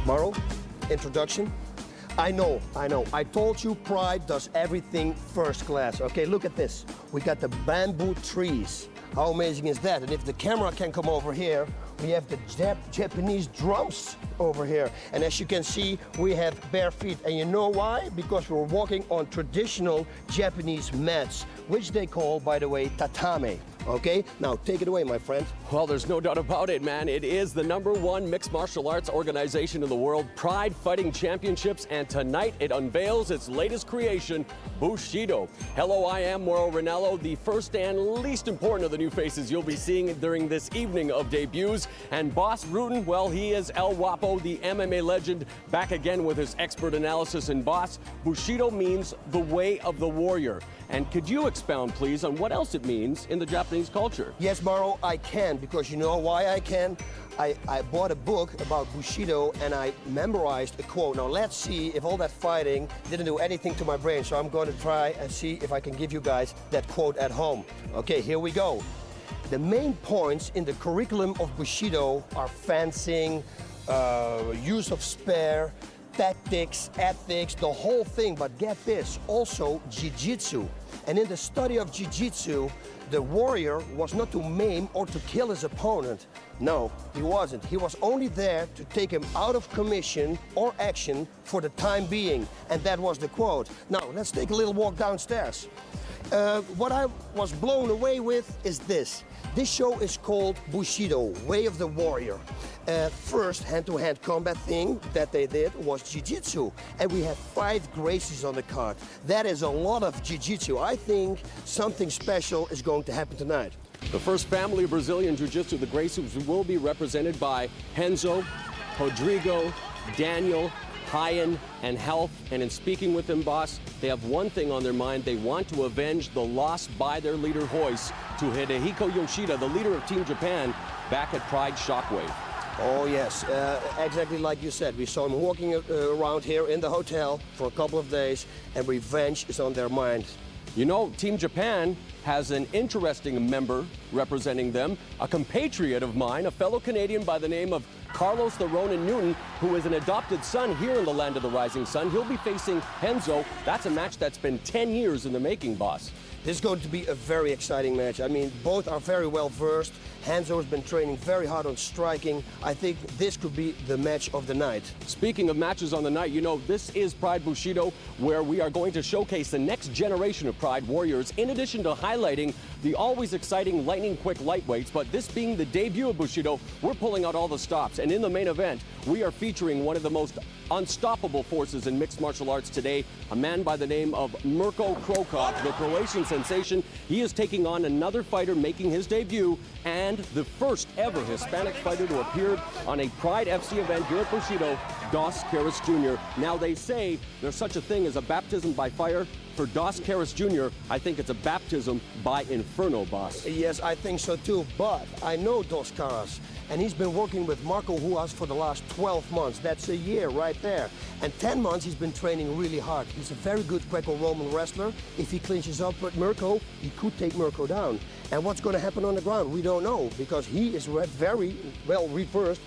Mauro, introduction. I know. I told you Pride does everything first class. Okay, look at this. We got the bamboo trees. How amazing is that? And if the camera can come over here, we have the Japanese drums over here. And as you can see, we have bare feet. And you know why? Because we're walking on traditional Japanese mats, which they call, by the way, tatame. Okay, now take it away, my friend. Well, there's no doubt about it, man. It is the #1 mixed martial arts organization in the world, Pride Fighting Championships, and tonight it unveils its latest creation, Bushido. Hello, I am Mauro Ranallo, the first and least important of the new faces you'll be seeing during this evening of debuts. And Boss Rutan, well, he is El Guapo, the MMA legend, back again with his expert analysis. And Boss, Bushido means the way of the warrior. And could you expound, please, on what else it means in the Japanese culture? Yes, Mauro, I can, because you know why I can? I bought a book about Bushido and I memorized a quote. Now let's see if all that fighting didn't do anything to my brain. So I'm going to try and see if I can give you guys that quote at home. Okay, here we go. The main points in the curriculum of Bushido are fencing, use of spear, tactics, ethics, the whole thing. But get this, also jiu-jitsu. And in the study of jiu-jitsu, the warrior was not to maim or to kill his opponent. No, he wasn't. He was only there to take him out of commission or action for the time being. And that was the quote. Now, let's take a little walk downstairs. What I was blown away with is this. This show is called Bushido, Way of the Warrior. First hand-to-hand combat thing that they did was jiu-jitsu. And we have 5 Gracies on the card. That is a lot of jiu-jitsu. I think something special is going to happen tonight. The first family of Brazilian Jiu-Jitsu, the Gracies, will be represented by Renzo, Rodrigo, Daniel, Hyan, and Health. And in speaking with them, Boss, they have one thing on their mind. They want to avenge the loss by their leader, Royce, to Hidehiko Yoshida, the leader of Team Japan, back at Pride Shockwave. Oh, yes, exactly like you said. We saw him walking around here in the hotel for a couple of days, and revenge is on their mind. You know, Team Japan has an interesting member representing them, a compatriot of mine, a fellow Canadian by the name of Carlos the Ronin Newton, who is an adopted son here in the land of the rising sun. He'll be facing Renzo. That's a match that's been 10 years in the making, Boss. This is going to be a very exciting match. I mean, both are very well versed. Renzo has been training very hard on striking. I think this could be the match of the night. Speaking of matches on the night, you know, this is Pride Bushido, where we are going to showcase the next generation of Pride warriors, in addition to highlighting the always exciting lightning-quick lightweights. But this being the debut of Bushido, we're pulling out all the stops. And in the main event, we are featuring one of the most unstoppable forces in mixed martial arts today, a man by the name of Mirko Crocop, the Croatian sensation. He is taking on another fighter making his debut, and the first ever Hispanic fighter to appear on a PrideFC event here at Bushido, Dos Caras Jr. Now, they say there's such a thing as a baptism by fire. For Dos Caras Jr., I think it's a baptism by inferno, Boss. Yes, I think so too, but I know Dos Caras, and he's been working with Marco Ruas for the last 12 months. That's a year right there. And 10 months he's been training really hard. He's a very good Greco-Roman wrestler. If he clinches up with Mirko, he could take Mirko down. And what's going to happen on the ground, we don't know, because he is very well reversed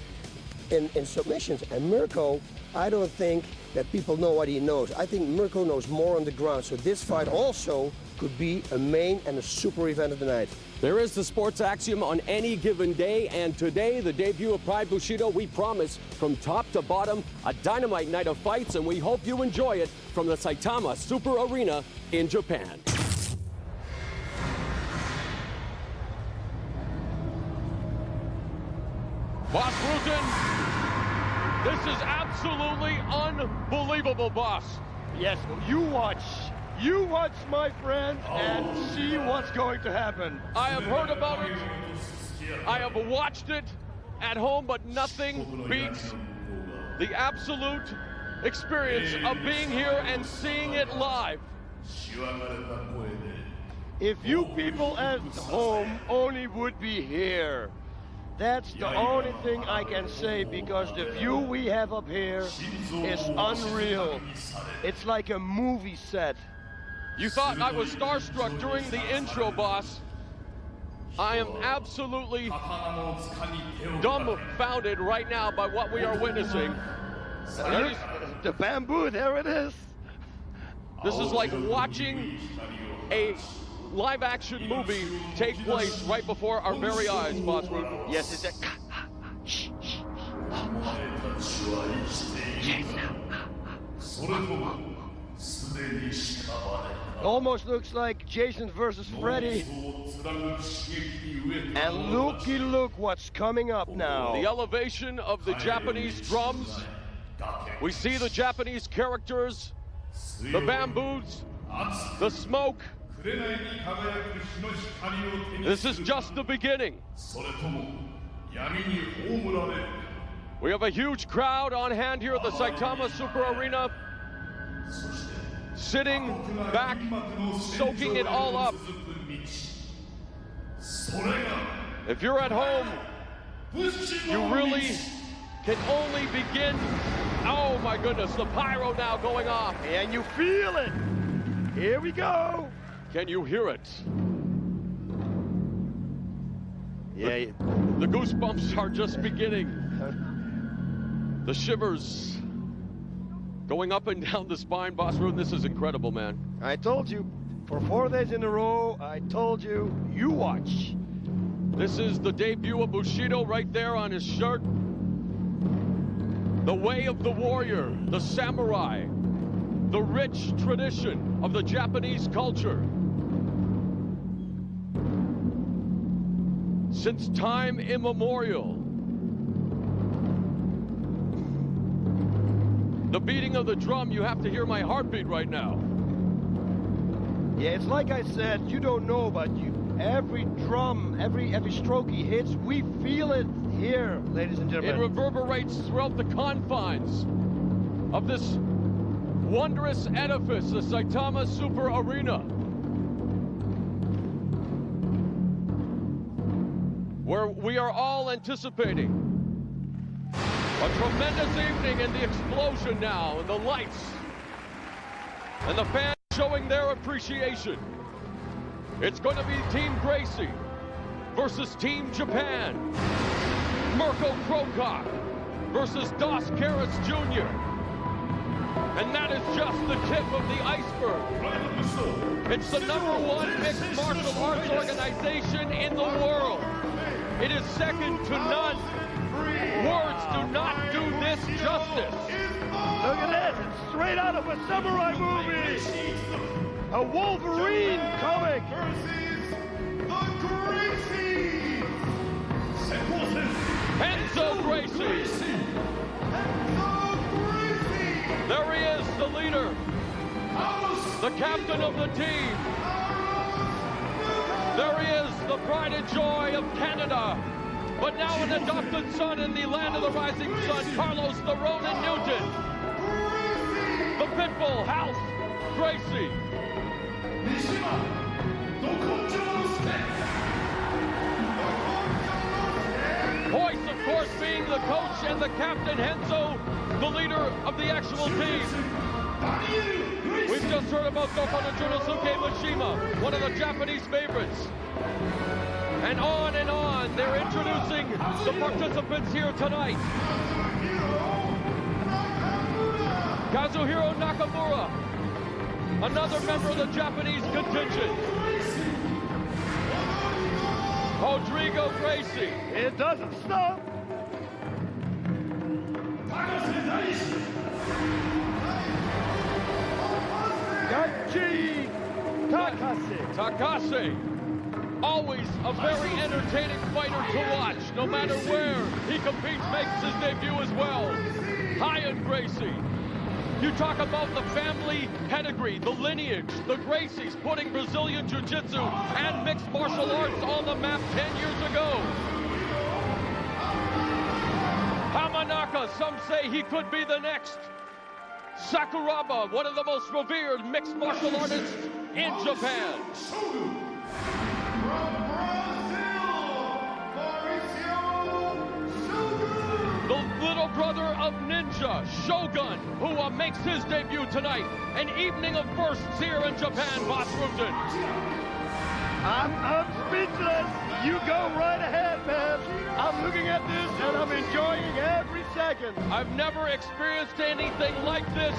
in submissions. And Mirko, I don't think that people know what he knows. I think Mirko knows more on the ground. So this fight also could be a main and a super event of the night. There is the sports axiom on any given day, and today, the debut of Pride Bushido, we promise from top to bottom, a dynamite night of fights, and we hope you enjoy it from the Saitama Super Arena in Japan. Boss Rutan, this is absolutely unbelievable, boss. Yes, you watch, my friend, and see what's going to happen. I have heard about it. I have watched it at home, but nothing beats the absolute experience of being here and seeing it live. If you people at home only would be here, that's the only thing I can say, because the view we have up here is unreal. It's like a movie set. You thought I was starstruck during the intro, boss. I am absolutely dumbfounded right now by what we are witnessing. Look, the bamboo, there it is. This is like watching a live-action movie take place right before our very eyes, Boss Root. Yes, it's a... Almost looks like Jason versus Freddy. And look what's coming up now. The elevation of the Japanese drums. We see the Japanese characters, the bamboos, the smoke. This is just the beginning. We have a huge crowd on hand here at the Saitama Super Arena, sitting back, soaking it all up. If you're at home, you really can only begin. Oh my goodness, the pyro now going off. And you feel it. Here we go. Can you hear it? Yeah. The goosebumps are just beginning. The shivers going up and down the spine, Boss Root. This is incredible, man. I told you, for 4 days in a row, I told you, you watch. This is the debut of Bushido right there on his shirt. The way of the warrior, the samurai, the rich tradition of the Japanese culture. Since time immemorial, the beating of the drum, you have to hear my heartbeat right now. Yeah, it's like I said, you don't know, but every drum, every stroke he hits, we feel it here, ladies and gentlemen. It reverberates throughout the confines of this wondrous edifice, the Saitama Super Arena, where we are all anticipating a tremendous evening, and the explosion now, and the lights, and the fans showing their appreciation. It's going to be Team Gracie versus Team Japan. Mirko Crocop versus Caras Jr. And that is just the tip of the iceberg. It's the #1 mixed martial arts organization in the world. It is second to none. Words do not do this justice. Look at this, it's straight out of a samurai movie. A Wolverine comic. Renzo Gracie. There he is, the leader, the captain of the team. There he is, the pride and joy of Canada, but now an adopted son in the land of the rising sun, Carlos the Ronin Newton. The Pitbull, House, Gracie. Mishima, Dokonjonosuke. Voice, of course, being the coach and the captain, Renzo, the leader of the actual team. We've just heard about Dokonjonosuke Mishima, one of the Japanese favorites. And on, they're introducing the participants here tonight. Kazuhiro Nakamura, another member of the Japanese contingent. Rodrigo Gracie. It doesn't stop. Takase. Always a very entertaining fighter to watch. No matter where he competes, makes his debut as well. Ryan Gracie. You talk about the family pedigree, the lineage, the Gracies putting Brazilian Jiu-Jitsu and mixed martial arts on the map 10 years ago. Hamanaka, some say he could be the next. Sakuraba, one of the most revered mixed martial artists in Japan. Shogun from Brazil, Mauricio Shogun. The little brother of Ninja, Shogun, who makes his debut tonight. An evening of firsts here in Japan, Boss Rutan. I'm speechless. You go right ahead, man. I'm looking at this and I'm enjoying every second. I've never experienced anything like this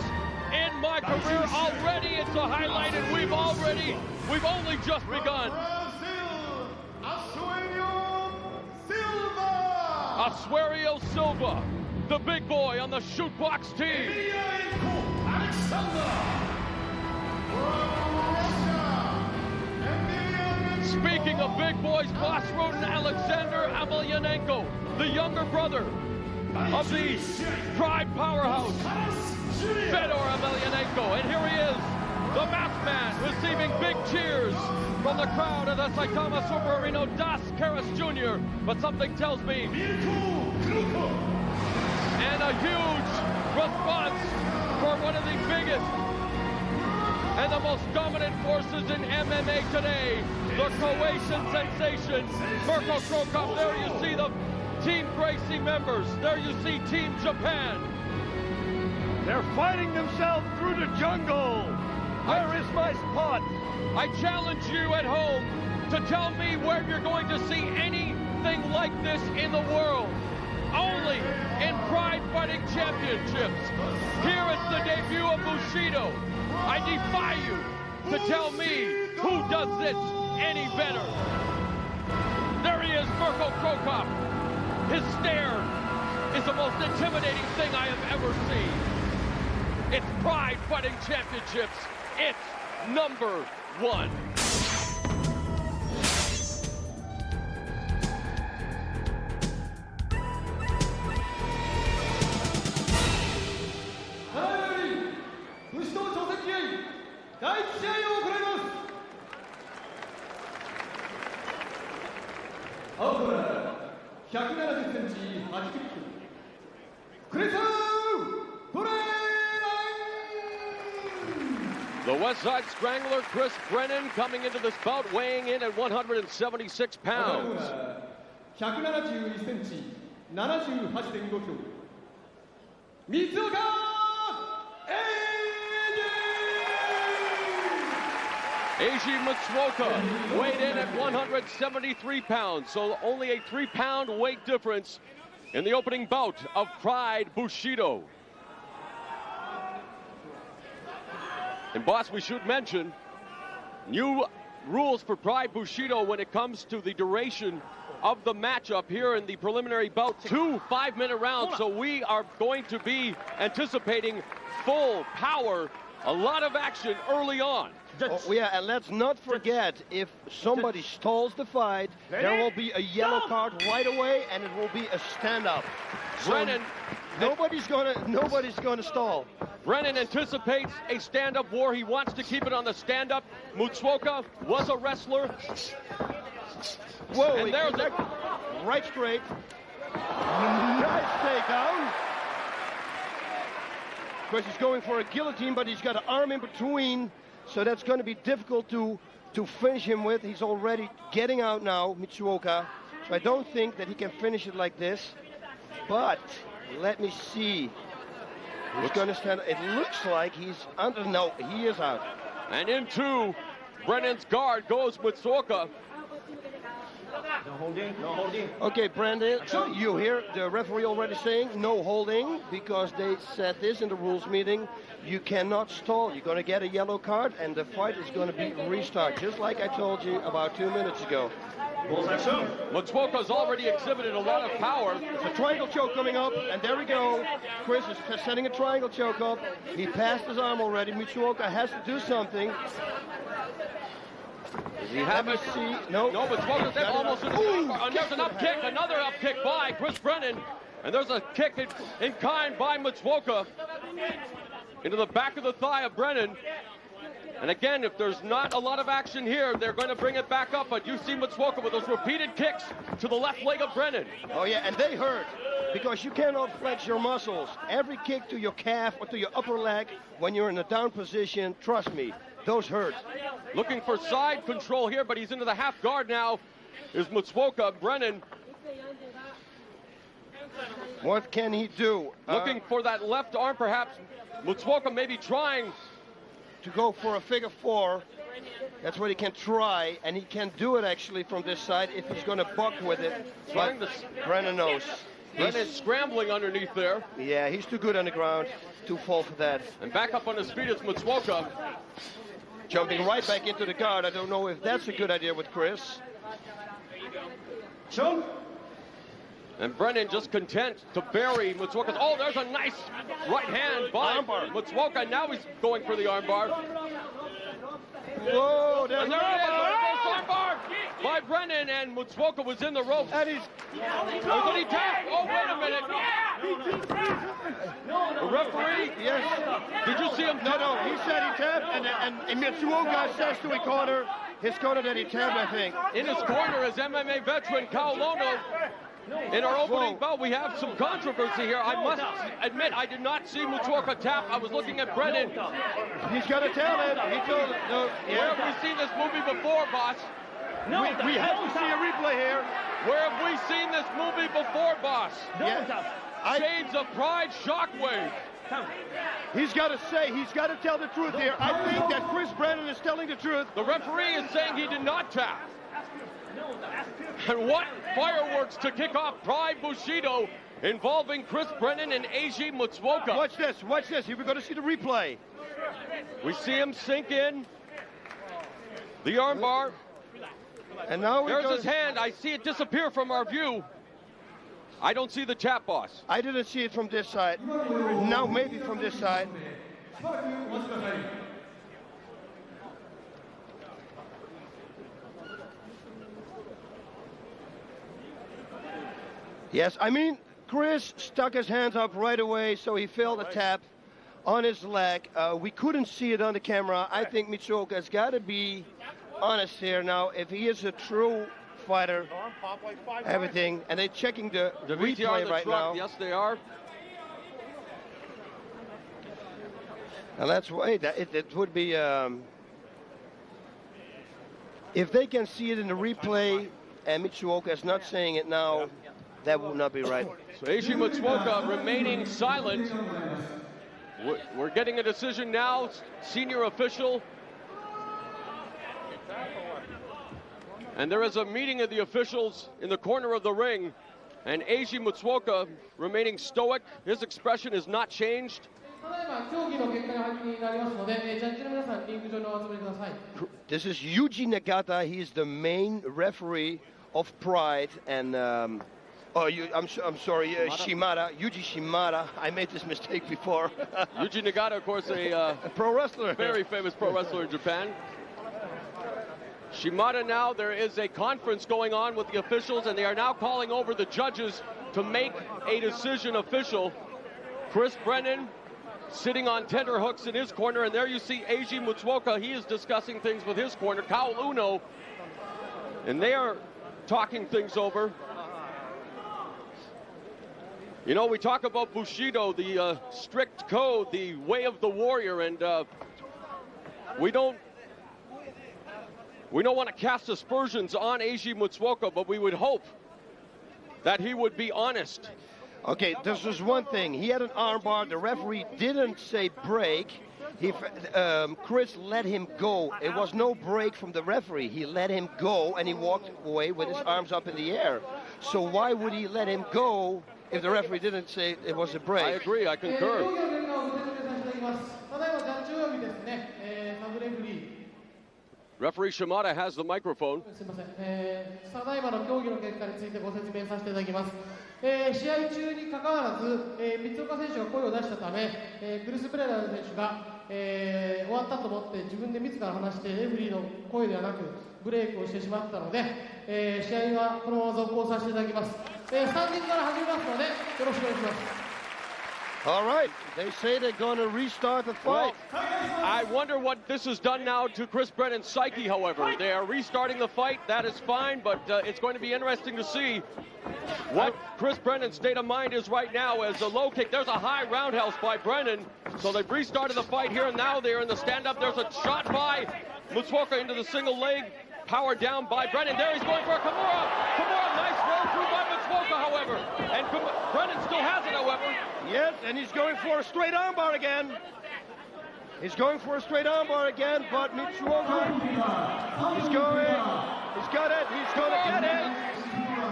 in my career. Already it's a highlight, and we've only just begun. Brazil, Asuerio Silva, the big boy on the shoot box team. Speaking of big boys, boss Rodin Alexander Emelianenko, the younger brother of the Pride powerhouse, Fedor Emelianenko. And here he is, the masked man, receiving big cheers from the crowd at the Saitama Super Arena Das Caras Jr. But something tells me, and a huge response for one of the biggest and the most dominant forces in MMA today, the Croatian sensation, Mirko Crocop. There you see the Team Gracie members. There you see Team Japan. They're fighting themselves through the jungle. Where is my spot? I challenge you at home to tell me where you're going to see anything like this in the world. Only in Pride Fighting Championships. Here is the debut of Bushido. I defy you to tell me who does this any better. There he is, Mirko Crocop. His stare is the most intimidating thing I have ever seen. It's Pride Fighting Championships. It's number 1. The West Side Strangler, Chris Brennan, coming into this bout, weighing in at 176 pounds. 171センチ、78.5 キロ。Mitsuoka! Eiji Mitsuoka weighed in at 173 pounds, so only a 3-pound weight difference in the opening bout of Pride Bushido. And boss, we should mention new rules for Pride Bushido when it comes to the duration of the matchup here in the preliminary bout. 2 5-minute rounds, so we are going to be anticipating full power, a lot of action early on. Oh, yeah, and let's not forget, if somebody stalls the fight, there will be a yellow card right away, and it will be a stand-up. So Brennan, nobody's gonna stall. Brennan anticipates a stand-up war. He wants to keep it on the stand-up. Mitsuoka was a wrestler. Whoa, And there's it. Right straight. Nice takedown. Of course, he's going for a guillotine, but he's got an arm in between, so that's going to be difficult to finish him with. He's already getting out now, Mitsuoka. So I don't think that he can finish it like this. But let me see. He's going to stand. It looks like he's under. No, he is out. And into Brennan's guard goes Mitsuoka. Okay, Brandon, you hear the referee already saying no holding, because they said this in the rules meeting. You cannot stall. You're going to get a yellow card, and the fight is going to be restart, just like I told you about 2 minutes ago. Mitsuoka's already exhibited a lot of power. It's a triangle choke coming up, and there we go. Chris is setting a triangle choke up. He passed his arm already. Mitsuoka has to do something. Does he have Let me see. No. No, Mitsuoka's almost in the and there's an up kick, another up kick by Chris Brennan. And there's a kick in kind by Mitsuoka into the back of the thigh of Brennan. And again, if there's not a lot of action here, they're going to bring it back up. But you see Mitsuoka with those repeated kicks to the left leg of Brennan. Oh, yeah, and they hurt, because you cannot flex your muscles. Every kick to your calf or to your upper leg when you're in a down position, trust me, those hurt. Looking for side control here, but he's into the half guard now, is Mitsuoka. Brennan What can he do? looking for that left arm, perhaps. Mitsuoka maybe trying. To go for a figure four. That's what he can try, and he can do it actually from this side if he's going to buck with it. But Brennan knows. Brennan's scrambling underneath there. Yeah, he's too good on the ground to fall for that. And back up on his feet is Mitsuoka. Jumping right back into the guard. I don't know if that's a good idea with Chris. And Brennan just content to bury Mitsuoka. Oh, there's a nice right hand by Mitsuoka. Now he's going for the armbar. Whoa, there's And there it is. There goes armbar by Brennan, and Mitsuoka was in the ropes. And he's... Oh, but he tapped. Oh, wait a minute. The referee. Yes. Did you see him? No, he said he tapped, and Mitsuoka says to his corner that he tapped, I think. In his corner is MMA veteran Kaolono. In our opening bout, we have some controversy here. I must admit, I did not see Mitsuoka tap. I was looking at Brennan. He's got to tell it. He told it. No, Where have we seen this movie before, boss? we have to see a replay here. Where have we seen this movie before, boss? Shades of Pride Shockwave. He's got to tell the truth here. I think that Chris Brennan is telling the truth. The referee is saying he did not tap. And what fireworks to kick off Pride Bushido involving Chris Brennan and Eiji Mitsuoka. Watch this. Here we're going to see the replay. We see him sink in the armbar. And now there's his hand. I see it disappear from our view. I don't see the tap, boss. I didn't see it from this side. Now maybe from this side. Yes, I mean, Chris stuck his hands up right away, so he felt a tap on his leg. We couldn't see it on the camera. I think Mitsuoka has got to be honest here now. If he is a true fighter, everything, and they're checking the replay right now. Yes, they are. And let's wait. It would be if they can see it in the replay, and Mitsuoka is not saying it now. That would not be right. So Eiji Mitsuoka remaining silent. We're getting a decision now. Senior official. And there is a meeting of the officials in the corner of the ring. And Eiji Mitsuoka remaining stoic. His expression has not changed. This is Yuji Nagata. He's the main referee of Pride. And I'm sorry, Shimada, Yuji Shimada. I made this mistake before. Yuji Nagata, of course, a pro wrestler. Very famous pro wrestler in Japan. Shimada now, there is a conference going on with the officials, and they are now calling over the judges to make a decision official. Chris Brennan sitting on tender hooks in his corner, and there you see Eiji Mitsuoka. He is discussing things with his corner, Kao Uno, and they are talking things over. You know, we talk about Bushido, the strict code, the way of the warrior, and we don't want to cast aspersions on Eiji Mitsuoka, but we would hope that he would be honest. Okay, this was one thing. He had an armbar. The referee didn't say break. Chris let him go. It was no break from the referee. He let him go, and he walked away with his arms up in the air. So why would he let him go if the referee didn't say it was a break? I agree, I concur. Referee Shimada has the microphone. ただいまの競技の結果についてご説明させていただきます。試合中に関わらず、三岡選手が声を出したため、クリス・ブレナー選手が、終わったと思って自分で自ら話してレフェリーの声ではなくブレイクをしてしまったので、試合はこのまま続行させていただきます。スタンディングから始めますのでよろしくお願いします。 All right, they say they're going to restart the fight. Well, I wonder what this has done now to Chris Brennan's psyche, however. They are restarting the fight, that is fine, but it's going to be interesting to see what Chris Brennan's state of mind is right now as a low kick. There's a high roundhouse by Brennan, so they've restarted the fight here, and now they're in the stand-up. There's a shot by Mitsuoka into the single leg, powered down by Brennan. There he's going for a Kimura. Kimura, nice roll through by Mitsuoka, however, and Brennan still has it, however. Yes, and he's going for a straight armbar again. He's going for a straight armbar again, but Mitsuoka, he's going, he's got it, he's going to get it.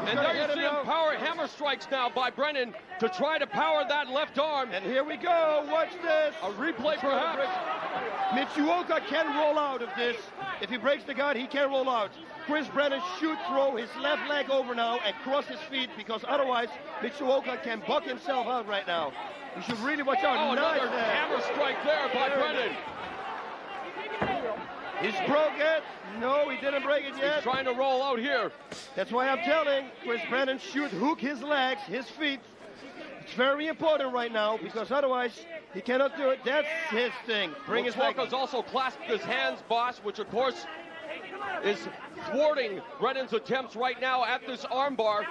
And there you see him power hammer strikes now by Brennan to try to power that left arm. And here we go, watch this. A replay perhaps. Mitsuoka can roll out of this. If he breaks the guard, he can roll out. Chris Brennan should throw his left leg over now and cross his feet, because otherwise Mitsuoka can buck himself out right now. You should really watch out. Oh, nice another hammer strike there by Brennan. He's broke it. No, he didn't break it yet. He's trying to roll out here. That's why I'm telling Chris Brennan should hook his legs, his feet. It's very important right now, because otherwise he cannot do it. That's his thing. Bring his leg. Mitsuoka's also clasped his hands, boss, which of course is thwarting Brennan's attempts right now at this armbar.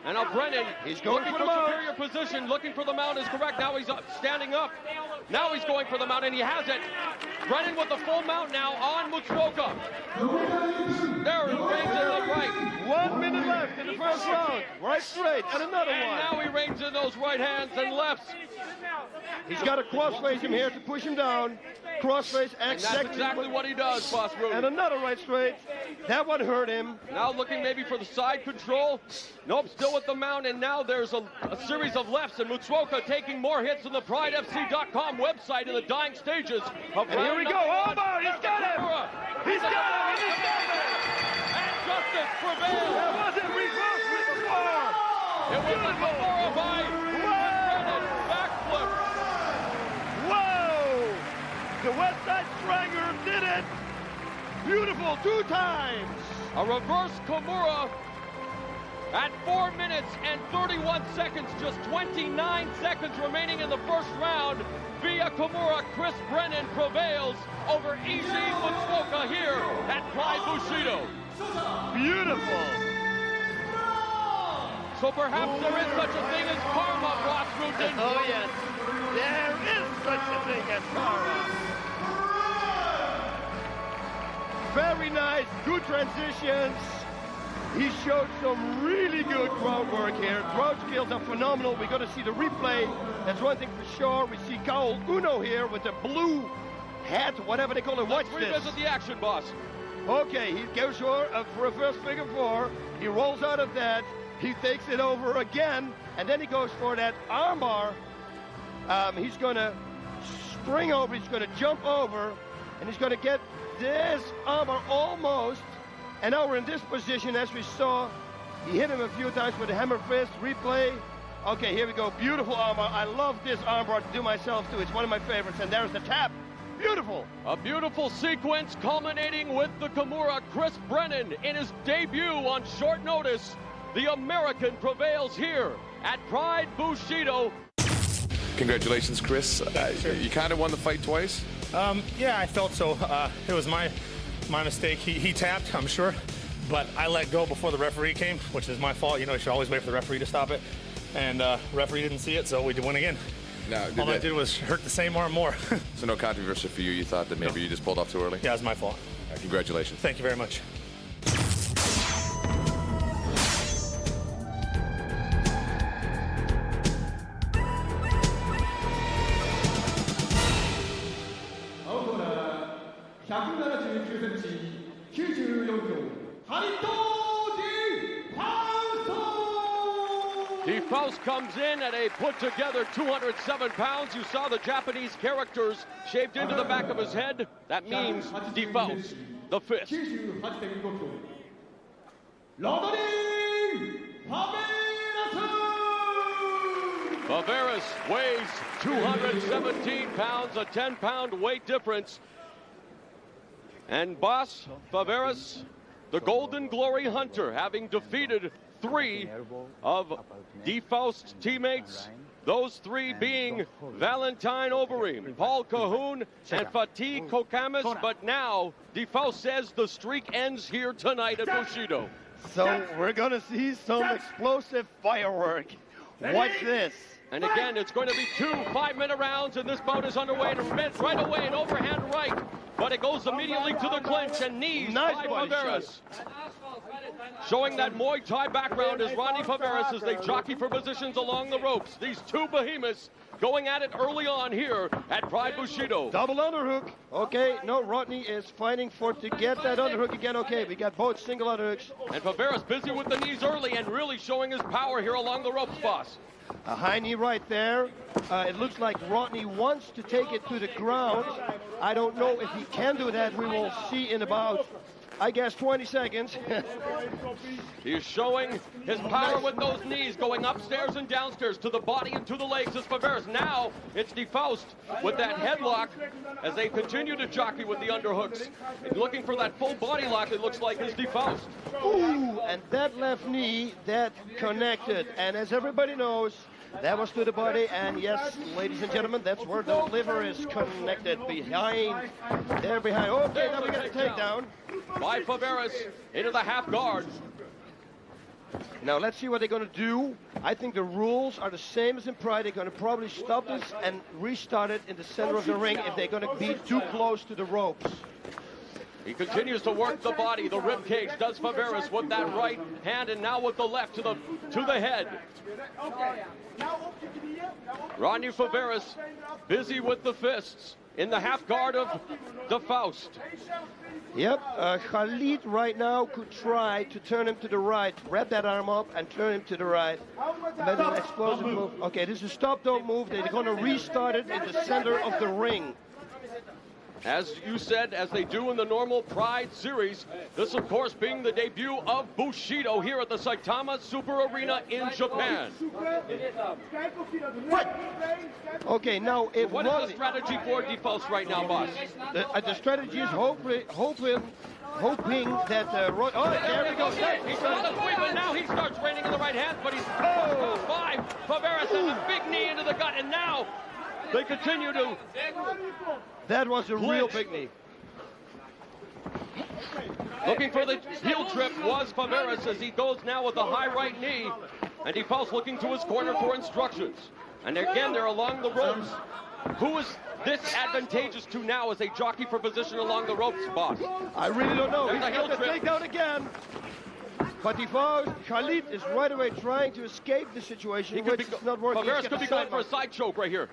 And now Brennan, he's going looking for for the mount. superior position, looking for the mount is correct. Now he's up, standing up. Now he's going for the mount, and he has it. Brennan with the full mount now on Mitsuoka. There, he reins in the right. 1 minute left in the first round. Right straight, and another one. And now he reins in those right hands and lefts. He's got to cross-face him here to push him down. Cross-face, And that's exactly what he does, boss Rudy. And another right straight. That one hurt him. Now looking maybe for the side control. Nope, still with the mount, and now there's a series of lefts, and Mitsuoka taking more hits than the PrideFC.com website in the dying stages of And here we go. Oh, he's got him. He's got him. He's got him. And justice prevails. That wasn't reversed with the bar. It was a Nakamura by Brennan backflip. Whoa! The West Side Strangler did it. Beautiful, 2 times. A reverse Kimura at 4 minutes and 31 seconds, just 29 seconds remaining in the first round. Via Kimura, Chris Brennan prevails over Eiji Mitsuoka here at Pride Bushido. Beautiful. So perhaps there is such a thing as karma, Ross Rutten. Oh, yes. There is such a thing as karma. Very nice, good transitions. He showed some really good crowd work here. Crowd skills are phenomenal. We're going to see the replay. That's one thing for sure. We see Kaol Uno here with the blue hat, whatever they call it. Watch Let's this. revisit the action, boss. Okay, he goes for a reverse figure 4. He rolls out of that. He takes it over again, and then he goes for that armbar. He's going to spring over. He's going to jump over, and he's going to get this armbar almost. And now we're in this position, as we saw. He hit him a few times with a hammer fist. Replay. Okay, here we go. Beautiful armbar. I love this armbar to do myself too. It's one of my favorites. And there's the tap. Beautiful. A beautiful sequence culminating with the Kimura. Chris Brennan in his debut on short notice. The American prevails here at Pride Bushido. Congratulations, Chris. You kind of won the fight twice. Yeah, I felt so. It was my mistake. He tapped, I'm sure, but I let go before the referee came, which is my fault. You know, you should always wait for the referee to stop it. And referee didn't see it, so we win again. Now, All I did was hurt the same arm more. So no controversy for you. You thought that maybe you just pulled off too early? Yeah, it's my fault. Congratulations. Thank you very much. DeFaust comes in at a put-together 207 pounds. You saw the Japanese characters shaved into the back of his head. That means DeFaust, the fist. Faverus weighs 217 pounds, a 10-pound weight difference. And boss, Faverus, the Golden Glory Hunter, having defeated 3 of DeFaust's teammates, those 3 being Valentine Overeem, Paul Cahoon, and Fatih Kokamis. But now, DeFaust says the streak ends here tonight at Bushido. So we're going to see some explosive firework. Watch this. And again, it's going to be 2 5-minute rounds, and this bout is underway. And right away, an overhand right, but it goes immediately to the clinch and knees by Faverus. Showing that Muay Thai background is Rodney Faverus as they jockey for positions along the ropes. These 2 behemoths going at it early on here at Pride Bushido. Double underhook. Okay, no, Rodney is fighting to get that underhook again. Okay, we got both single underhooks. And Faverus busy with the knees early and really showing his power here along the ropes, boss. A high knee right there. It looks like Rodney wants to take it to the ground. I don't know if he can do that. We will see in about, I guess, 20 seconds. He's showing his power with those knees, going upstairs and downstairs to the body and to the legs as Faverus. Now it's DeFaust with that headlock as they continue to jockey with the underhooks. And looking for that full body lock, it looks like is DeFaust. Ooh, and that left knee, that connected. And as everybody knows, that was to the body, and yes, ladies and gentlemen, that's where the liver is connected, behind, there behind. Okay, now we got a takedown. By Faverus into the half guard. Now let's see what they're going to do. I think the rules are the same as in Pride. They're going to probably stop this and restart it in the center of the ring if they're going to be too close to the ropes. He continues to work the body, the rib cage, does Faverus with that right hand, and now with the left to the head. Rodney Faverus busy with the fists in the half guard of DeFaust. Yep, Chalid right now could try to turn him to the right, wrap that arm up and turn him to the right. Maybe an explosive move. Okay, this is stop, don't move. They're going to restart it in the center of the ring. As you said, as they do in the normal Pride series, this of course being the debut of Bushido here at the Saitama Super Arena in Japan. Okay, now if what is the strategy for DeFaust right now, boss? The strategy is hoping that there we go. He's on a sweep, and now he starts raining in the right hand, but he's caught by Faverus and a big knee into the gut, and now they continue to. That was a real big knee. Looking for the heel trip was Faverus as he goes now with a high right knee, and DeFaust looking to his corner for instructions. And again, they're along the ropes. Who is this advantageous to now as they jockey for position along the ropes, boss? I really don't know. There's He's got the takedown again. But DeFaust, Chalid is right away trying to escape the situation, which is not working. Faverus could be going for a side choke right here.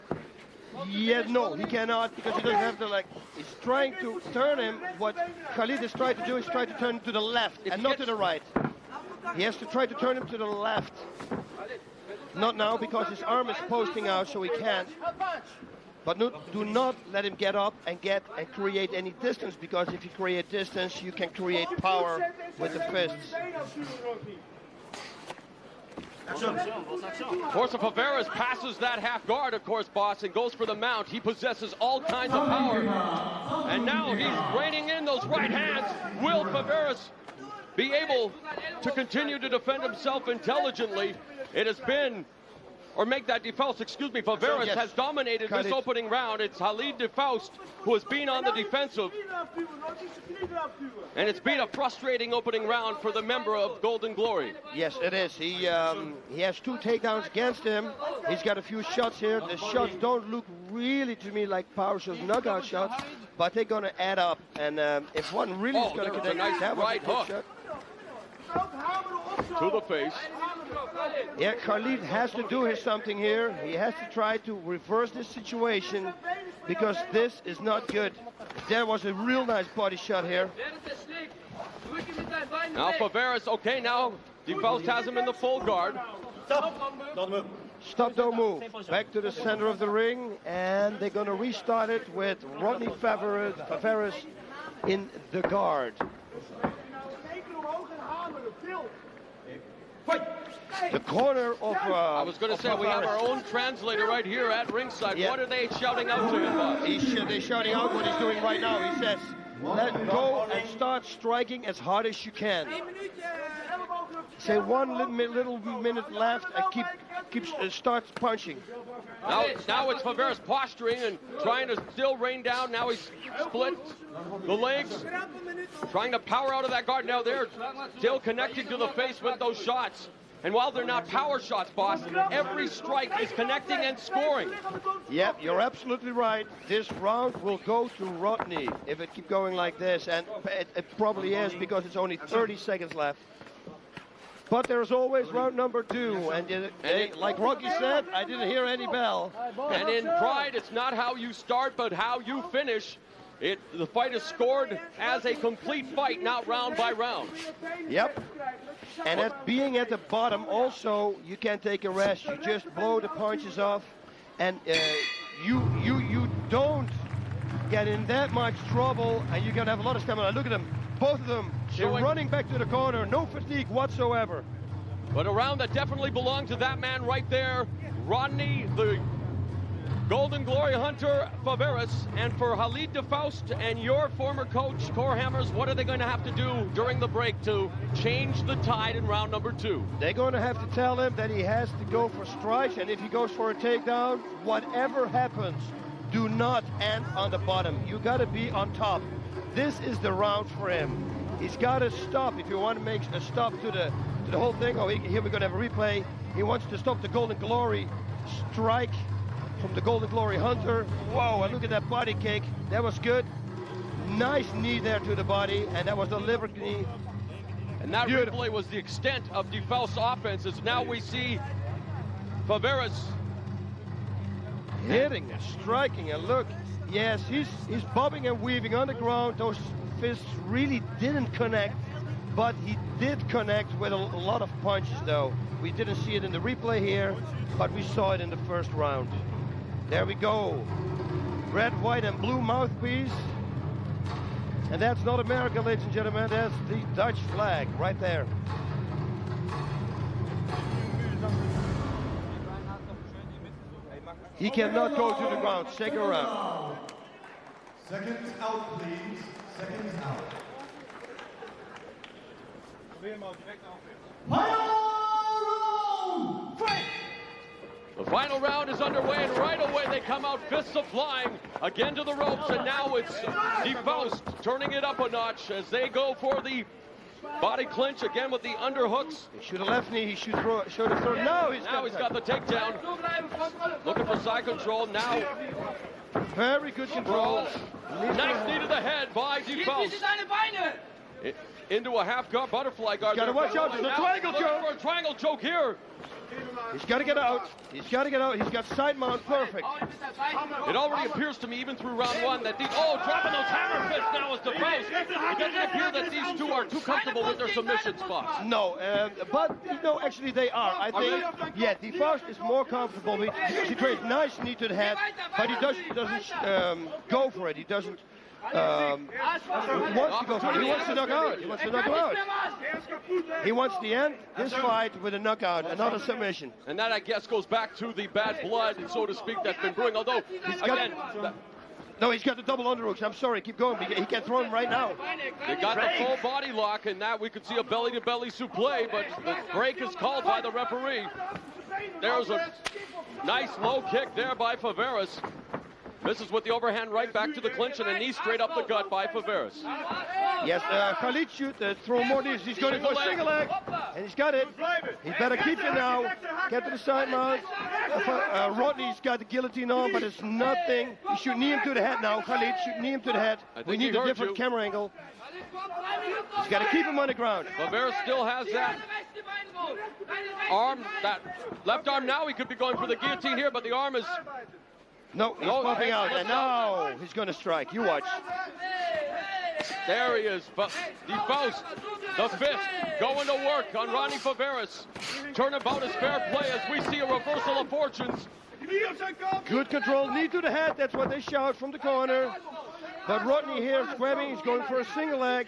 Yeah, no, he cannot, because he doesn't have the, he's trying to turn him. What Chalid is trying to do is try to turn him to the left and not to the right. He has to try to turn him to the left. Not now, because his arm is posting out, so he can't. But do not let him get up and create any distance, because if you create distance, you can create power with the fists. Of course, if Faverus passes that half guard, of course, boss, and goes for the mount, he possesses all kinds of power. And now he's reining in those right hands. Will Faverus be able to continue to defend himself intelligently? It has been, or make that DeFaust, excuse me, Faverus has dominated this opening round. It's Chalid DeFaust who has been on the defensive. And it's been a frustrating opening round for the member of Golden Glory. Yes, it is. He has 2 takedowns against him. He's got a few shots here. The shots don't look really to me like power shots, knockout shots, but they're going to add up. And if one really is going to connect, nice that right hook shot. To the face. Yeah, Chalid has to do something here. He has to try to reverse this situation, because this is not good. There was a real nice body shot here. Now Faverus, okay, now DeFaust has him in the full guard. Stop, don't move. Back to the center of the ring, and they're going to restart it with Rodney Faverus in the guard. The corner of... I was going to say, we have our own translator right here at ringside. Yeah. What are they shouting out to him, boss? They're shouting out what he's doing right now. He says, let go and start striking as hard as you can. Say 1 little minute left and starts punching. Now it's Faverus posturing and trying to still rain down. Now he's split the legs, trying to power out of that guard. Now they're still connecting to the face with those shots. And while they're not power shots, boss, every strike is connecting and scoring. Yep, you're absolutely right. This round will go to Rodney if it keeps going like this. And it probably is, because it's only 30 seconds left. But there's always round number 2, and like Rocky said, I didn't hear any bell. And in Pride, it's not how you start, but how you finish. The fight is scored as a complete fight, not round by round. Yep. And being at the bottom, also, you can't take a rest. You just blow the punches off, and you don't get in that much trouble, and you're gonna have a lot of stamina. Look at them, both of them. They're running back to the corner, no fatigue whatsoever. But a round that definitely belonged to that man right there, Rodney, the Golden Glory Hunter, Faverus. And for Chalid de Faust and your former coach, Core Hammers, what are they going to have to do during the break to change the tide in round number 2? They're going to have to tell him that he has to go for strikes, and if he goes for a takedown, whatever happens, do not end on the bottom. You got to be on top. This is the round for him. He's got to stop if you want to make a stop to the whole thing. Oh, here we're going to have a replay. He wants to stop the Golden Glory strike from the Golden Glory Hunter. Whoa, and look at that body kick. That was good. Nice knee there to the body, and that was the liver knee. And that replay was the extent of de Faust's offense, as now we see Faverus hitting and striking, and look, yes, he's bobbing and weaving on the ground. Those fists really didn't connect, but he did connect with a lot of punches, though. We didn't see it in the replay here, but we saw it in the first round. There we go. Red, white, and blue mouthpiece. And that's not America, ladies and gentlemen. That's the Dutch flag right there. He cannot go to the ground. Second round. Seconds out, please. Seconds out. Final round, fight! The final round is underway, and right away they come out fists a-flying again to the ropes, and now it's de Faust turning it up a notch as they go for the body clinch again with the underhooks. He should have left knee, he should have thrown. Now he's got the takedown. Looking for side control now. Very good control. Nice knee to the head by de Faust. Into a half-guard butterfly guard. Got to watch out, there's a triangle choke. For a triangle choke here. He's got to get out. He's got to get out. He's got side mount perfect. It already appears to me, even through round 1, that dropping those hammer fists now is de Faust. It doesn't appear that these two are too comfortable with their submission spots. No, but actually they are. I think, yeah, de Faust is more comfortable because he trades nice knee to the head, but he doesn't go for it. He doesn't. He wants to go for it. He wants to knock out. He wants to knock him out. He wants to end this fight with a knockout, another submission. And that, I guess, goes back to the bad blood, so to speak, that's been brewing. Although, he's got the double underhooks. I'm sorry, keep going. He can throw him right now. They got the full body lock, and that we could see a belly-to-belly suplex, but the break is called by the referee. There's a nice low kick there by Faverus. Misses with the overhand right back to the clinch, and a knee straight up the gut by Faverus. Yes, Chalid should throw more knees. He's going to go single leg, and he's got it. He better keep it now. Get to the side mount. Rodney's got the guillotine on, but it's nothing. He should knee him to the head now. Khalid should knee him to the head. We need a different camera angle. He's got to keep him on the ground. Faverus still has that arm, that left arm now. He could be going for the guillotine here, but the arm is... No, he's popping out, and now he's going to strike. You watch. There he is. De Faust, the fist, going to work on Rodney Faverus. Turnabout is fair play as we see a reversal of fortunes. Good control, knee to the head. That's what they shout from the corner. But Rodney here is grabbing. He's going for a single leg.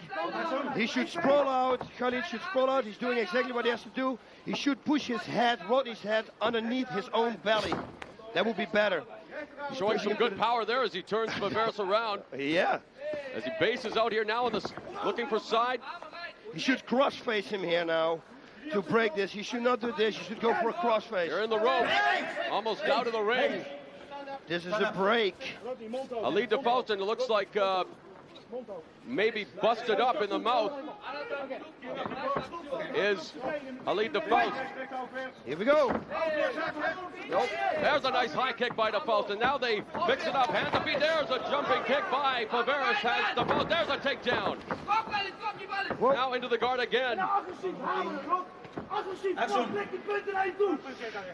He should sprawl out. Chalid should sprawl out. He's doing exactly what he has to do. He should push his head, Rodney's head, underneath his own belly. That would be better. Showing some good power there as he turns Faverus around. Yeah. As he bases out here now, looking for side. He should cross face him here now to break this. He should not do this. He should go for a cross face. They're in the ropes, almost out of the ring. This is a break. Chalid de Faust, and it looks like maybe busted up in the mouth is Chalid de Faust. Here we go. Nope. There's a nice high kick by de Faust, and now they mix it up. Hands up. There's a jumping kick by Faverus. Has de Faust. There's a takedown. Now into the guard again.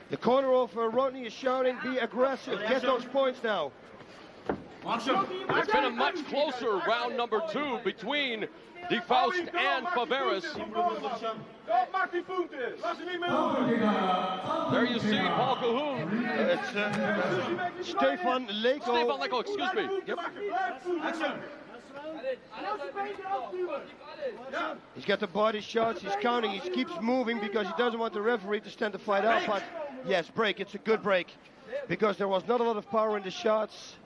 The corner of Rodney is shouting, be aggressive, get those points now. It's been a much closer round number 2 between DeFaust and Faverus. There you see Paul Cahoon. It's Stefan Leko. Stefan Leko, excuse me. Yep. He's got the body shots, he's counting, he keeps moving because he doesn't want the referee to stand the fight out. But yes, break, it's a good break. Because there was not a lot of power in the shots.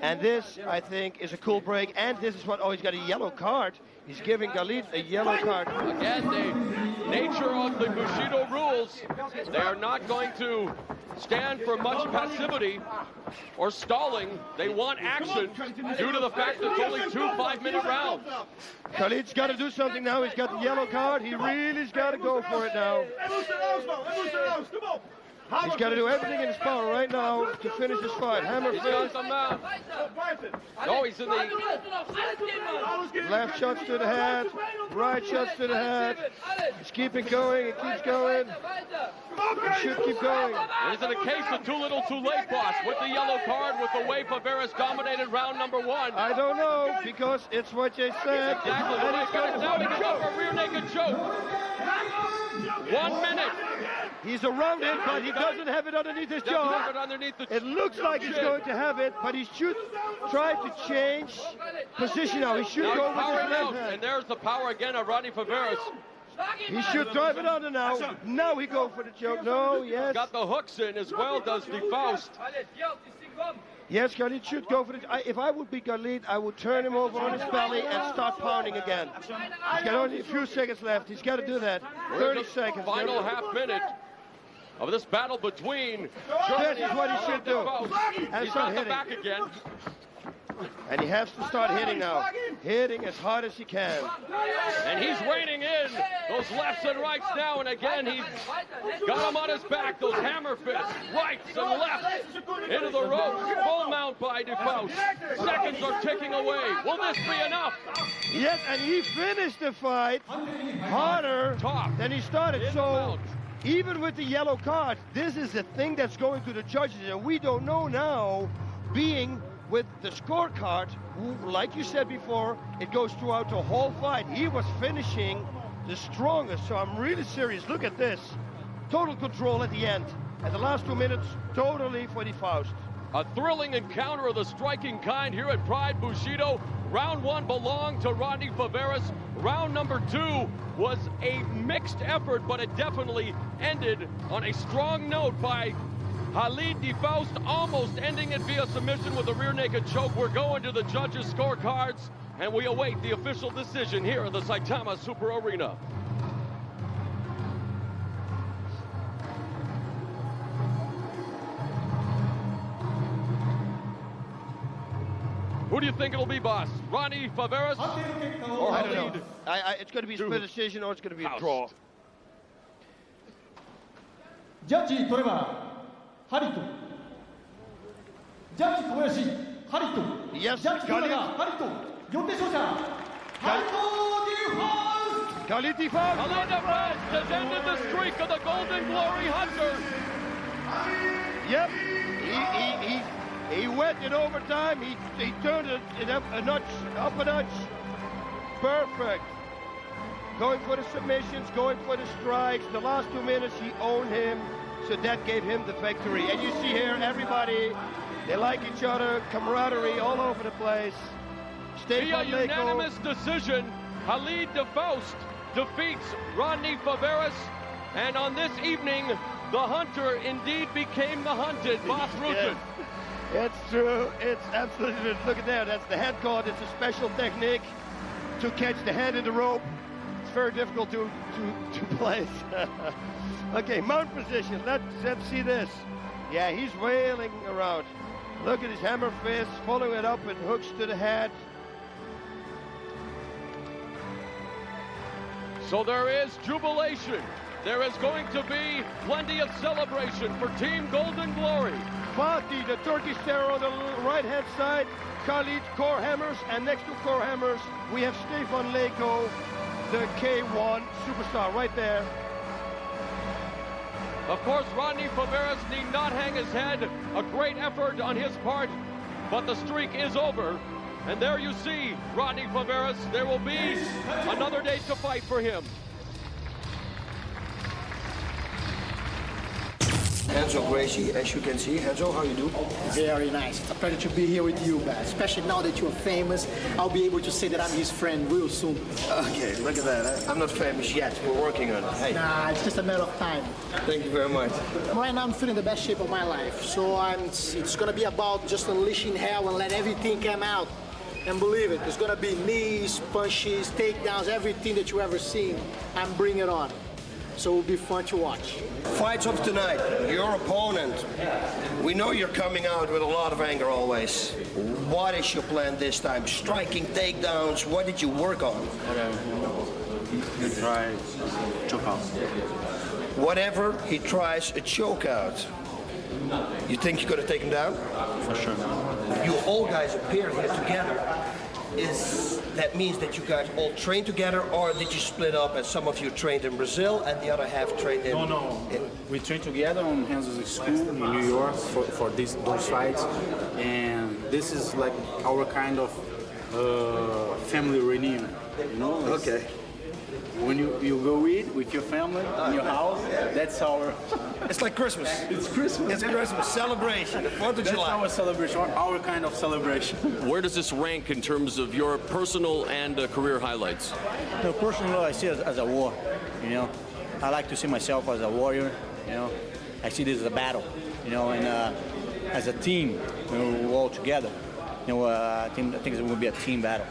And this, I think, is a cool break. And this is what, oh, he's got a yellow card. He's giving Khalid a yellow card. Again, the nature of the Bushido rules, they are not going to stand for much passivity or stalling. They want action due to the fact that it's only 2 5-minute rounds. Khalid's got to do something now. He's got the yellow card. He really's got to go for it now. He's got to do everything in his power right now to finish this fight. Hammer He's fist. got the mouth. Oh, he's in the... Left shots to the head. Right shots to the head. He's keeping going. He keeps going. He should keep going. Is it a case of too little, too late, boss? With the yellow card, with the way Faverus dominated round number 1. I don't know, because it's what they said. Exactly. And he's got Now he can go for a rear naked choke. 1 minute. He's around it, but he doesn't have it underneath his jaw. It looks like he's going to have it, but he should try to change position now. He should Now go he's with his powering left out, hand. and there's the power again of Rodney Faverus. He should drive it under now. Now he go for the choke. No, yes. Got the hooks in as well, does DeFaust. Yes, Khalid should go for it. If I would be Khalid, I would turn him over on his belly and start pounding again. He's got only a few seconds left. He's got to do that. 30 seconds. Final half minute of this battle between That is what he should do. And He's start got the hitting. back again. And he has to start hitting now. Hitting as hard as he can. And he's reining in those lefts and rights now. And again, he's got him on his back. Those hammer fists, rights and lefts into the ropes. Full mount by DeFaust. Seconds are ticking away. Will this be enough? Yes, and he finished the fight harder than he started. So even with the yellow card, this is a thing that's going to the judges. And we don't know now, being with the scorecard, who, like you said before, it goes throughout the whole fight. He was finishing the strongest, so I'm really serious. Look at this. Total control at the end. At the last 2 minutes, totally for DeFaust. A thrilling encounter of the striking kind here at Pride Bushido. Round 1 belonged to Rodney Faverus. Round number 2 was a mixed effort, but it definitely ended on a strong note by Chalid DeFaust, almost ending it via submission with a rear naked choke. We're going to the judges' scorecards, and we await the official decision here at the Saitama Super Arena. Who do you think it'll be, boss? Rodney Faverus or I don't know. Chalid? It's going to be a split decision or it's going to be a House. draw. ジャッジトレバー、ハリト。ジャッジ小林、ハリト。 Yes, ジャッジ小林、ハリト。4点勝者、ハリト・ディファース。 Chalid DeFaust. Chalid DeFaust has ended the streak of the Golden Glory Hunter. Yep. He went in overtime. He turned it up a notch. Perfect. Going for the submissions, going for the strikes. The last 2 minutes, he owned him. So that gave him the victory. And you see here, everybody, they like each other. Camaraderie all over the place. Via unanimous decision, Chalid DeFaust defeats Rodney Faverus. And on this evening, the hunter indeed became the hunted. Boss Ruchin. Yes, it's true. It's absolutely true. Look at that. That's the head caught. It's a special technique to catch the head in the rope. It's very difficult to place. Okay, mount position. Let's see this. Yeah, he's wailing around. Look at his hammer fist, following it up with hooks to the head. So there is jubilation. There is going to be plenty of celebration for Team Golden Glory. Fatih, the Turkish terror on the right-hand side. Chalid, core hammers, and next to core hammers, we have Stefan Leko, the K1 superstar right there. Of course, Rodney Faverus need not hang his head. A great effort on his part, but the streak is over. And there you see Rodney Faverus. There will be another day to fight for him. Renzo, Gracie, as you can see. Renzo, how you do? Very nice. It's a pleasure to be here with you guys. Especially now that you're famous, I'll be able to say that I'm his friend real soon. Okay, look at that. I'm not famous yet. We're working on it. Hey. Nah, it's just a matter of time. Thank you very much. Right now I'm feeling the best shape of my life. So it's gonna be about just unleashing hell and let everything come out. And believe it, it's gonna be knees, punches, takedowns, everything that you ever seen. I'm bringing it on. So it will be fun to watch. Fights of tonight. Your opponent. We know you're coming out with a lot of anger always. What is your plan this time? Striking, takedowns, what did you work on? He tries choke out. Whatever he tries, a choke out. You think you're going to take him down? For sure. You all guys appear here together. That means that you guys all train together, or did you split up and some of you trained in Brazil and the other half trained in... No. We trained together on Renzo's school in New York for those fights. And this is like our kind of family reunion, you know? Okay. When you go eat with your family in your house, that's our... It's like Christmas. It's Christmas. It's Christmas. Celebration. The 4th of That's July. our celebration, our kind of celebration. Where does this rank in terms of your personal and career highlights? No, personally, I see it as a war, you know. I like to see myself as a warrior, you know. I see this as a battle, you know, and as a team, we're all together. You know, I think it's going to be a team battle.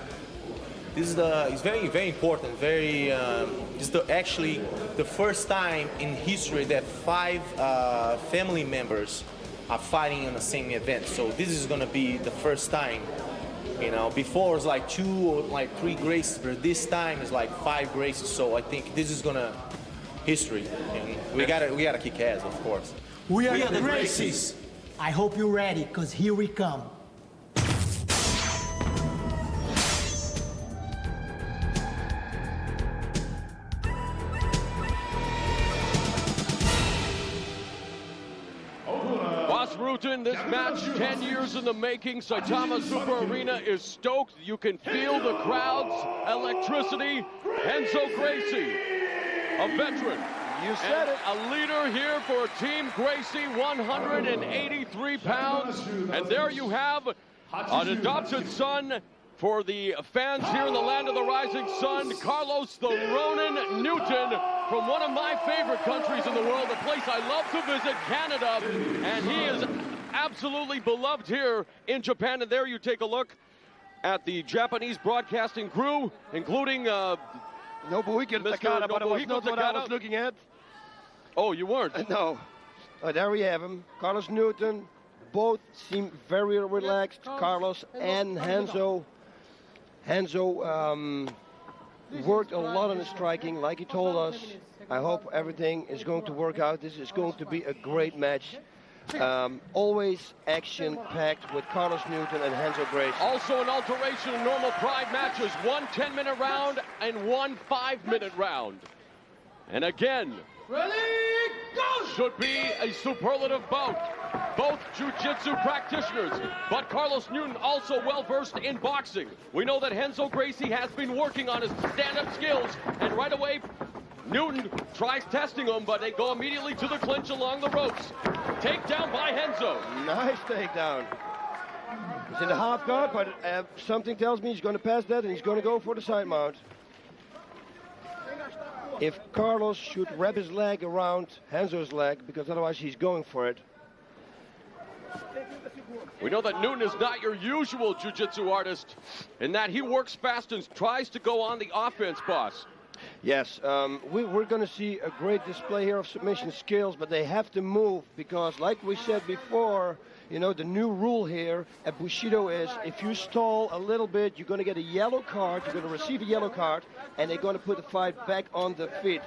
This is it's very, very important. This is actually the first time in history that 5 family members are fighting in the same event. So this is going to be the first time. You know, before it was like 2 or like 3 Gracies, but this time it's like 5 Gracies. So I think this is gonna history. And we gotta kick ass, of course. We are the Gracies. I hope you're ready, because here we come. This match, 10 years in the making. Saitama Super Arena is stoked. You can feel the crowd's electricity. Renzo Gracie, a veteran. You said it. A leader here for Team Gracie, 183 pounds. And there you have an adopted son for the fans here in the land of the rising sun, Carlos the Ronin Newton, from one of my favorite countries in the world, a place I love to visit, Canada, and he is absolutely beloved here in Japan. And there you take a look at the Japanese broadcasting crew, including Nobuhiko Takada, but it was not what I was looking at. Oh, you weren't? No. There we have him, Carlos Newton. Both seem very relaxed, Carlos and Renzo. Renzo worked a lot on his striking, like he told us. I hope everything is going to work out. This is going to be a great match. Always action-packed with Carlos Newton and Renzo Gracie. Also an alteration in normal Pride matches. 1 10-minute round and 1 5-minute round. And again, ready, go! Should be a superlative bout. Both jiu-jitsu practitioners, but Carlos Newton also well-versed in boxing. We know that Renzo Gracie has been working on his stand-up skills, and right away, Newton tries testing him, but they go immediately to the clinch along the ropes. Takedown by Renzo. Nice takedown. He's in the half guard, but something tells me he's going to pass that, and he's going to go for the side mount. If Carlos should wrap his leg around Renzo's leg, because otherwise he's going for it. We know that Newton is not your usual jiu-jitsu artist, in that he works fast and tries to go on the offense, boss. Yes, we're going to see a great display here of submission skills, but they have to move because, like we said before, you know, the new rule here at Bushido is if you stall a little bit, you're going to get a yellow card, you're going to receive a yellow card, and they're going to put the fight back on the feet.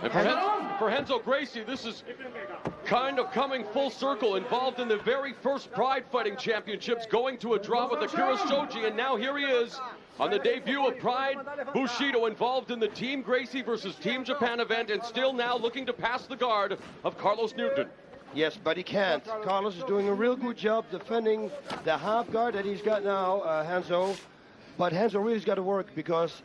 And for Renzo Gracie, this is kind of coming full circle, involved in the very first Pride Fighting Championships, going to a draw with Akira Shoji, and now here he is on the debut of Pride Bushido, involved in the Team Gracie versus Team Japan event, and still now looking to pass the guard of Carlos Newton. Yes, but he can't. Carlos is doing a real good job defending the half guard that he's got now, Renzo. But Renzo really's got to work because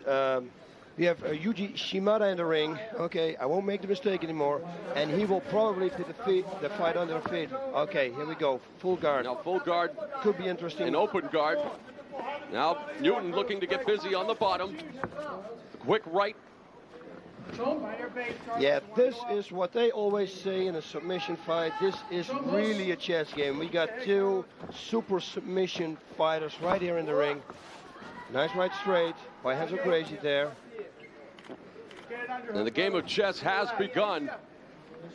we have Yuji Shimada in the ring. Okay, I won't make the mistake anymore. And he will probably put the fight under the feet. Okay, here we go. Full guard. Now full guard. Could be interesting. An open guard. Now Newton looking to get busy on the bottom. Quick right. Yeah, this is what they always say in a submission fight. This is really a chess game. We got two super submission fighters right here in the ring. Nice right straight by Renzo Gracie there. And the game of chess has begun.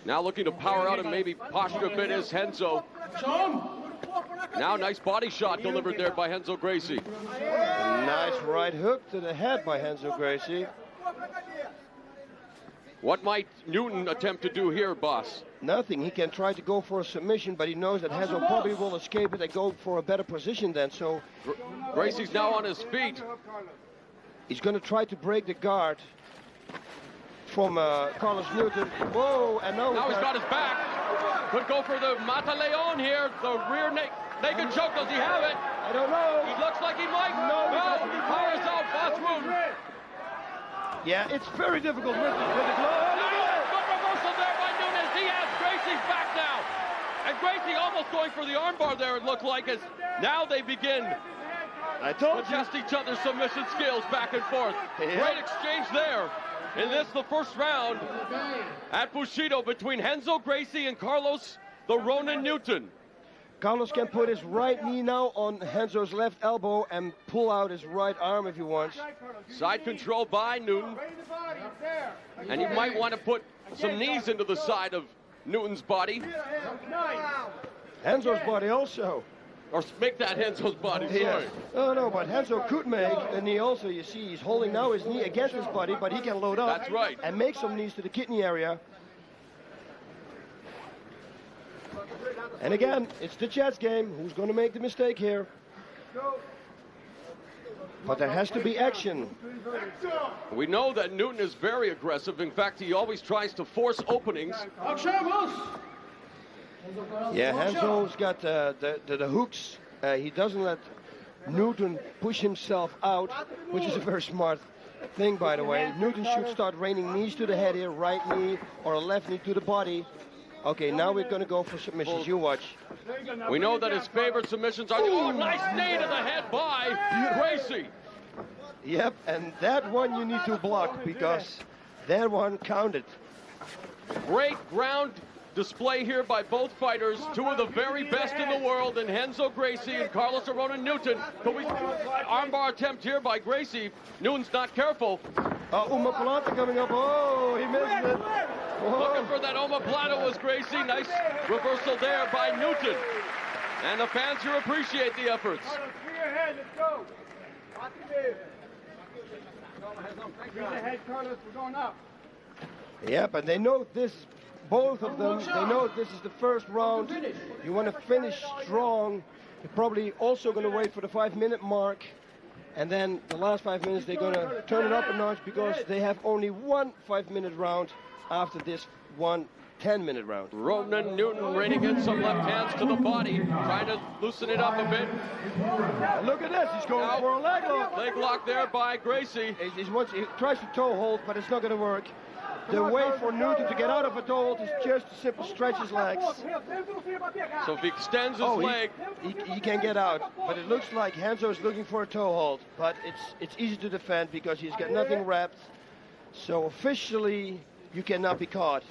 Now looking to power out and maybe posture a bit is Renzo. Now nice body shot delivered there by Renzo Gracie. Nice right hook to the head by Renzo Gracie. What might Newton attempt to do here, boss? Nothing. He can try to go for a submission, but he knows that Renzo probably will escape it and go for a better position then. So Gracie's now on his feet. He's going to try to break the guard from Carlos Newton. Whoa, and now he's got his back. Could go for the Mata Leon here. The rear naked choke. Does he have it? I don't know. He looks like he might. No, he powers out. Boss room. Yeah, it's very difficult with the glove. Good reversal there by Nunes. He has Gracie's back now. And Gracie almost going for the armbar there, it looked like, as now they begin to test each other's submission skills back and forth. Yeah. Great exchange there. In this, the first round at Bushido between Renzo Gracie and Carlos the Ronin Newton. Carlos can put his right knee now on Renzo's left elbow and pull out his right arm if he wants. Side control by Newton. And he might want to put some knees into the side of Newton's body. Renzo's body also. Or make that Renzo's body, sorry. Yeah. No, but Renzo could make a knee also. You see, he's holding now his knee against his body, but he can load up. That's right. And make some knees to the kidney area. And again, it's the chess game. Who's going to make the mistake here? But there has to be action. We know that Newton is very aggressive. In fact, he always tries to force openings. Yeah, Renzo's got the hooks. He doesn't let Newton push himself out, which is a very smart thing, by the way. Newton should start raining knees to the head here, right knee or a left knee to the body. Okay, now we're going to go for submissions. You watch. We know that his favorite submissions are... Oh, nice knee to the head by Gracie. Yep, and that one you need to block because that one counted. Great ground display here by both fighters. Two of the very best in the world in Renzo Gracie and Carlos the Ronin Newton. Armbar attempt here by Gracie. Newton's not careful. Omoplata coming up. Oh, he missed it. Whoa. Looking for that omoplata was Gracie. Nice reversal there by Newton. And the fans here appreciate the efforts. Yeah, but they know this, both of them, they know this is the first round. You want to finish strong. You're probably also going to wait for the 5-minute mark. And then the last 5 minutes, they're going to turn it up a notch because they have only one 5-minute round after this one 10-minute round. Ronin Newton reining in some left hands to the body, trying to loosen it up a bit. And look at this, he's going for a leg lock. Leg lock there by Gracie. He tries to toe hold, but it's not going to work. The way for Newton to get out of a toe hold is just to simply stretch his legs. So if he extends his leg... He can get out. But it looks like Renzo is looking for a toe hold. But it's easy to defend because he's got nothing wrapped. So officially, you cannot be caught.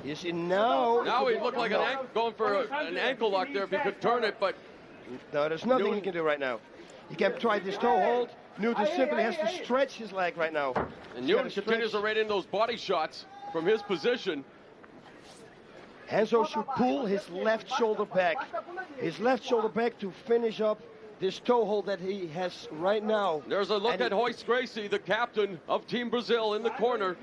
You see, now... Now he looked like going for an ankle lock there if he could turn it, but... No, there's nothing he can do right now. He can try this toe hold. Newton simply has to stretch his leg right now. And Newton continues to raid in those body shots from his position. Renzo should pull his left shoulder back. His left shoulder back to finish up this toe hold that he has right now. There's a look at Royce Gracie, the captain of Team Brazil, in the corner.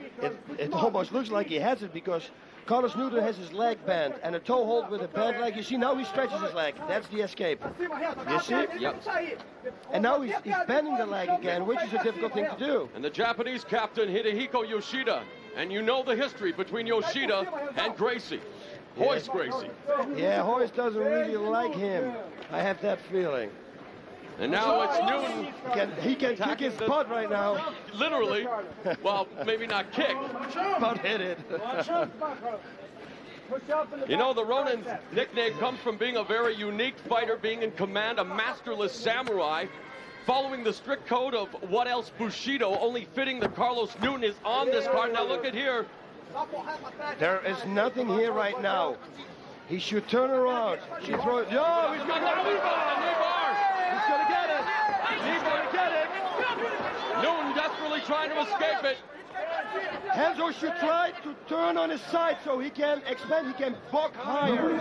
It almost looks like he has it because Carlos Newton has his leg bent and a toe hold with a bent leg. You see, now he stretches his leg. That's the escape. You see? Yep. And now he's bending the leg again, which is a difficult thing to do. And the Japanese captain, Hidehiko Yoshida. And you know the history between Yoshida and Gracie. Royce Gracie. Yeah, Royce doesn't really like him. I have that feeling. And now it's Newton. He can kick his butt right now. Literally. Well, maybe not kick. But hit it. You know, the Ronin nickname comes from being a very unique fighter, being in command, a masterless samurai, following the strict code of what else Bushido, only fitting that Carlos Newton is on this card. Now look at here. There is nothing here right now. He should turn around. She throws. Oh, he's going to get it. He's going to get it. He's going to get it. Newton desperately trying to escape it. Renzo should try to turn on his side so he can expand, he can buck higher.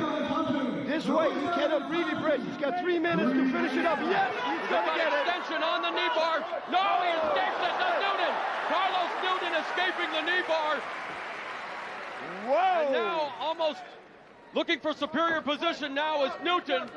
This way he cannot really bridge. He's got 3 minutes to finish it up. Yes, he's going to get it. Extension on the knee bar. No, he escapes it. No, Newton. Carlos Newton escaping the knee bar. Whoa. And now almost looking for superior position now is Newton.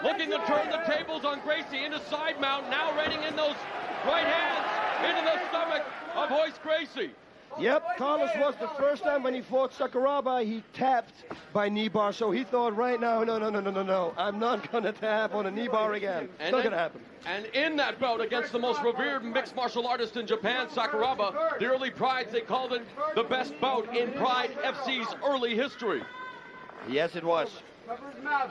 Looking to turn the tables on Gracie into side mount. Now reining in those right hands into the stomach of Royce Gracie. Yep, Carlos was the first time when he fought Sakuraba, he tapped by knee bar, so he thought right now, no, I'm not going to tap on a knee bar again. It's not going to happen. And in that bout against the most revered mixed martial artist in Japan, Sakuraba, the early Prides, they called it the best bout in PrideFC's early history. Yes, it was.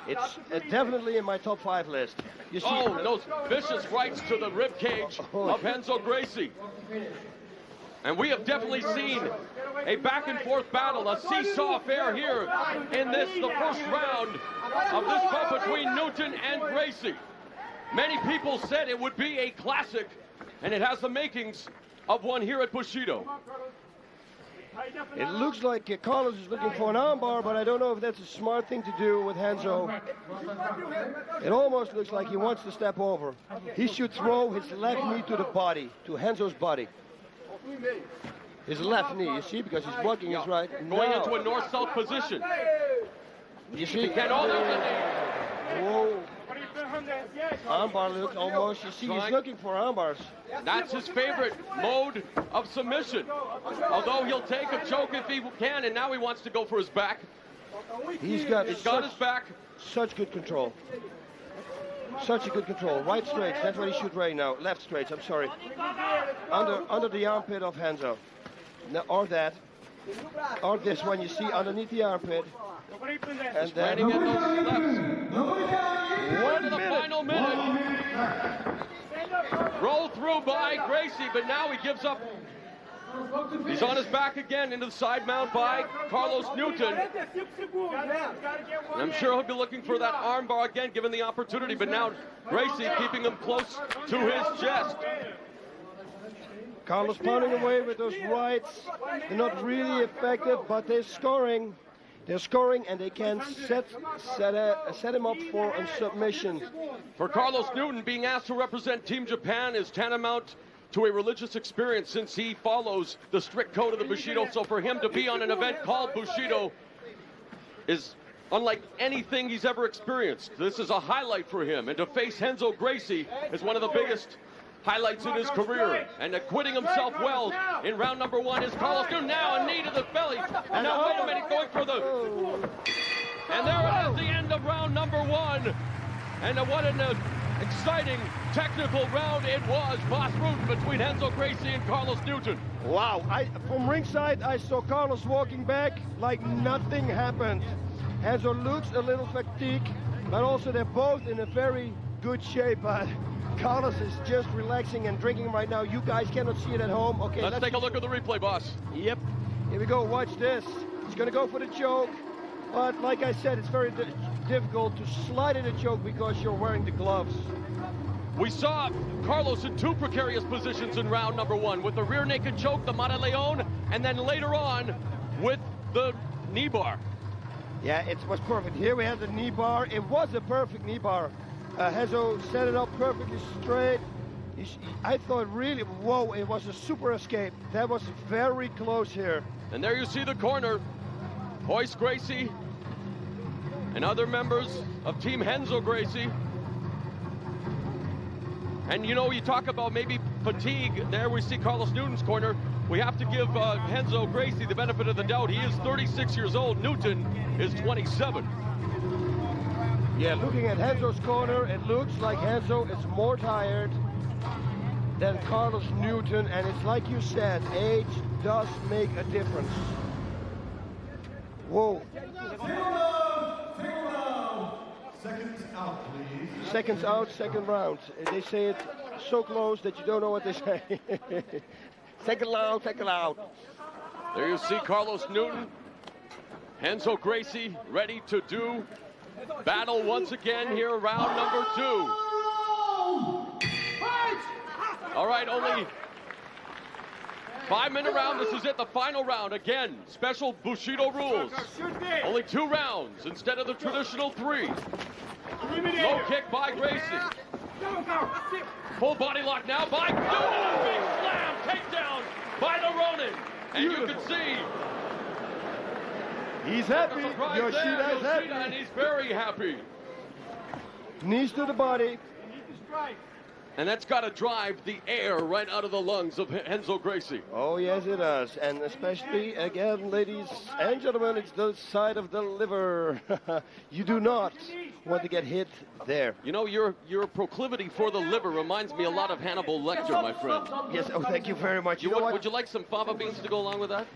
It's definitely in my top 5 list. You see, those vicious rights to the rib cage of Renzo Gracie. And we have definitely seen a back-and-forth battle, a seesaw affair here in this, the first round of this bout between Newton and Gracie. Many people said it would be a classic, and it has the makings of one here at Bushido. It looks like Carlos is looking for an armbar, but I don't know if that's a smart thing to do with Renzo. It almost looks like he wants to step over. He should throw his left knee to the body, to Renzo's body. His left knee, you see, because he's blocking his right. Going into a north-south position. You see? He can't hold up the knee. Whoa. Armbar looks almost, you see, he's looking for armbars. That's his favorite mode of submission. Although he'll take a choke if he can, and now he wants to go for his back. He's got his back. Such good control. Such a good control. Right straights, that's what he should right now. Left straights, I'm sorry. Under the armpit of Renzo. No, or that. Or this one, you see, underneath the armpit. And then in those lefts. One to the final minute. Roll through by Gracie, but now he gives up. He's on his back again into the side mount by Carlos Newton. And I'm sure he'll be looking for that armbar again, given the opportunity, but now Gracie keeping him close to his chest. Carlos pounding away with those rights. They're not really effective, but they're scoring. They're scoring, and they can set him up for a submission. For Carlos Newton, being asked to represent Team Japan is tantamount to a religious experience since he follows the strict code of the Bushido. So for him to be on an event called Bushido is unlike anything he's ever experienced. This is a highlight for him, and to face Renzo Gracie is one of the biggest highlights in his career. And acquitting himself well in round number 1 is Carlos Newton. Now a knee to the belly. And now wait a minute, going for the... And there it is, the end of round number 1. And what an exciting technical round it was. Boss Root between Renzo Gracie and Carlos Newton. Wow, from ringside I saw Carlos walking back like nothing happened. Renzo looks a little fatigued, but also they're both in a very good shape. Carlos is just relaxing and drinking right now. You guys cannot see it at home. Okay, let's take a look at the replay, boss. Yep. Here we go. Watch this. He's going to go for the choke. But like I said, it's very difficult to slide in a choke because you're wearing the gloves. We saw Carlos in 2 precarious positions in round number 1 with the rear naked choke, the Mata Leon, and then later on with the knee bar. Yeah, it was perfect. Here we have the knee bar. It was a perfect knee bar. Renzo set it up perfectly straight. I thought really, whoa, it was a super escape. That was very close here. And there you see the corner. Royce Gracie and other members of Team Renzo Gracie. And you know, you talk about maybe fatigue. There we see Carlos Newton's corner. We have to give Renzo Gracie the benefit of the doubt. He is 36 years old. Newton is 27. Yeah, looking at Renzo's corner, it looks like Renzo is more tired than Carlos Newton, and it's like you said, age does make a difference. Whoa. Seconds out, please. Seconds out, second round. They say it so close that you don't know what they say. Second round, second round. There you see Carlos Newton, Renzo Gracie ready to do battle once again here, round number 2. All right, only 5-minute round. This is it, the final round. Again, special Bushido rules. Only 2 rounds instead of the traditional 3. Low kick by Gracie. Full body lock now by Newton. Big slam, takedown by the Ronin. And you can see he's happy. Yoshida is happy. And he's very happy. Knees to the body. And that's got to drive the air right out of the lungs of Renzo Gracie. Oh, yes, it does. And especially, again, ladies and gentlemen, it's the side of the liver. You do not want to get hit there. You know, your proclivity for the liver reminds me a lot of Hannibal Lecter, my friend. Yes, oh, thank you very much. You know what? Would you like some fava beans to go along with that?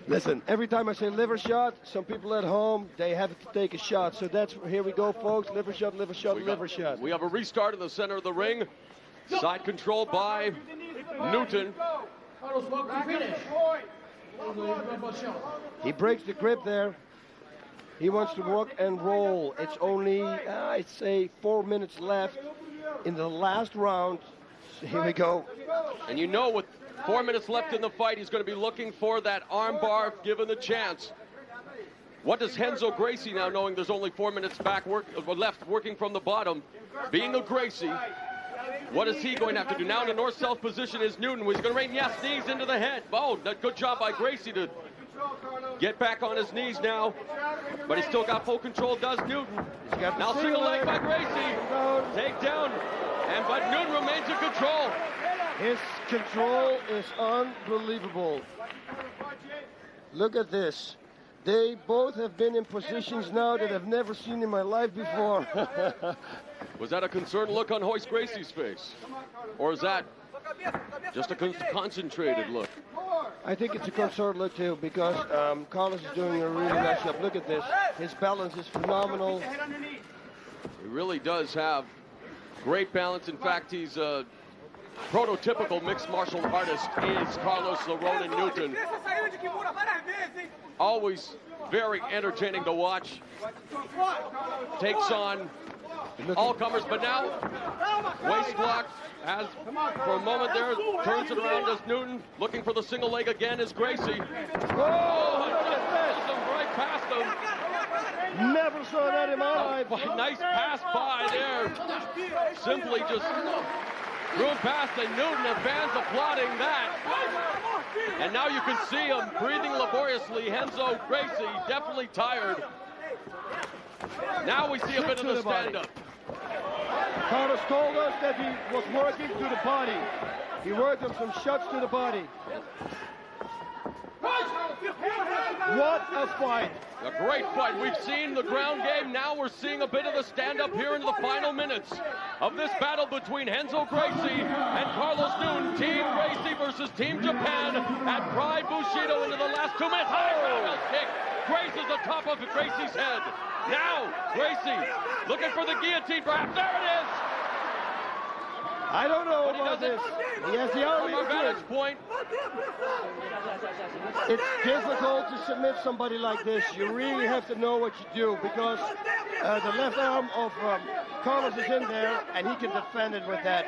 Listen, every time I say liver shot, some people at home, they have to take a shot. So that's, here we go, folks. Liver shot, liver shot, liver shot. We have a restart in the center of the ring. Side control by Newton. He breaks the grip there. He wants to rock and roll. It's only, I'd say, 4 minutes left in the last round. So here we go. And you know, with 4 minutes left in the fight, he's going to be looking for that arm bar if given the chance. What does Renzo Gracie now, knowing there's only 4 minutes left working from the bottom, being a Gracie, what is he going to have to do? Now in the north-south position is Newton. He's going to rain, yes, knees into the head. Oh, good job by Gracie to get back on his knees now. But he's still got full control, does Newton. Now single leg by Gracie. Take down. But Newton remains in control. His control is unbelievable. Look at this. They both have been in positions now that I've never seen in my life before. Was that a concerned look on Royce Gracie's face? Or is that just a concentrated look? I think it's a concerned look too, because Carlos is doing a really nice job. Look at this. His balance is phenomenal. He really does have great balance. In fact, he's a prototypical mixed martial artist is Carlos the Ronin Newton. Always very entertaining to watch. Takes on all comers, but now waist block has for a moment there, turns it around as Newton, looking for the single leg again is Gracie. Oh, just him right past him. Never saw that in my life. Nice pass by there. Simply just threw him past, and Newton and fans applauding that. And now you can see him breathing laboriously. Renzo Gracie definitely tired. Now we see a bit of the stand-up. Carlos told us that he was working to the body. He worked on some shots to the body. What a fight. A great fight. We've seen the ground game. Now we're seeing a bit of the stand-up here into the final minutes of this battle between Renzo Gracie and Carlos Newton. Team Gracie versus Team Japan at Pride Bushido into the last 2 minutes. High roundhouse kick. Grazes the top of Gracie's head. Now, Gracie looking for the guillotine perhaps. There it is. I don't know about this. He has the army from our vantage point. It's difficult to submit somebody like this. You really have to know what you do, because the left arm of Carlos is in there, and he can defend it with that.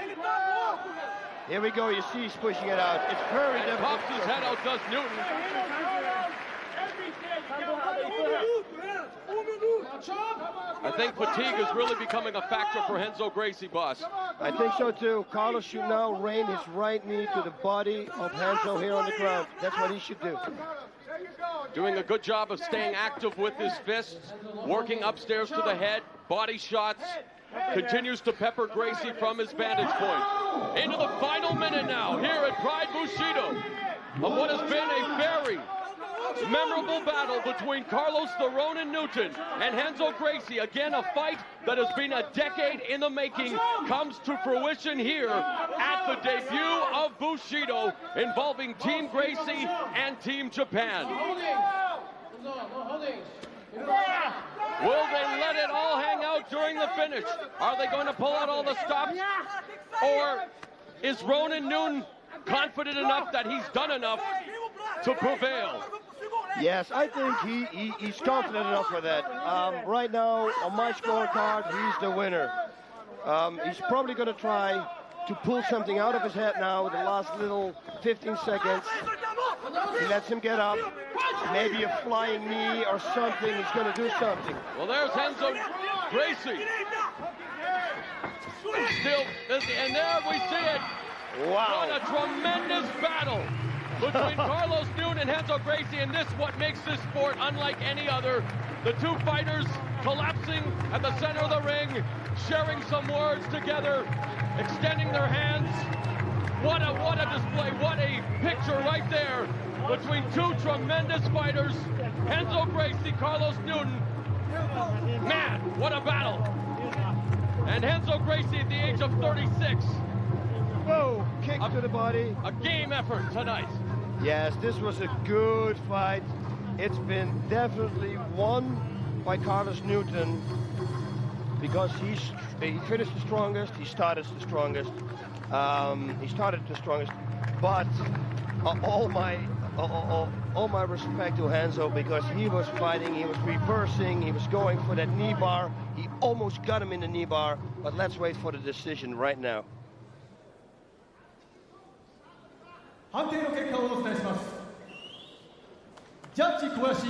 Here we go. You see he's pushing it out. It's very difficult. Pops his head out, does Newton. I think fatigue is really becoming a factor for Renzo Gracie, boss. I think so too. Carlos should now rain his right knee to the body of Renzo here on the ground. That's what he should do. Doing a good job of staying active with his fists, working upstairs to the head, body shots, continues to pepper Gracie from his vantage point. Into the final minute now, here at Pride Bushido, of what has been a very memorable battle between Carlos the Ronin Newton and Renzo Gracie. Again, a fight that has been a decade in the making comes to fruition here at the debut of Bushido, involving Team Gracie and Team Japan. Will they let it all hang out during the finish? Are they going to pull out all the stops? Or is Ronin Newton confident enough that he's done enough to prevail? Yes, I think he's confident enough for that. Right now, on my scorecard, he's the winner. He's probably going to try to pull something out of his head now with the last little 15 seconds. He lets him get up. Maybe a flying knee or something. He's going to do something. Well, there's Renzo Gracie. Still, and there we see it. Wow. What a tremendous battle between Carlos Newton and Renzo Gracie, and this what makes this sport unlike any other. The two fighters collapsing at the center of the ring, sharing some words together, extending their hands. What a display, what a picture right there between two tremendous fighters, Renzo Gracie, Carlos Newton. Man, what a battle. And Renzo Gracie at the age of 36. Whoa, kick to the body. A game effort tonight. Yes, this was a good fight. It's been definitely won by Carlos Newton because he finished the strongest, he started the strongest. But all my respect to Renzo, because he was fighting, he was reversing, he was going for that knee bar. He almost got him in the knee bar, but let's wait for the decision right now. 判定の結果をお伝えします。ジャッジ小林、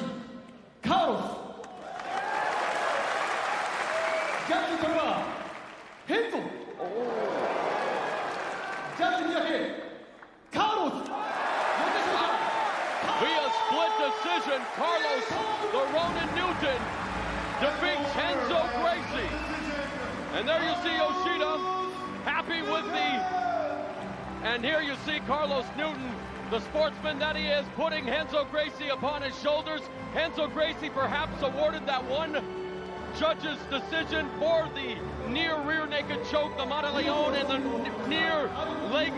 カーロス。ジャッジトレバー、ヘンゾ。ジャッジ三宅、カーロス。 Via split decision, Carlos the Ronin Newton defeats Renzo Gracie. And there you see Yoshida happy with the... And here you see Carlos Newton, the sportsman that he is, putting Renzo Gracie upon his shoulders. Renzo Gracie perhaps awarded that one judge's decision for the near rear naked choke, the Mataleon, and the near leg,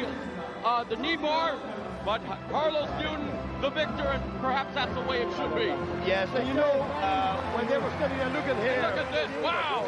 the knee bar. But Carlos Newton, the victor, and perhaps that's the way it should be. Yes, and you know, when they were standing there looking here. Look at this, wow!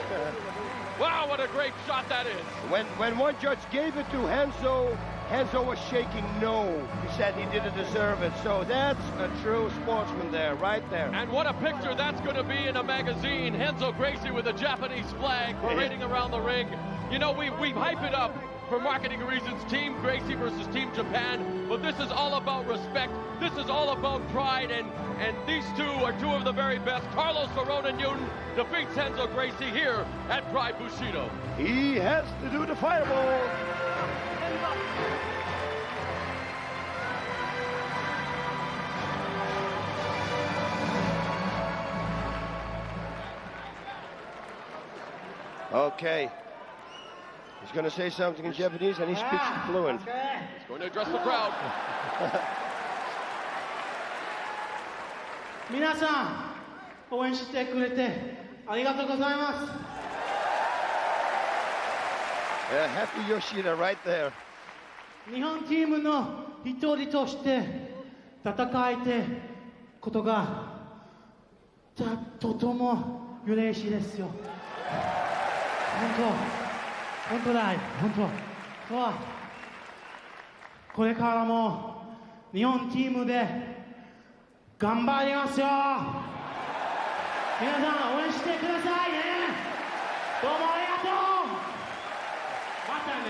Wow, what a great shot that is. When one judge gave it to Renzo, Renzo was shaking no. He said he didn't deserve it. So that's a true sportsman there, right there. And what a picture that's going to be in a magazine. Renzo Gracie with a Japanese flag parading around the ring. You know, we hype it up for marketing reasons, Team Gracie versus Team Japan, but this is all about respect. This is all about pride, and these two are two of the very best. Carlos the Ronin Newton defeats Renzo Gracie here at Pride Bushido. He has to do the fireball. Okay. He's going to say something in Japanese, and he speaks fluent. He's going to address the crowd. 皆さん、応援してくれてありがとうございます。Happy Yoshida right there. 日本チームの一人として戦えてことがとても嬉しいですよ。本当だよ、本当。そう。これからも日本チームで頑張りますよ。皆さん応援してくださいね。どうもありがとう。またね。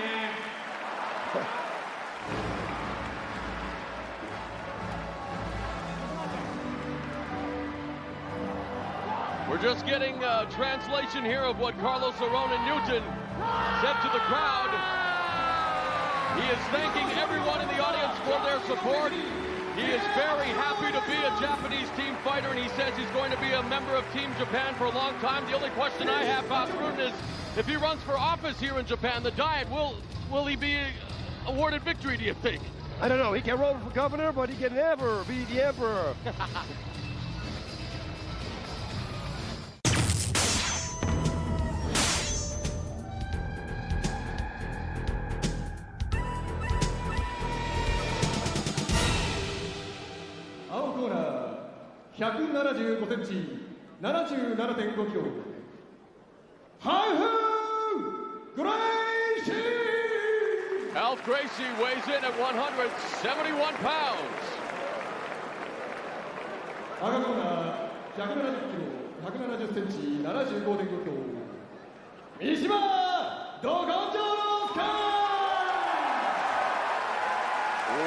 We're We're just getting a translation here of what Carlos Arona Newton said to the crowd. He is thanking everyone in the audience for their support. He is very happy to be a Japanese team fighter, and he says he's going to be a member of Team Japan for a long time. The only question I have, Bafrun, is if he runs for office here in Japan, the Diet, will he be awarded victory, do you think? I don't know. He can run for governor, but he can never be the emperor. Alf Gracie weighs in at 171 pounds. 赤コーナー170キロ、170センチ、75.5 キロ。Mishima Dokonjonosuke!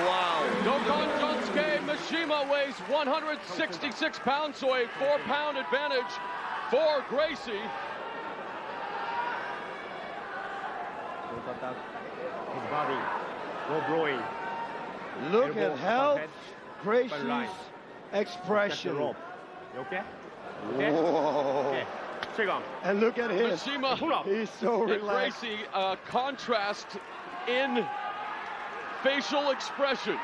Wow. Dokonjonosuke Mishima weighs 166 pounds, so a 4-pound advantage for Gracie. His body, no blowing. Look at how Gracie's expression. You okay? Okay? Whoa. Okay. Second. And look at him. Mishima He's so and relaxed. Gracie, contrast in facial expressions.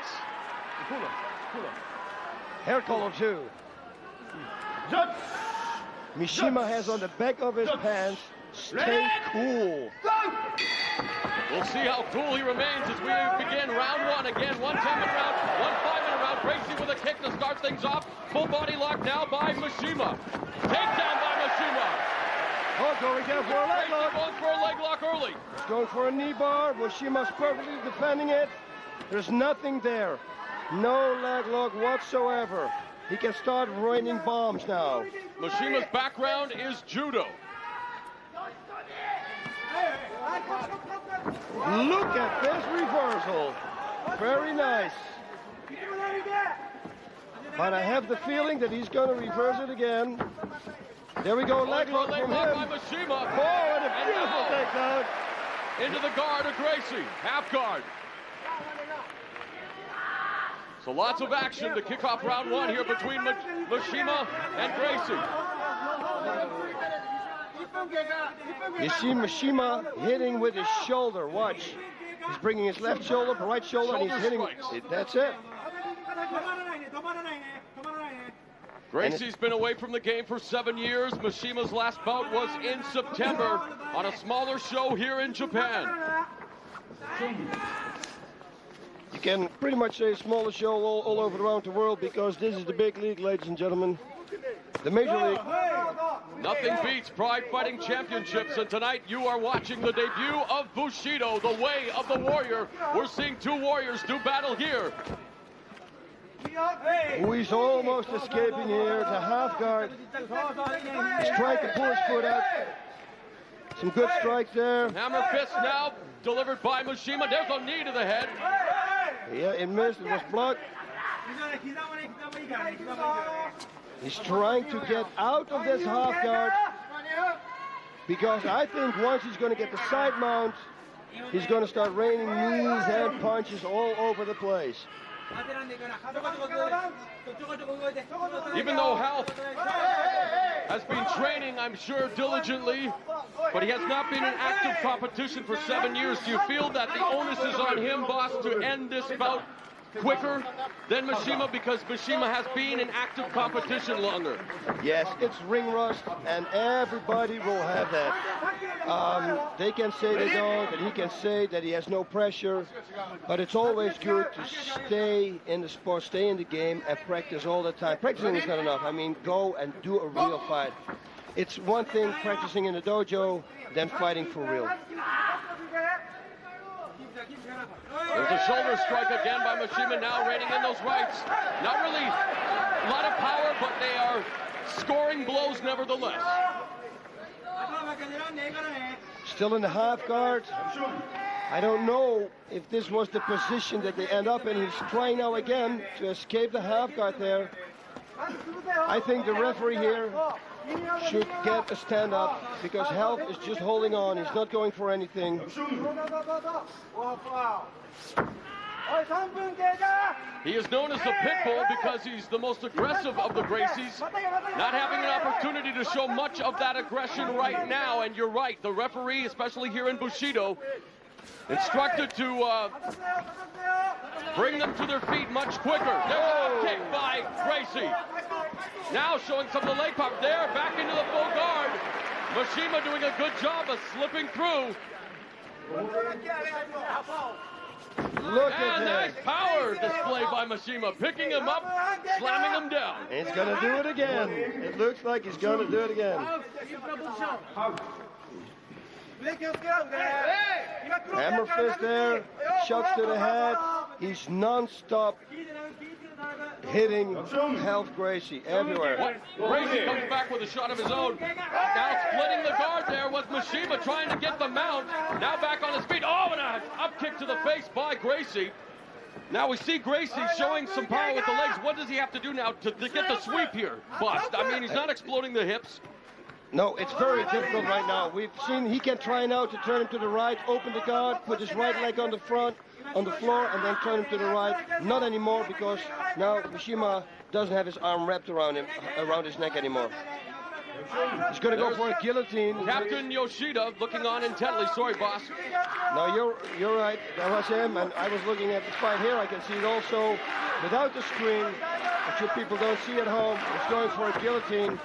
Hair color too. Mishima has on the back of his pants, stay cool. We'll see how cool he remains as we begin round one. Again, 1 10-minute round, 1 5-minute round. Gracie with a kick to start things off. Full body lock now by Mishima. Takedown by Mishima. Oh, going down for a leg lock. Going for a leg lock early. He's going for a knee bar. Mishima's perfectly defending it. There's nothing there. No leg lock whatsoever. He can start raining bombs now. Mishima's background is judo. Look at this reversal. Very nice. But I have the feeling that he's going to reverse it again. There we go, leg lock from him. By Mishima. Oh, and a beautiful takedown. Into the guard of Gracie. Half guard. So lots of action to kick off round one here between Mishima and Gracie. You see Mishima hitting with his shoulder. Watch. He's bringing his left shoulder, the right shoulder, and he's hitting. That's it. Gracie's been away from the game for 7 years. Mishima's last bout was in September on a smaller show here in Japan. You can pretty much say smaller show all over around the world because this is the big league, ladies and gentlemen. The Major League. Nothing beats Pride Fighting Championships, and tonight you are watching the debut of Bushido, the way of the warrior. We're seeing two warriors do battle here. Who is almost escaping here, the half guard. He's trying to pull his foot out. Some good strikes there. Hammer fist now delivered by Mishima. There's a knee to the head. Yeah, it missed, it was blocked. He's trying to get out of this half guard because I think once he's going to get the side mount, he's going to start raining knees and punches all over the place. Even though Half has been training, I'm sure, diligently, but he has not been in active competition for 7 years. Do you feel that the onus is on him, boss, to end this bout quicker than Mishima because Mishima has been in active competition longer? Yes, it's ring rust, and everybody will have that. They can say they don't, and he can say that he has no pressure, but it's always good to stay in the sport, stay in the game, and practice all the time. Practicing is not enough. I mean, go and do a real fight. It's one thing practicing in the dojo than fighting for real. There's a shoulder strike again by Mishima, now reining in those rights. Not really a lot of power, but they are scoring blows nevertheless. Still in the half guard. I don't know if this was the position that they end up in. He's trying now again to escape the half guard there. I think the referee here should get a stand up because Health is just holding on. He's not going for anything. He is known as the pit bull because he's the most aggressive of the Gracies, not having an opportunity to show much of that aggression right now. And you're right, the referee, especially here in Bushido, instructed to bring them to their feet much quicker. There's a kick by Gracie. Now showing some of the leg power there, back into the full guard. Mishima doing a good job of slipping through. Look at and this. nice power display by Mishima, picking him up, slamming him down. He's going to do it again. It looks like he's going to do it again. Hammer fist there, shots to the head. He's non-stop hitting Health Gracie everywhere. Gracie comes back with a shot of his own. Now splitting the guard there was Mishima trying to get the mount. Now back on his feet. Oh, and an up kick to the face by Gracie. Now we see Gracie showing some power with the legs. What does he have to do now to get the sweep here? Bust. I mean, he's not exploding the hips. No, it's very difficult right now. We've seen he can try now to turn him to the right, open the guard, put his right leg on the front, on the floor, and then turn him to the right. Not anymore because now Mishima doesn't have his arm wrapped around him, around his neck anymore. He's going to go for a guillotine. Captain Yoshida looking on intently. Sorry, boss. No, you're right. That was him, and I was looking at the fight here. I can see it also without the screen, which you people don't see at home. He's going for a guillotine,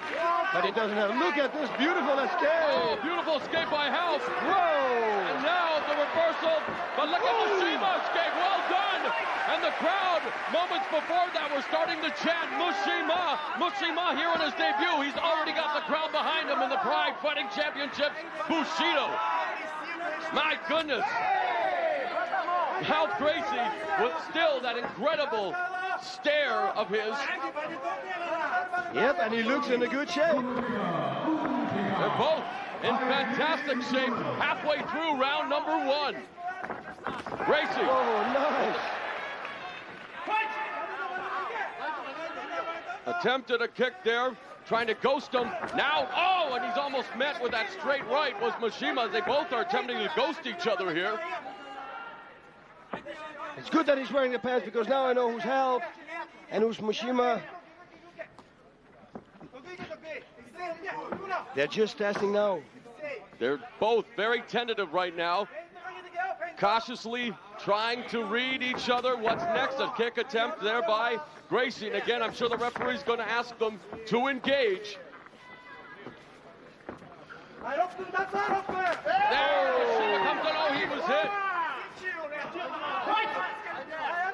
but he doesn't have. Look at this beautiful escape. Oh, beautiful escape by Health. Whoa! And now the reversal, but look at Mishima escape. Well done. And the crowd, moments before that, were starting to chant Mishima. Mishima here on his debut. He's already got the crowd behind him in the Pride Fighting Championships. Bushido. My goodness. Health Gracie with still that incredible stare of his. Yep, and he looks in a good shape. They're both in fantastic shape halfway through round number one. Gracie. Oh, nice. Attempted a kick there, trying to ghost him. Now, oh, and he's almost met with that straight right was Mishima. They both are attempting to ghost each other here. It's good that he's wearing the pants because now I know who's Health and who's Mishima. They're just testing now. They're both very tentative right now. Cautiously trying to read each other. What's next? A kick attempt there by Gracie. And again, I'm sure the referee's going to ask them to engage. There, Mishima comes on. Oh, he was hit.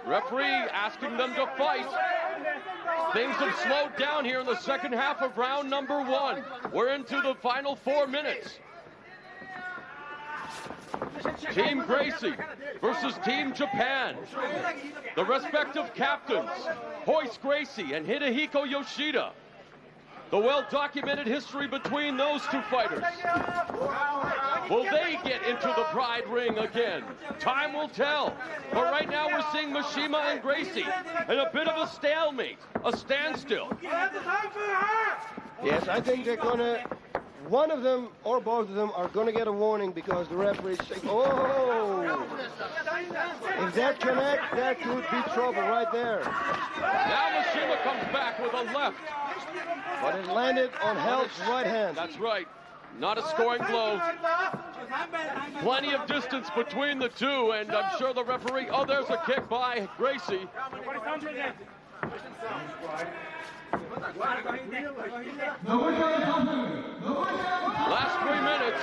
Referee asking them to fight. Things have slowed down here in the second half of round number one. We're into the final 4 minutes. Team Gracie versus Team Japan. The respective captains, Hoist Gracie and Hidehiko Yoshida. The well-documented history between those two fighters. Will they get into the Pride ring again? Time will tell. But right now we're seeing Mishima and Gracie in a bit of a stalemate, a standstill. Yes, I think they're going to, one of them or both of them are going to get a warning because the referee's saying, oh! If that connects, that could be trouble right there. Now Mishima comes back with a left. But it landed on Health's right hand. That's right. Not a scoring blow. Plenty of distance between the two, and I'm sure the referee... Oh, there's a kick by Gracie. Last 3 minutes.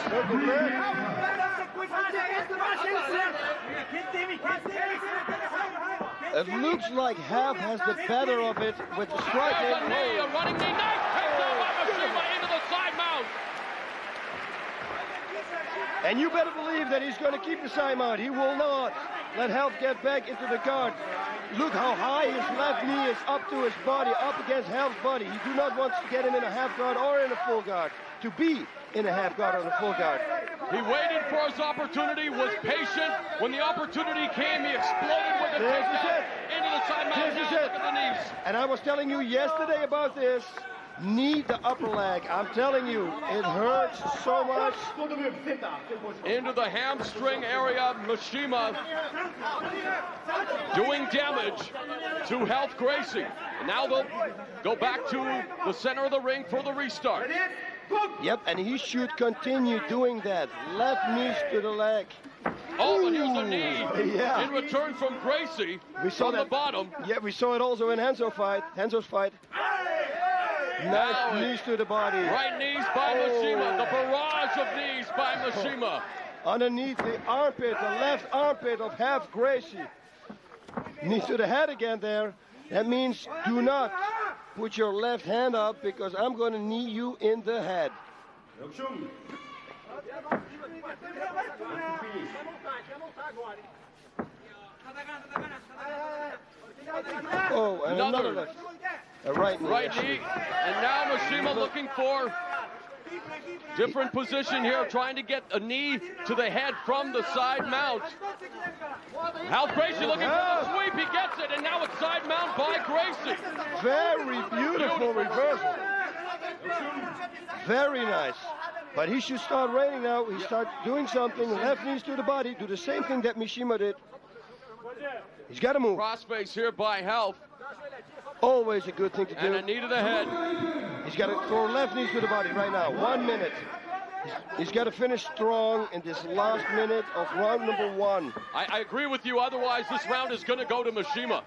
It looks like Half has the better of it with the striking. A knee, a running knee. Nice takedown by Mishima into the side mount. And you better believe believe that he's going to keep the side mount. He will not let Health get back into the guard. Look how high his left knee is up to his body, up against Health's body. He do not want to get him in a half guard or in a full guard. To be in a half guard or a full guard. He waited for his opportunity, was patient. When the opportunity came, he exploded with a takedown into the side mount. Now look at the knees. And I was telling you yesterday about this. Knee the upper leg. I'm telling you, it hurts so much. Into the hamstring area, Mishima doing damage to Health Gracie. And now they'll go back to the center of the ring for the restart. Yep, and he should continue doing that. Left knees to the leg. Oh, and here's a knee Yeah. in return from Gracie. We saw from that the bottom. Yeah, we saw it also in Renzo's fight. Nice knees to the body. Right knees by Mishima. The barrage of knees by Mishima. Underneath the armpit, the left armpit of Half Gracie. Knees to the head again there. That means do not put your left hand up because I'm going to knee you in the head. Oh, and another left. A right knee. Right knee. And now Mishima looking for different position here, trying to get a knee to the head from the side mount. Health Gracie looking for the sweep. He gets it, and now it's side mount by Gracie. Very beautiful reversal. Very nice. But he should start raining now. He starts doing something. Left knees to the body. Do the same thing that Mishima did. He's got to move. Crossface here by Health. Always a good thing to do. And a knee to the head. He's got to throw left knees to the body right now. 1 minute. He's got to finish strong in this last minute of round number 1. I agree with you. Otherwise, this round is going to go to Mishima.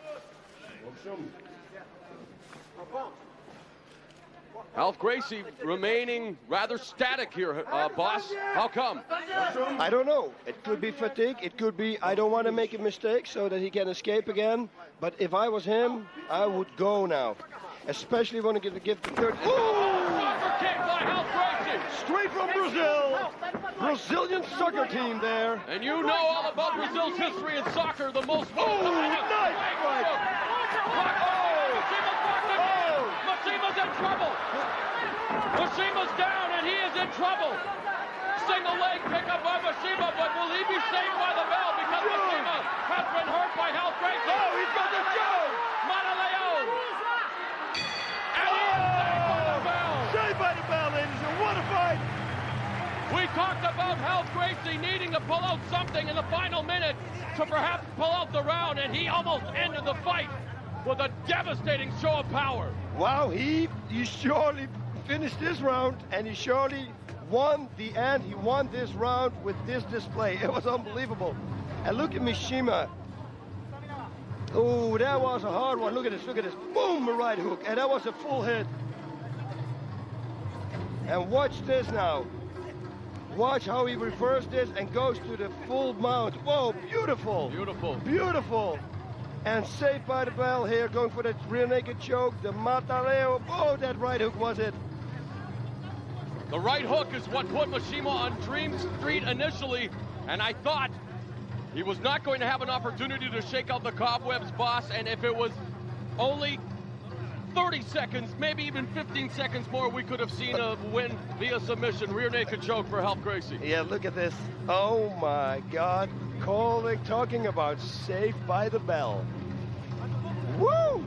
Health Gracie remaining rather static here, boss. How come? I don't know. It could be fatigue. It could be I don't want to make a mistake so that he can escape again. But if I was him, I would go now. Especially when I give the third. Soccer kick by Health Gracie. Straight from Brazil. Brazilian soccer team there. And you know all about Brazil's history in soccer. The most. Nice strike. Mishima's in trouble. Mishima's down and he is in trouble. Single leg pickup by Mishima, but will he be saved by the bell because Mishima has been hurt by Health Gracie? Oh, he's got the show. Manaleo. And he is saved by the bell. Saved by the bell, ladies, and what a fight. We talked about Health Gracie needing to pull out something in the final minute to perhaps pull out the round, and he almost ended the fight with a devastating show of power. Wow, he surely finished this round, and he surely won the end. He won this round with this display. It was unbelievable. And look at Mishima. Oh, that was a hard one. Look at this, boom, a right hook. And that was a full hit. And watch this now. Watch how he reversed this and goes to the full mount. Whoa, beautiful. Beautiful. Beautiful. And saved by the bell here, going for that rear naked choke, the Mataleo. Oh, that right hook was it. The right hook is what put Mishima on Dream Street initially, and I thought he was not going to have an opportunity to shake out the cobwebs, boss, and if it was only 30 seconds, maybe even 15 seconds more, we could have seen a win via submission. Rear naked choke for Health Gracie. Yeah, look at this. Oh my God. Talking about saved by the bell. Woo!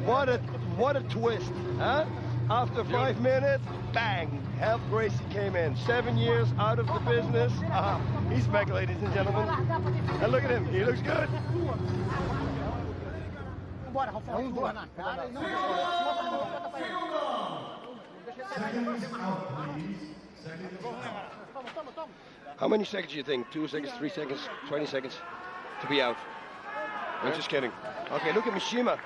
What a twist, huh? After 5 minutes, bang! Health Gracie came in. 7 years out of the business. He's back, ladies and gentlemen. And look at him. He looks good. Seconds out, please. Seconds out. How many seconds do you think? 2 seconds, 3 seconds, 20 seconds to be out? I'm just kidding. Okay, look at Mishima.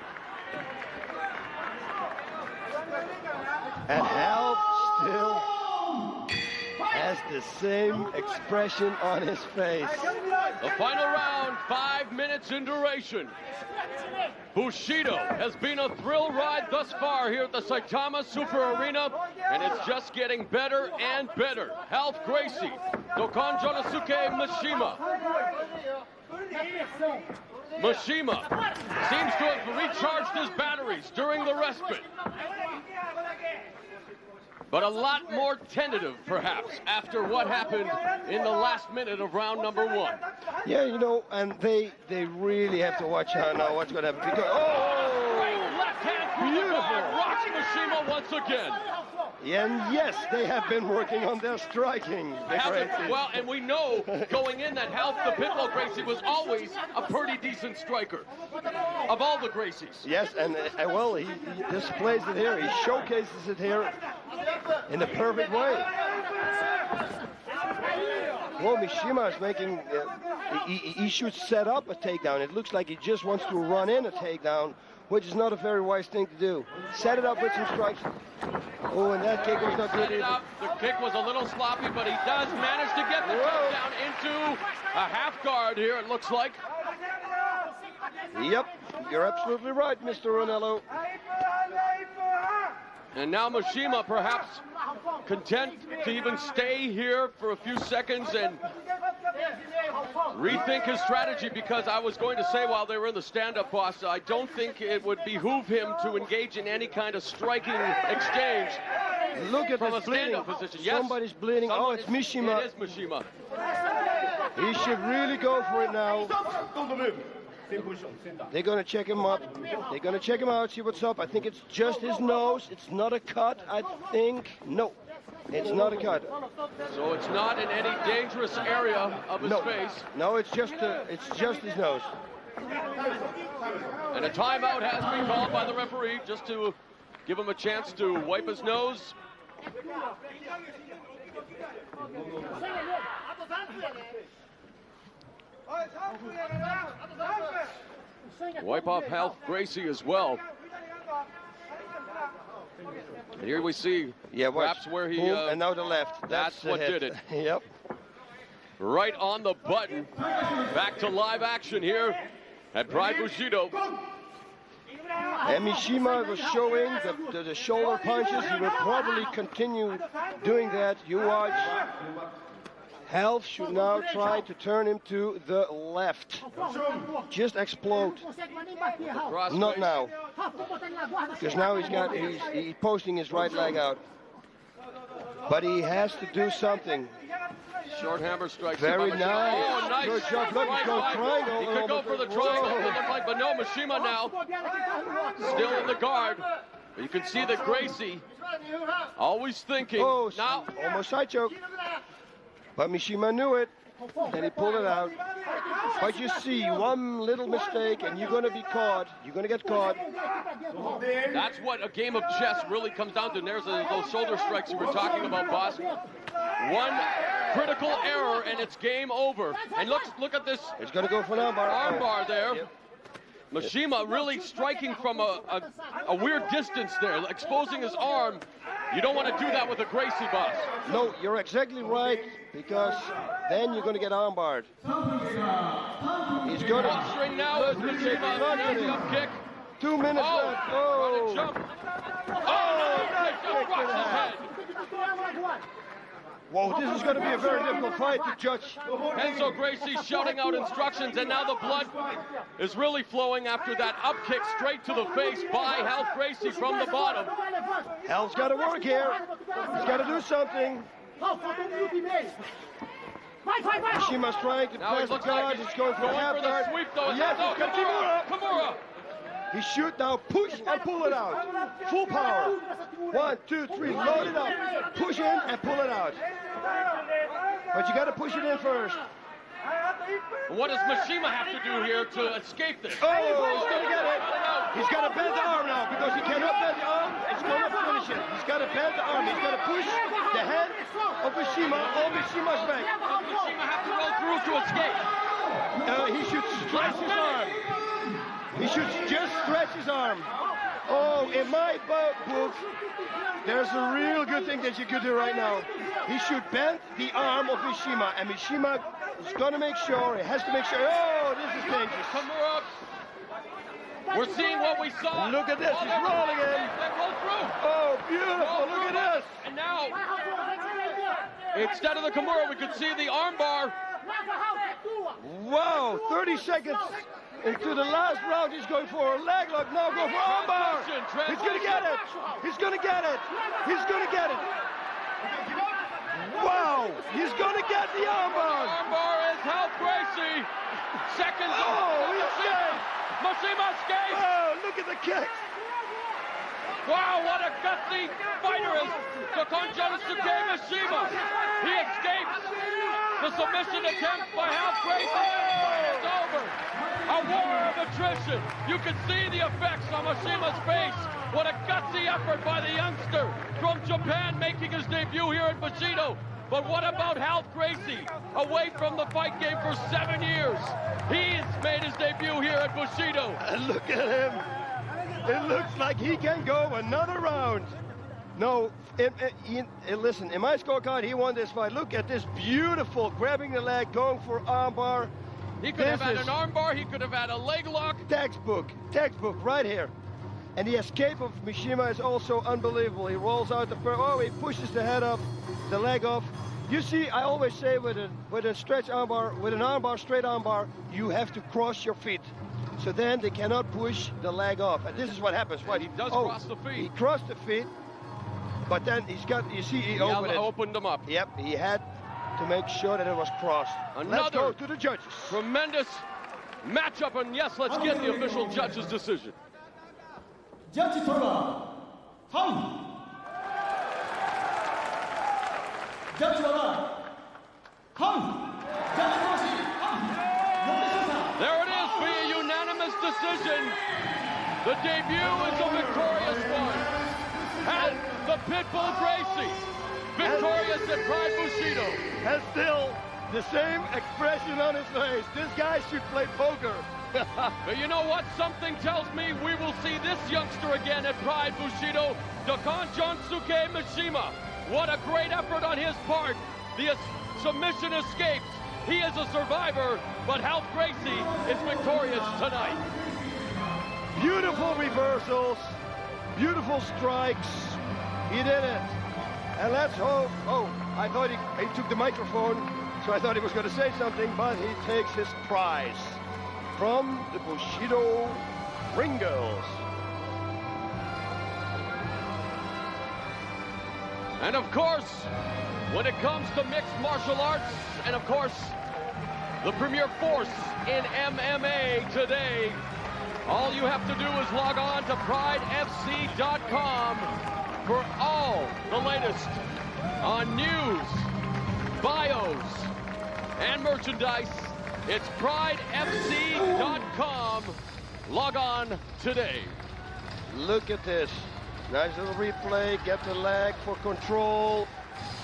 And Health still has the same expression on his face. The final round, 5 minutes in duration. Bushido has been a thrill ride thus far here at the Saitama Super Arena, and it's just getting better and better. Health Gracie Dokonjonosuke Mishima. Mishima seems to have recharged his batteries during the respite. But a lot more tentative, perhaps, after what happened in the last minute of round number 1. Yeah, you know, and they really have to watch out now what's going to happen. Because, Left hand through the guard, rocks Mishima once again. And yes, they have been working on their striking. Well, and we know going in that Health the Pitbull Gracie was always a pretty decent striker of all the Gracies. Yes, and well, he displays it here. He showcases it here in the perfect way. Well, Mishima is making, he should set up a takedown. It looks like he just wants to run in a takedown, which is not a very wise thing to do. Set it up with some strikes. Oh, and that kick was not good either. The kick was a little sloppy, but he does manage to get the takedown into a half guard here, it looks like. Yep, you're absolutely right, Mr. Ronello. And now Mishima perhaps content to even stay here for a few seconds and rethink his strategy, because I was going to say while they were in the stand-up, boss, I don't think it would behoove him to engage in any kind of striking exchange. Look at from this a stand-up bleeding. position. Yes, Somebody's bleeding. Oh, it's Mishima. It is Mishima. He should really go for it now. They're going to check him up. They're going to check him out, see what's up. I think it's just his nose. It's not a cut, I think. No, it's not a cut. So it's not in any dangerous area of his face. No, it's just his nose. And a timeout has been called by the referee just to give him a chance to wipe his nose. Wipe off Health Gracie as well. And here we see perhaps where he... and now the left. That's what did it. Yep. Right on the button. Back to live action here at Pride Bushido. And Mishima was showing the shoulder punches. He will probably continue doing that. You watch. Health should now try to turn him to the left. Just explode. Not now. Because now he's posting his right leg out. But he has to do something. Short hammer strike. Very nice. Oh, nice. Good job. Look, he's going triangle. He could go for the triangle, but no, Mishima now. Still in the guard. But you can see that Gracie always thinking. Oh, now. Almost side choke. But Mishima knew it, and he pulled it out. But you see, one little mistake, and you're going to be caught. You're going to get caught. That's what a game of chess really comes down to. And there's those shoulder strikes you were talking about, boss. One critical error, and it's game over. And look at this. It's going to go for an armbar. Armbar there. Yep. Mishima really striking from a weird distance there, exposing his arm. You don't want to do that with a Gracie, boss. No, you're exactly right, because then you're going to get armbarred. He's going to... Posturing now is Mishima. Jump kick. 2 minutes left. Oh! Jump. Nice kick to the head. Whoa, this is going to be a very difficult fight to judge. Renzo Gracie shouting out instructions, and now the blood is really flowing after that up kick straight to the face by Health Gracie from the bottom. Health's got to work here. He's got to do something. Mishima's trying to pass the guard. He's going for a half guard. Sweep, though. Yes, he's got Nakamura. He should now push and pull it out. Full power. 1, 2, 3. Load it up. Push in and pull it out. But you got to push it in first. What does Mishima have to do here to escape this? Oh, he's going to get it. He's got to bend the arm now, because he cannot bend the arm. It's going to finish it. He's got to bend the arm. He's got to push the head of Mishima on Mishima's back. Does Mishima have to roll through to escape? He should stretch his arm. He should just stretch his arm. Oh, in my book, there's a real good thing that you could do right now. He should bend the arm of Mishima, and Mishima is going to make sure, he has to make sure. Oh, this is dangerous. Nakamura. We're seeing what we saw. Look at this, he's rolling in. They roll through. Oh, beautiful, look at this. And now, Instead of the Kimura, we could see the armbar. Wow, 30 seconds into the last round. He's going for a leg lock. Now go for armbar. He's going to get it. He's going to get it. He's going to get it. Wow, he's going to get the armbar. Armbar is help Gracie. Seconds. Oh, he escaped. Mishima escapes. Oh, look at the kicks. Wow, what a gutsy fighter is Dokonjonosuke Mishima. He escapes the submission attempt by Half Gracie. It's over. A war of attrition. You can see the effects on Mishima's face. What a gutsy effort by the youngster from Japan making his debut here at Bushido. But what about Half Gracie? Away from the fight game for 7 years. He's made his debut here at Bushido. And look at him. It looks like he can go another round. No, listen, in my scorecard, he won this fight. Look at this beautiful, grabbing the leg, going for armbar. He could have had an armbar, he could have had a leg lock. Textbook right here. And the escape of Mishima is also unbelievable. He rolls out he pushes the head up, the leg off. You see, I always say with a stretch armbar, with an armbar, straight armbar, you have to cross your feet. So then they cannot push the leg off. And this is what happens, right? He does cross the feet. He crossed the feet, but then he opened them up. Yep, he had to make sure that it was crossed. Let's go to the judges. Tremendous matchup, and yes, let's get the official judge's decision. Judge Torba, how? Judge Wada, how? Judge Roshi, how? There it is, via unanimous decision. The debut is a victorious one. And the Pitbull Gracie, victorious at Pride Bushido. Has still the same expression on his face. This guy should play poker. But you know what? Something tells me we will see this youngster again at Pride Bushido, Dokonjonosuke Mishima. What a great effort on his part. The submission escapes. He is a survivor, but Half Gracie is victorious tonight. Beautiful reversals, beautiful strikes. He did it. And let's hope, I thought he took the microphone, so I thought he was going to say something, but he takes his prize from the Bushido Ring Girls. And of course, when it comes to mixed martial arts, and of course, the premier force in MMA today, all you have to do is log on to PrideFC.com for all the latest on news, bios, and merchandise. It's PrideFC.com. Log on today. Look at this. Nice little replay. Get the leg for control.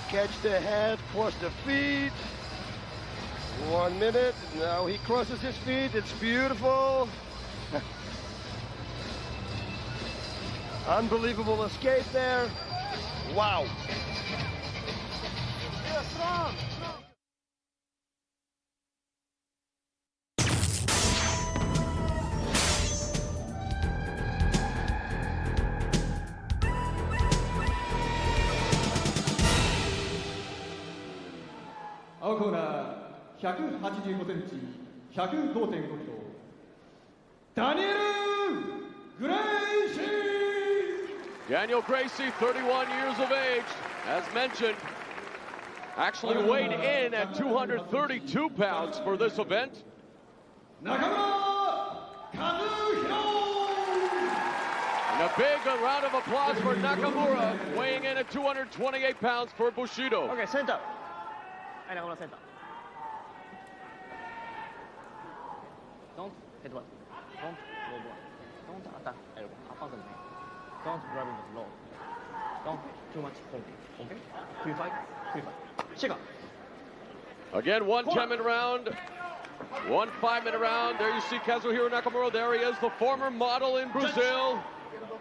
Catch the head, cross the feet. 1 minute. Now he crosses his feet. It's beautiful. Unbelievable escape there. Wow. Yeah, strong.青コーナー185センチ、105.5キロ、ダニエル・グレイシー。Daniel Gracie, 31 years of age, as mentioned, actually weighed in at 232 pounds for this event. Nakamura, Kazuhiro. And a big round of applause for Nakamura, weighing in at 228 pounds for Bushido. Okay, center. Hey, Nakamura, center. Don't headbutt. Don't low blow. Don't attack elbow. Upper than me. Don't grab him with low. Don't too much holding. Okay? Free fight. Shake up. Again, 1 10-minute round, 1 5-minute round. There you see Kazuhiro Nakamura. There he is, the former model in Brazil.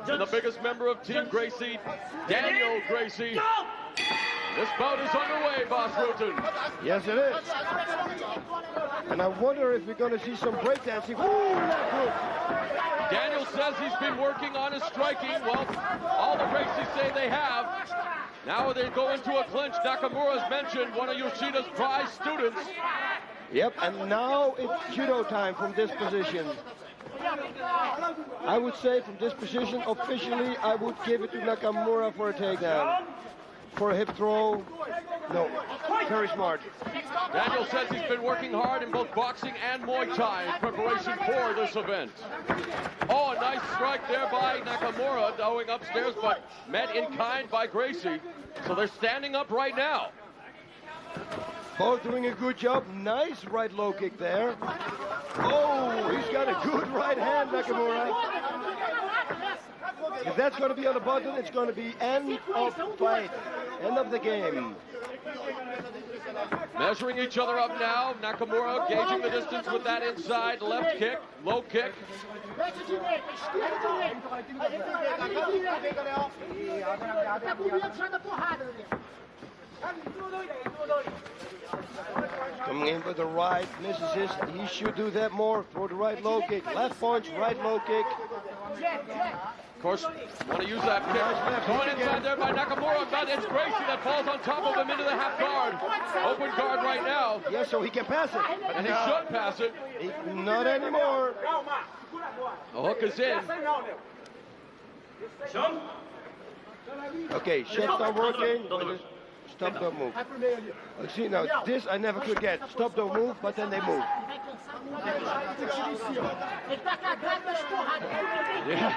And the biggest member of Team Gracie, Daniel Gracie. This bout is underway, Boss Rutan. Yes, it is. And I wonder if we're going to see some breakdancing. Ooh, that good. Daniel says he's been working on his striking. Well, all the Gracies say they have. Now they go into a clinch. Nakamura's mentioned, one of Yoshida's prize students. Yep, and now it's judo time from this position. I would say from this position, officially, I would give it to Nakamura for a takedown. For a hip throw, no, very smart. Daniel says he's been working hard in both boxing and Muay Thai in preparation for this event. Oh, a nice strike there by Nakamura, going upstairs, but met in kind by Gracie. So they're standing up right now. Both doing a good job. Nice right low kick there. Oh, he's got a good right hand, Nakamura. If that's going to be on the button, it's going to be end of fight. End of the game. Measuring each other up now. Nakamura gauging the distance with that inside left kick, low kick. Coming in with the right, misses his. He should do that more. Throw the right low kick. Left punch, right low kick. Of course, want to use that kick. Going inside there by Nakamura, but it's Gracie that falls on top of him into the half guard. Open guard right now. Yeah, so he can pass it. And he should pass it. Not anymore. The hook is in. Okay, shit, stop working. Stop, don't move. See, now this I never could get. Stop, don't move, but then they move. Yeah.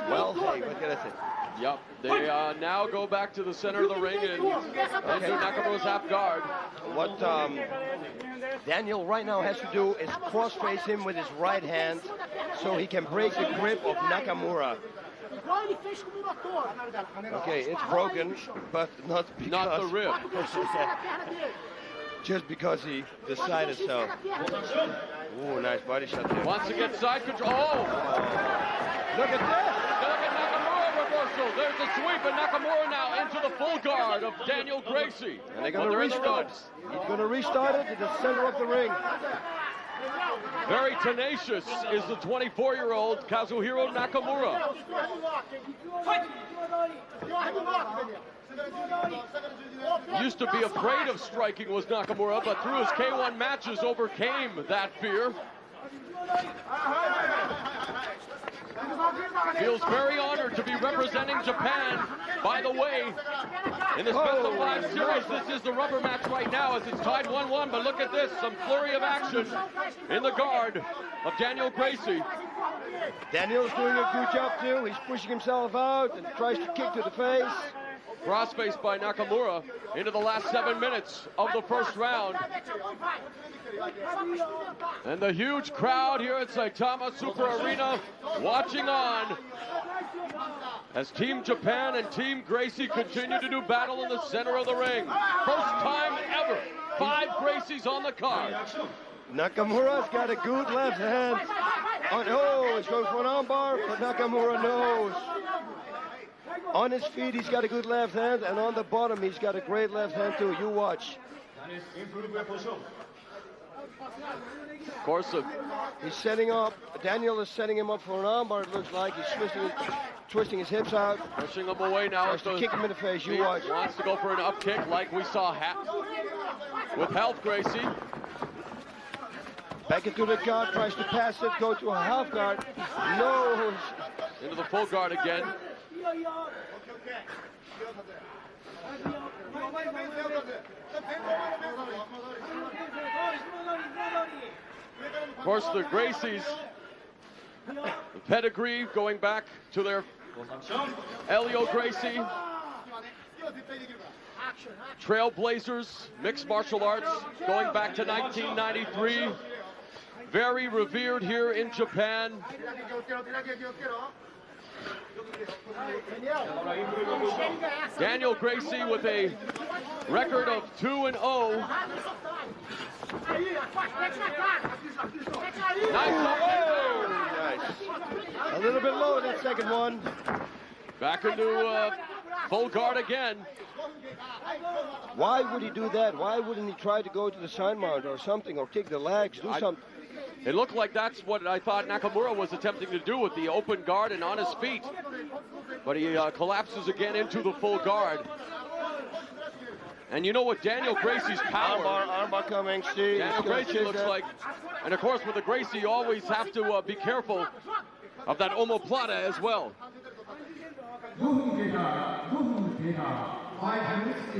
Well, hey, what can I say? Yep, they now go back to the center of the ring and do Nakamura's half guard. What Daniel right now has to do is cross-face him with his right hand so he can break the grip of Nakamura. Okay, it's broken, but not because... Not the rib. Just because he decided so. Ooh, nice body shot there. Wants to get side control. Oh! Look at this! Look at Nakamura reversal. There's a sweep, and Nakamura now into the full guard of Daniel Gracie. And they're going to restart. He's going to restart it in the center of the ring. Very tenacious is the 24-year-old Kazuhiro Nakamura. Used to be afraid of striking was Nakamura, but through his K1 matches overcame that fear. Feels very honored to be representing Japan. By the way, in this best of 5 series, this is the rubber match right now as it's tied 1-1, but look at this, some flurry of action in the guard of Daniel Gracie. Daniel's doing a good job too. He's pushing himself out and tries to kick to the face. Cross-face by Nakamura into the last 7 minutes of the first round. And the huge crowd here at Saitama Super Arena watching on as Team Japan and Team Gracie continue to do battle in the center of the ring. First time ever, 5 Gracies on the card. Nakamura's got a good left hand. Oh, he's going for an armbar, but Nakamura knows. On his feet, he's got a good left hand, and on the bottom, he's got a great left hand too. You watch. Of course, he's setting up. Daniel is setting him up for an armbar. It looks like he's twisting his hips out. Pushing him away now. Tries to kick him in the face. You watch. Wants to go for an up kick like we saw with Health Gracie. Back into the guard, tries to pass it, go to a half guard. No. Into the full guard again. Of course, the Gracies, the pedigree going back to their Elio Gracie, trailblazers, mixed martial arts, going back to 1993. Very revered here in Japan. Daniel Gracie with a record of 2-0. Nice. A little bit low that second one. Back into full guard again. Why would he do that? Why wouldn't he try to go to the side mount or something, or kick the legs, do something? It looked like that's what I thought Nakamura was attempting to do with the open guard and on his feet. But he collapses again into the full guard. And you know what, Daniel Gracie's power. Armbar coming, see. Daniel Gracie looks like, and of course with the Gracie you always have to be careful of that omoplata as well.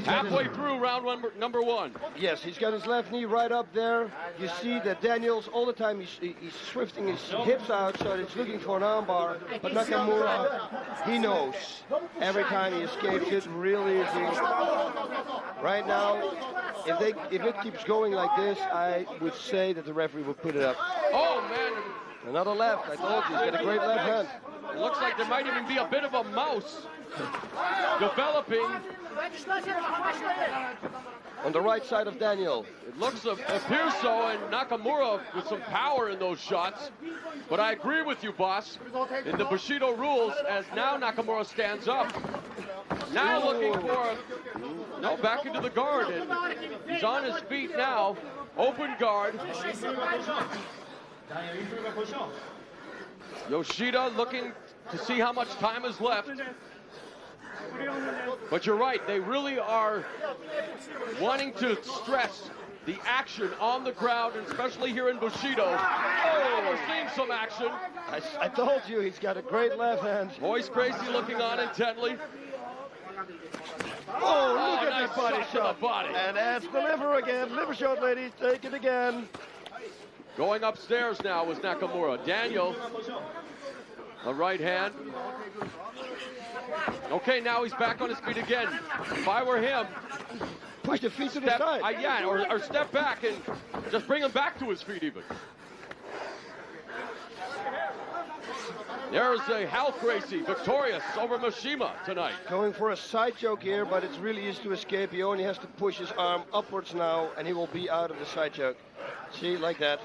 Halfway through round number one. Yes, he's got his left knee right up there. You see that Daniel's all the time he's swifting his hips out, so he's looking for an armbar. But Nakamura, he knows. Every time he escapes it real easy. Right now, if it keeps going like this, I would say that the referee will put it up. Oh man! Another left. I told you, he's got a great left hand. It looks like there might even be a bit of a mouse developing on the right side of Daniel. It appears so, and Nakamura with some power in those shots. But I agree with you, boss. In the Bushido rules, as now Nakamura stands up. Now looking for, back into the guard, and he's on his feet now. Open guard. Yoshida looking to see how much time is left. But you're right, they really are wanting to stress the action on the ground, and especially here in Bushido. Oh, we're seeing some action. I told you, he's got a great left hand. Royce Gracie looking on intently. Oh, look at nice this body shot to shot. the body. And that's the liver again. Liver shot, ladies. Take it again. Going upstairs now was Nakamura. Daniel, a right hand. Okay, now he's back on his feet again. If I were him, push the feet to the side. Or step back and just bring him back to his feet even. There's a Hal Gracie, victorious over Mishima tonight. Going for a side choke here, but it's really easy to escape. He only has to push his arm upwards now, and he will be out of the side choke. See, like that.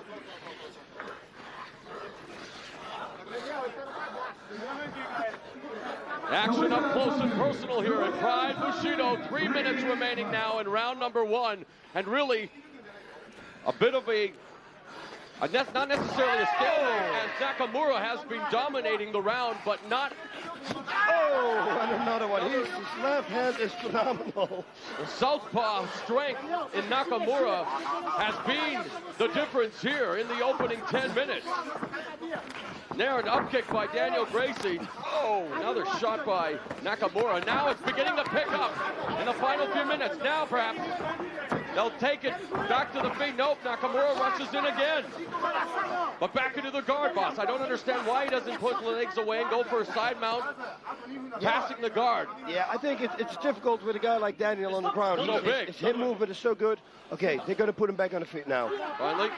Action up close and personal here at Pride Bushido. 3 minutes remaining now in round number one. And really, a bit of not necessarily a stalemate, as Nakamura has been dominating the round, but not. Oh, and another one. His left hand is phenomenal. The southpaw strength in Nakamura has been the difference here in the opening 10 minutes. There, an up kick by Daniel Gracie. Oh, another shot by Nakamura. Now it's beginning to pick up in the final few minutes. Now, perhaps, they'll take it back to the feet. Nope, Nakamura rushes in again. But back into the guard, boss. I don't understand why he doesn't put the legs away and go for a side mount, passing the guard. Yeah, I think it's difficult with a guy like Daniel on the ground. So big. His hip movement is so good. Okay, they're going to put him back on the feet now. Finally.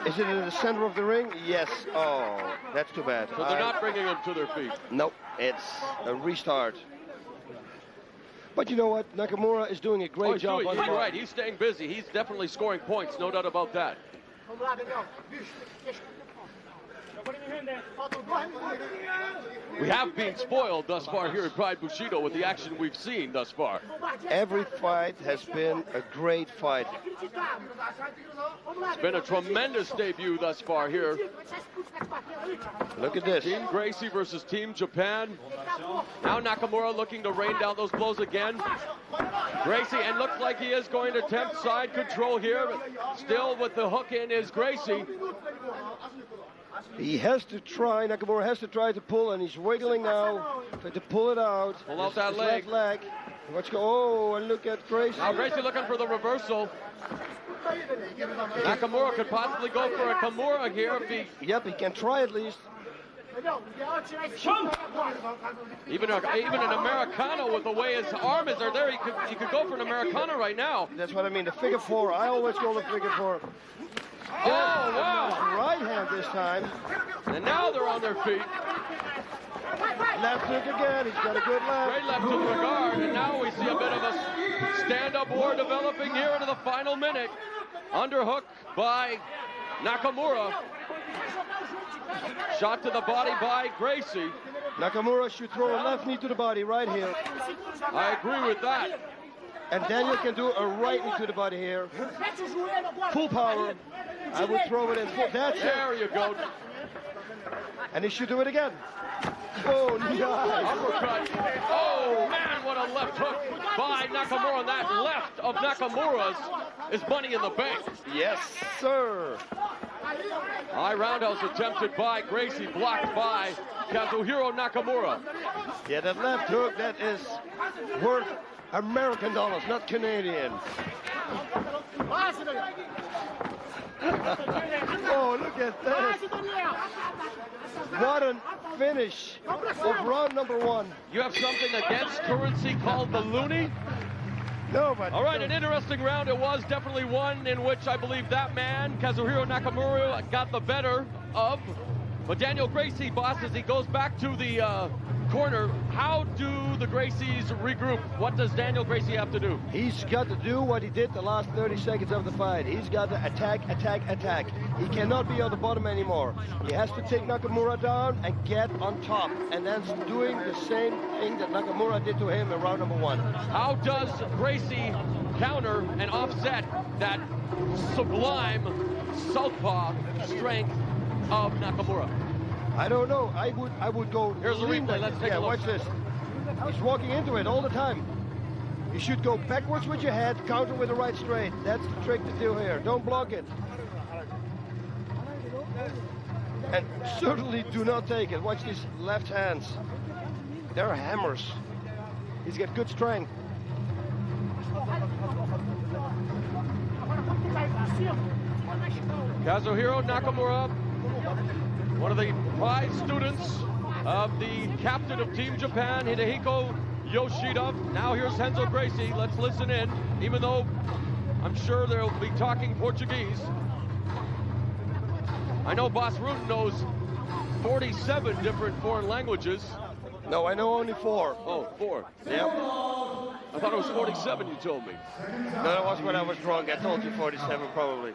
Is it in the center of the ring? Yes. Oh, that's too bad. So they're not bringing him to their feet. Nope, it's a restart. But you know what? Nakamura is doing a great job. You're right. He's staying busy. He's definitely scoring points. No doubt about that. We have been spoiled thus far here at Pride Bushido with the action we've seen thus far. Every fight has been a great fight. It's been a tremendous debut thus far here. Look at this. Team Gracie versus Team Japan. Now Nakamura looking to rain down those blows again. Gracie, and looks like he is going to attempt side control here. But still with the hook in is Gracie. He has to try, Nakamura has to try to pull, and he's wiggling now, trying to pull it out. Pull out that his leg. Left leg. Let's go. Oh, and look at Gracie. Now Gracie looking for the reversal. Nakamura could possibly go for a Kimura here if he... Yep, he can try at least. Even an Americano with the way his arm is there, he could go for an Americano right now. That's what I mean, the figure four. I always call it figure four. Oh, wow. Right hand this time. And now they're on their feet. Left hook again. He's got a good left. Great left to the guard. And now we see a bit of a stand-up war developing here into the final minute. Underhook by Nakamura. Shot to the body by Gracie. Nakamura should throw a left knee to the body right here. I agree with that. And Daniel can do a right knee to the body here. Full power. I would throw it in full. That's There you go. And he should do it again. Oh, nice. Uppercut. Oh, man, what a left hook by Nakamura. And that left of Nakamura's is money in the bank. Yes, sir. High roundhouse attempted by Gracie, blocked by Kazuhiro Nakamura. Yeah, that left hook, that is worth American dollars, not Canadian. Oh, look at this. What a finish of round number one. You have something against currency called the loonie? No, but... All right, an interesting round it was, definitely one in which I believe that man, Kazuhiro Nakamura, got the better of. But Daniel Gracie, boss, as he goes back to the corner, how do the Gracies regroup? What does Daniel Gracie have to do? He's got to do what he did the last 30 seconds of the fight. He's got to attack, attack, attack. He cannot be on the bottom anymore. He has to take Nakamura down and get on top. And then doing the same thing that Nakamura did to him in round number one. How does Gracie counter and offset that sublime southpaw strength of Nakamura? I don't know. I would go. Here's the replay. Let's take a look. Watch this. He's walking into it all the time. You should go backwards with your head, counter with the right straight. That's the trick to do here. Don't block it. And certainly do not take it. Watch these left hands. They're hammers. He's got good strength. Kazuhiro Nakamura, one of the Pride students of the captain of Team Japan, Hidehiko Yoshida. Now here's Renzo Gracie. Let's listen in, even though I'm sure they'll be talking Portuguese. I know Boss Rutan knows 47 different foreign languages. No, I know only 4. Oh, 4. Yep. I thought it was 47, you told me. No, that was when I was drunk. I told you 47 probably.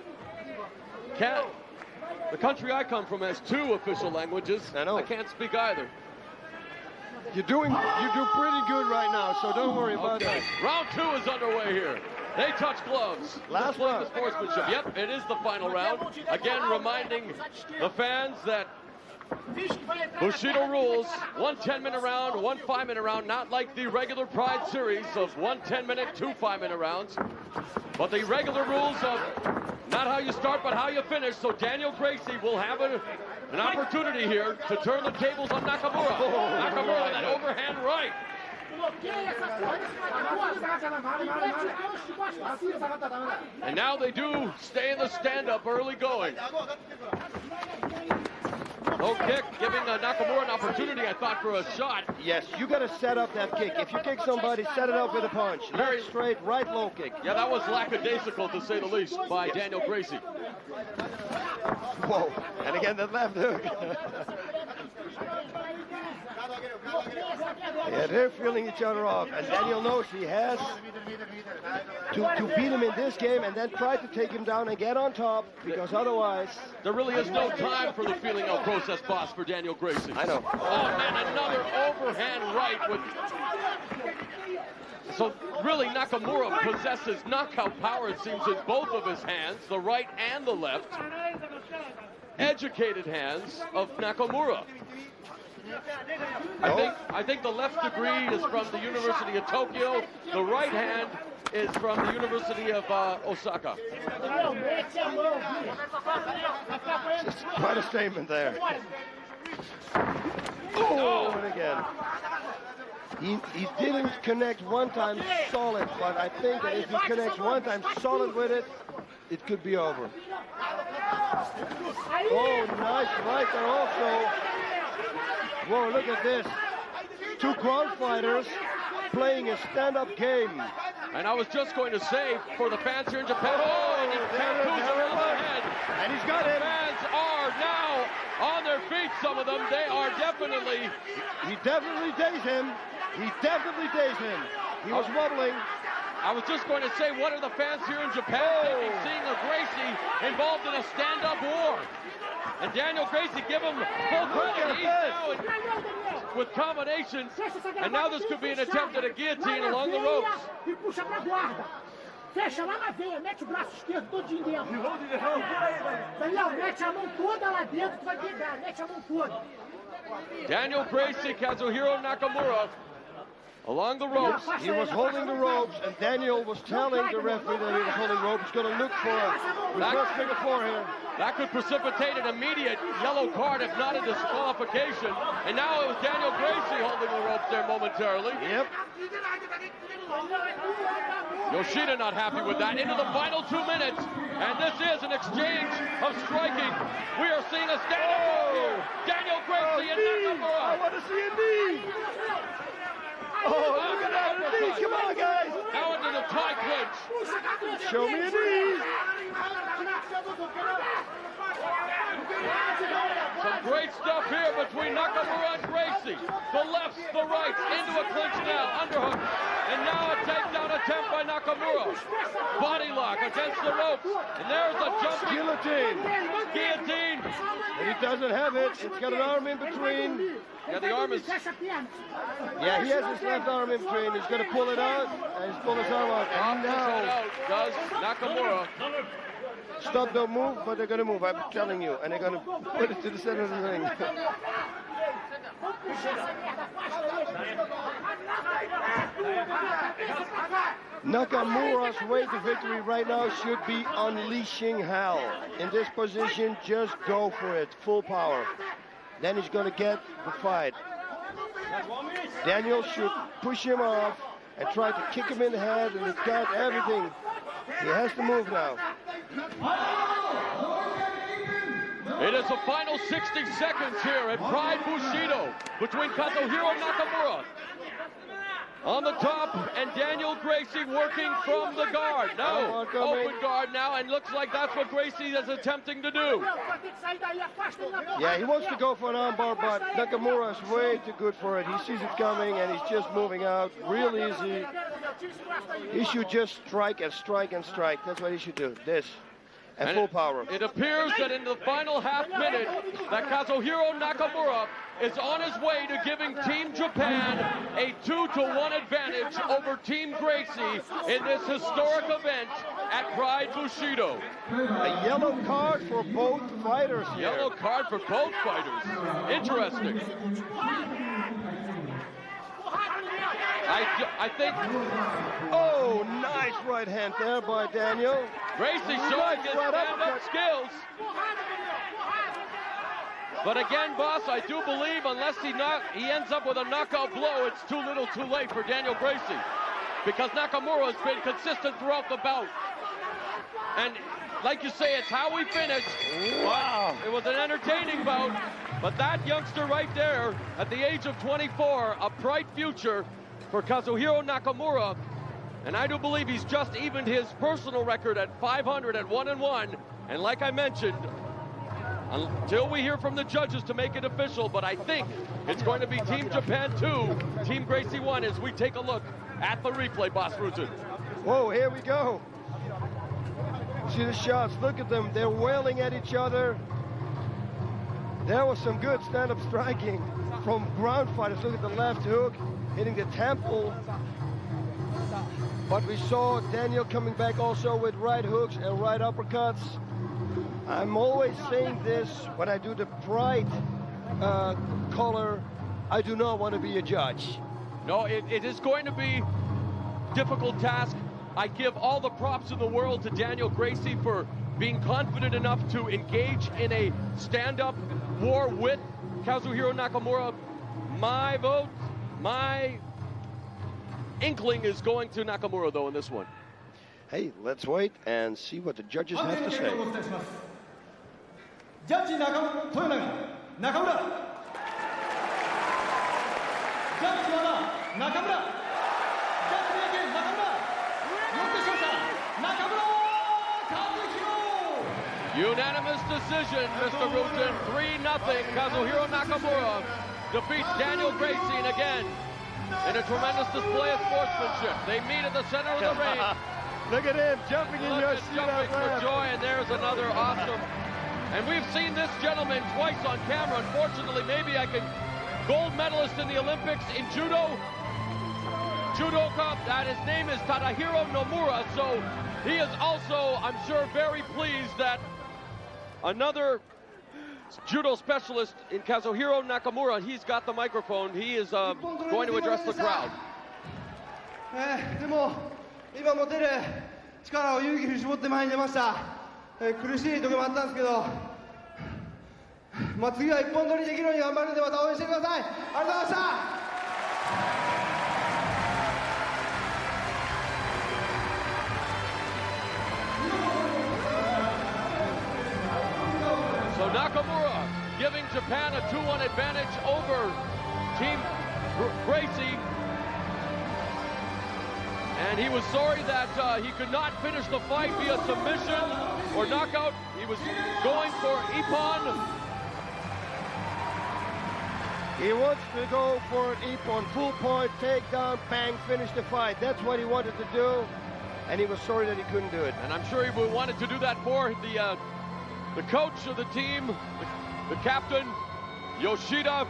The country I come from has 2 official languages. I know. I can't speak either. You do pretty good right now, so don't worry about that. Round 2 is underway here. They touch gloves. Last one. The sportsmanship. Yep, it is the final round. Again, reminding the fans that Bushido rules, 1 10-minute round, 1 5-minute round, not like the regular Pride series of 1 10-minute, 2 5-minute rounds, but the regular rules of not how you start, but how you finish. So Daniel Gracie will have an opportunity here to turn the tables on Nakamura. Nakamura with that overhand right. And now they do stay in the stand-up early going. Low kick, giving Nakamura an opportunity, I thought, for a shot. Yes, you got to set up that kick. If you kick somebody, set it up with a punch. Very straight, right low kick. Yeah, that was lackadaisical, to say the least, by Daniel Gracie. Whoa, and again, that left hook. Yeah, they're feeling each other off, and Daniel knows he has to beat him in this game and then try to take him down and get on top, because otherwise... There really is no time for the feeling out process, boss, for Daniel Gracie. I know. Oh, man, another overhand right with... So, really, Nakamura possesses knockout power, it seems, in both of his hands, the right and the left. Educated hands of Nakamura. I think the left degree is from the University of Tokyo. The right hand is from the University of Osaka. Just quite a statement there. Oh, and again. He didn't connect one time solid, but I think that if he connects one time solid with it, it could be over. Oh, nice right there also. Whoa, look at this. 2 ground fighters playing a stand-up game. And I was just going to say, for the fans here in Japan, and he's got it. Fans are now on their feet, some of them. They are definitely... He definitely dazed him. He definitely dazed him. He was wobbling. I was just going to say, what are the fans here in Japan thinking, seeing a Gracie involved in a stand-up war? And Daniel Gracie, give him full credit. He's now with combinations, and now this could be an attempt at a guillotine along the ropes. Daniel Gracie, Kazuhiro Nakamura along the ropes. He was holding the ropes, and Daniel was telling the referee that he was holding the ropes. He's going to look for a reverse figure four here. That could precipitate an immediate yellow card, if not a disqualification. And now it was Daniel Gracie holding the ropes there momentarily. Yep. Yoshida not happy with that. Into the final 2 minutes. And this is an exchange of striking. We are seeing a stand-up here. Daniel Gracie and Nakamura. I want to see a knee. Oh, look at that knee. Come on, guys. Now into the tie clinch. Show me a knee. Some great stuff here between Nakamura and Gracie. The lefts, the rights, into a clinch now, underhook. And now a takedown attempt by Nakamura. Body lock against the ropes. And there's a jumping guillotine. Guillotine. And he doesn't have it. It's got an arm in between. Yeah, the arm is... Yeah, he has his left arm in between. He's going to pull it out, and he's pulling his arm out. And now... does Nakamura. Stop, don't move, but they're going to move, I'm telling you. And they're going to put it to the center of the ring. Nakamura's way to victory right now should be unleashing hell. In this position, just go for it, full power. Then he's going to get the fight. Daniel should push him off and try to kick him in the head, and he's got everything. He has to move now. It is the final 60 seconds here at Pride Bushido between Kazuhiro Nakamura on the top and Daniel Gracie working from the guard. No, open guard now, and looks like that's what Gracie is attempting to do. Yeah, he wants to go for an armbar, but Nakamura is way too good for it. He sees it coming, and he's just moving out real easy. He should just strike and strike and strike. That's what he should do. This. And full power. It appears that in the final half minute that Kazuhiro Nakamura is on his way to giving Team Japan a 2-1 advantage over Team Gracie in this historic event at Pride Bushido. A yellow card for both fighters here. Yellow card for both fighters. Interesting. I think... Oh, nice right hand there by Daniel. Gracie showing his stand-up skills. But again, boss, I do believe unless he ends up with a knockout blow, it's too little too late for Daniel Gracie. Because Nakamura has been consistent throughout the bout. And like you say, it's how we finish. Wow. It was an entertaining bout. But that youngster right there, at the age of 24, a bright future for Kazuhiro Nakamura. And I do believe he's just evened his personal record at 500 at 1-1. And like I mentioned, until we hear from the judges to make it official, but I think it's going to be Team Japan 2, Team Gracie 1 as we take a look at the replay, Boss Rusin. Whoa, here we go. See the shots, look at them. They're wailing at each other. There was some good stand-up striking from ground fighters. Look at the left hook, hitting the temple. But we saw Daniel coming back also with right hooks and right uppercuts. I'm always saying this when I do the Pride color. I do not want to be a judge. No, it is going to be a difficult task. I give all the props in the world to Daniel Gracie for being confident enough to engage in a stand-up war with Kazuhiro Nakamura. My vote, my inkling is going to Nakamura, though, in this one. Hey, let's wait and see what the judges have to say. Judge Nakamura. Judge Nakamura. Judge again, Nakamura. Unanimous decision, Mr. Rusin. 3-0. Kazuhiro Nakamura defeats Daniel Gracie, and again, in a tremendous display of sportsmanship. They meet at the center of the ring. Look at him jumping in your seat. Jumping for joy, and there's another awesome. And we've seen this gentleman twice on camera. Unfortunately, maybe I can. Gold medalist in the Olympics in judo. Judoka, that his name is Tadahiro Nomura. So he is also, I'm sure, very pleased that another judo specialist in Kazuhiro Nakamura. He's got the microphone. He is going to address the crowd. でも今持てる力を勇気に絞って前に出ました。苦しい時もあったんですけど、次は一本取りできるように頑張るのでまた応援してください。ありがとうございました。 So Nakamura giving Japan a 2-1 advantage over Team Gracie. And he was sorry that he could not finish the fight via submission or knockout. He was going for Ippon. He wants to go for an Ippon, full point, takedown, bang, finish the fight. That's what he wanted to do, and he was sorry that he couldn't do it. And I'm sure he wanted to do that for the coach of the team, the captain, Yoshida,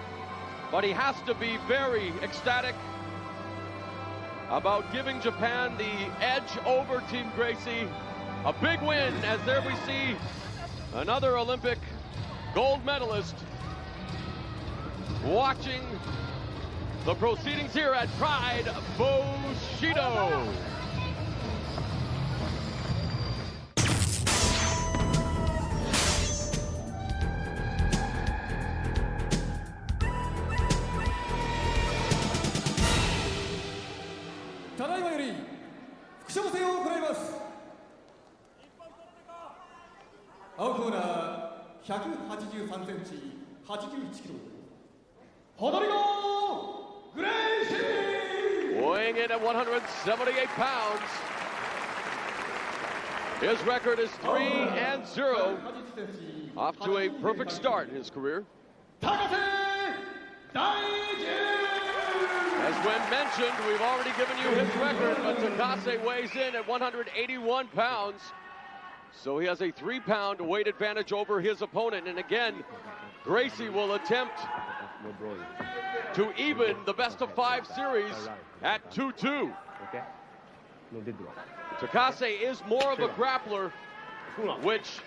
but he has to be very ecstatic about giving Japan the edge over Team Gracie. A big win, as there we see another Olympic gold medalist watching the proceedings here at Pride Bushido. Rodrigo Gracie! Weighing in at 178 pounds. His record is 3-0. Off to a perfect start in his career. Takase! Daiju! As when mentioned, we've already given you his record, but Takase weighs in at 181 pounds. So he has a 3-pound weight advantage over his opponent. And again, Gracie will attempt to even the best-of-5 series at 2-2. Takase is more of a grappler, which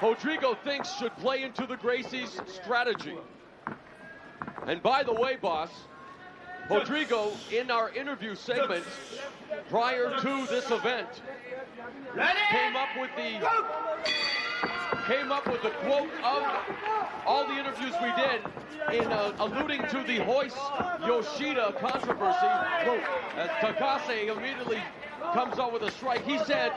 Rodrigo thinks should play into the Gracie's strategy. And by the way, boss, Rodrigo, in our interview segment prior to this event, came up with the quote of all the interviews we did in alluding to the Hoist Yoshida controversy. Quote, as Takase immediately comes out with a strike, he said,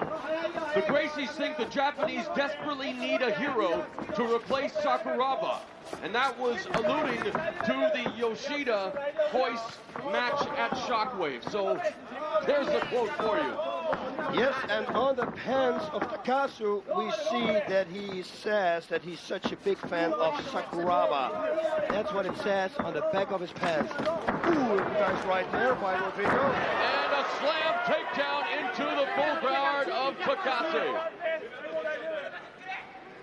the Gracies think the Japanese desperately need a hero to replace Sakuraba. And that was alluding to the Yoshida Hoist match at Shockwave. So there's the quote for you. Yes, and on the pants of Takase, we see that he says that he's such a big fan of Sakuraba. That's what it says on the back of his pants. Ooh, nice right there by Rodrigo. And a slam takedown into the full guard of Takase.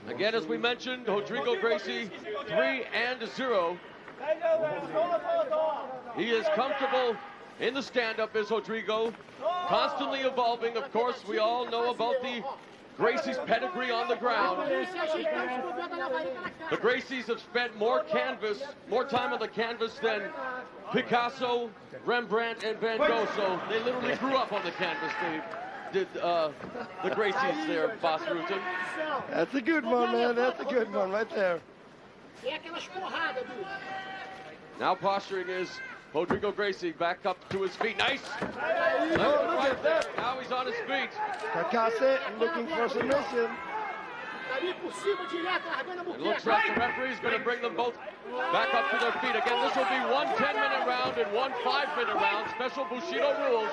Again, as we mentioned, Rodrigo Gracie, 3-0. He is comfortable in the stand-up, is Rodrigo. Constantly evolving, of course. We all know about the Gracie's pedigree on the ground. The Gracies have spent more time on the canvas than Picasso, Rembrandt, and Van Gogh. So they literally grew up on the canvas. They did the Gracies there, Boss Rutan. That's a good one, man. That's a good one right there. Now posturing is Rodrigo Gracie back up to his feet. Nice. Right there. Now he's on his feet. Takase looking for submission. It looks like the referee's going to bring them both back up to their feet. Again, this will be one 10-minute round and one 5-minute round. Special Bushido rules.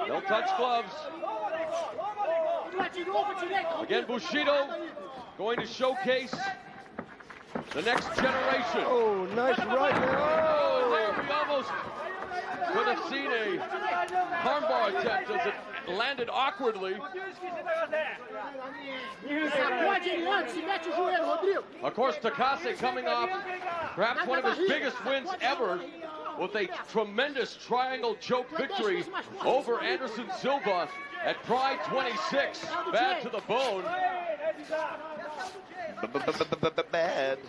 They'll touch gloves. Again, Bushido going to showcase the next generation. Oh, nice right there. Oh, there we almost could have seen a armbar attempt as it landed awkwardly. Of course, Takase coming off perhaps one of his biggest wins ever with a tremendous triangle choke victory over Anderson Silva at Pride 26. Bad to the bone. Bad.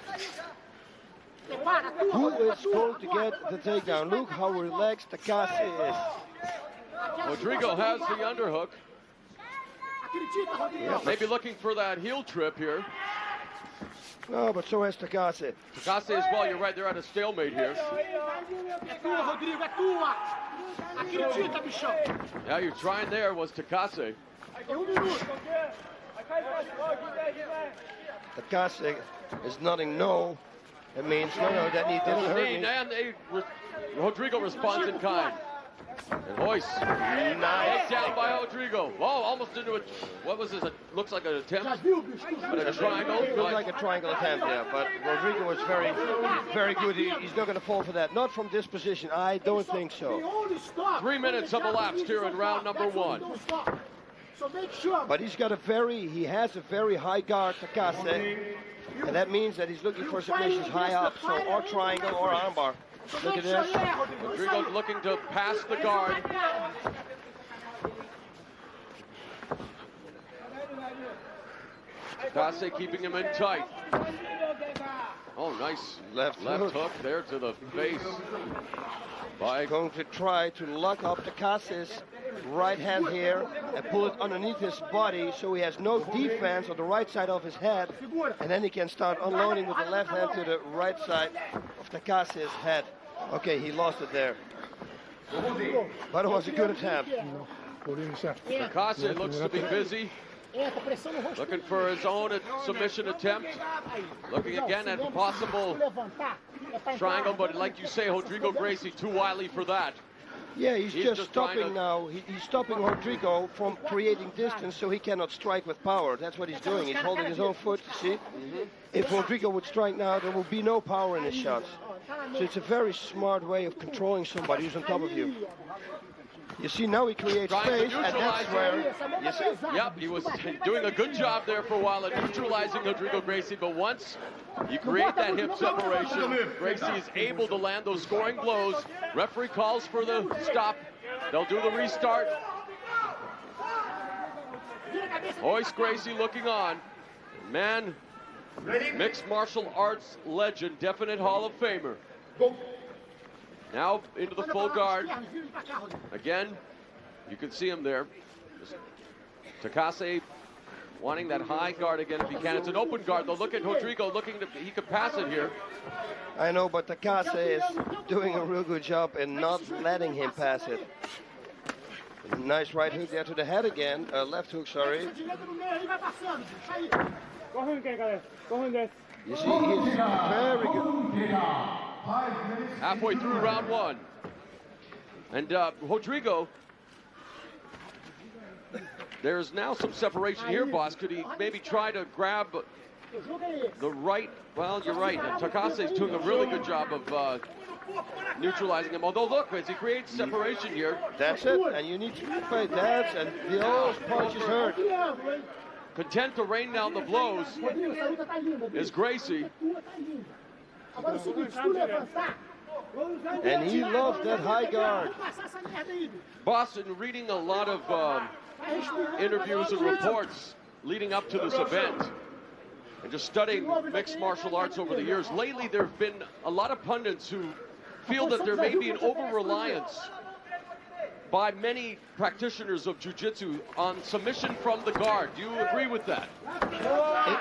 Who is going to get the takedown? Look how relaxed Takase is. Rodrigo has the underhook. Yeah, Maybe looking for that heel trip here. No, but so has Takase. Takase as well, you're right, they're at a stalemate here. Yeah, you're trying there was Takase. Takase is nodding no. It means no, that knee didn't hurt me. And Rodrigo responds in kind. And hoist. Nice. Down by Rodrigo. Oh, almost into it. What was this? It looks like an attempt. But a triangle. It looked like a triangle attempt, yeah. But Rodrigo was very, very good. He's not going to fall for that. Not from this position. I don't think so. 3 minutes have elapsed here in round number 1. But he has a very high guard, Takase. And that means that he's looking for submissions high up. So or triangle or armbar. Look at this. Rodrigo looking to pass the guard. Takase keeping him in tight. Oh, nice left hook there to the face. He's going to try to lock up Takase's right hand here and pull it underneath his body so he has no defense on the right side of his head. And then he can start unloading with the left hand to the right side of Takase's head. Okay, he lost it there. But it was a good attempt. Takase looks to be busy. Looking for his own submission attempt. Looking again at a possible triangle, but like you say, Rodrigo Gracie too wily for that. Yeah, he's just stopping now. He's stopping Rodrigo from creating distance so he cannot strike with power. That's what he's doing. He's holding his own foot, you see? If Rodrigo would strike now, there will be no power in his shots. So it's a very smart way of controlling somebody who's on top of you. You see, now he creates space, and that's where... You see? Yep, he was doing a good job there for a while at neutralizing Rodrigo Gracie, but once you create that hip separation, Gracie is able to land those scoring blows. Referee calls for the stop. They'll do the restart. Hoist Gracie looking on. Man, mixed martial arts legend, definite Hall of Famer. Now into the full guard. Again, you can see him there. Takase wanting that high guard again if he can. It's an open guard, though. Look at Rodrigo looking to, he could pass it here. I know, but Takase is doing a real good job in not letting him pass it. Nice right hook there to the head again. Left hook, sorry. You see, he's very good. Halfway through round 1. And Rodrigo, there's now some separation here, boss. Could he maybe try to grab the right? Well, you're right. Takase is doing a really good job of neutralizing him. Although, look, as he creates separation here. That's it, and you need to play that, and those punches hurt. Content to rain down the blows is Gracie. And he loves that high guard. Boston reading a lot of interviews and reports leading up to this event and just studying mixed martial arts over the years. Lately, there have been a lot of pundits who feel that there may be an over-reliance by many practitioners of jiu-jitsu on submission from the guard. Do you agree with that?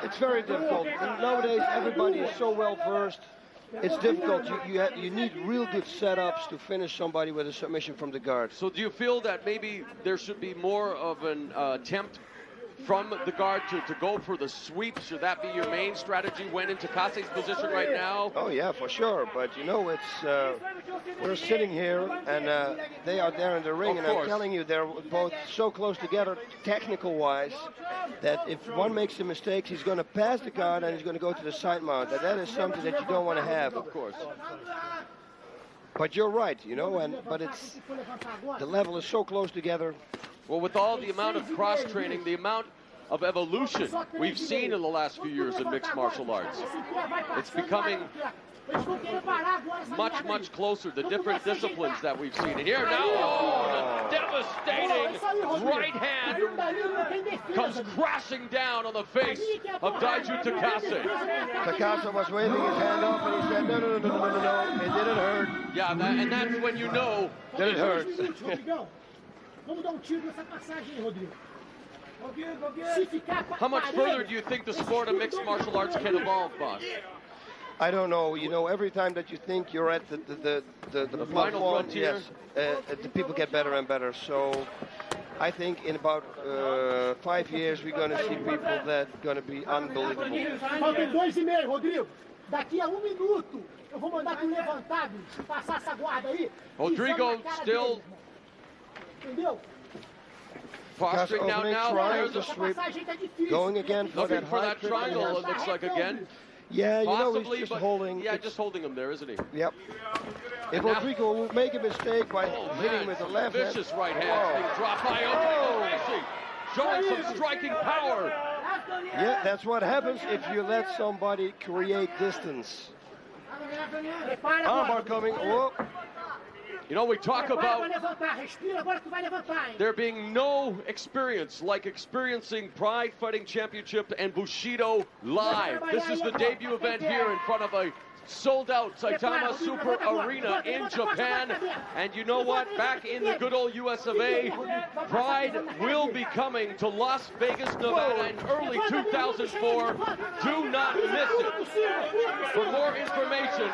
It's very difficult. And nowadays, everybody is so well versed. It's difficult. You need real good setups to finish somebody with a submission from the guard. So do you feel that maybe there should be more of an attempt from the guard to go for the sweep? Should that be your main strategy when in Takase's position right now? Oh yeah, for sure. But you know, it's we're sitting here and they are there in the ring, and I'm telling you, they're both so close together, technical-wise, that if one makes a mistake, he's going to pass the guard and he's going to go to the side mount. And that is something that you don't want to have. Of course. But you're right, you know, but the level is so close together. Well, with all the amount of cross-training, the amount of evolution we've seen in the last few years in mixed martial arts. It's becoming much, much closer, the different disciplines that we've seen. And here now, oh, the devastating right hand comes crashing down on the face of Daiju Takase. Takase was waving his hand up and he said, no, it didn't hurt. Yeah, and that's when you know that it hurts. How much further do you think the sport of mixed martial arts can evolve, boss? I don't know. You know, every time that you think you're at the final frontier, yes, the people get better and better. So I think in about 5 years we're going to see people that are going to be unbelievable. Faltam 2,5, Rodrigo. Daqui a minuto, eu vou mandar tu levantado, passar essa guarda aí. Rodrigo still posturing now. There's a sweep. Going again for looking that for that triangle. It looks like again. Yeah, you possibly, know, he's just but holding. Yeah, just holding him there, isn't he? Yep. If Rodrigo will make a mistake by hitting him with the left hand. Vicious right hand being dropped by Gracie, showing some striking power. Yeah, that's what happens if you let somebody create distance. Armbar coming. Whoa. You know, we talk about there being no experience like experiencing Pride Fighting Championship and Bushido live. This is the debut event here in front of a sold-out Saitama Super Arena in Japan. And you know what? Back in the good old US of A, Pride will be coming to Las Vegas, Nevada in early 2004. Do not miss it. For more information,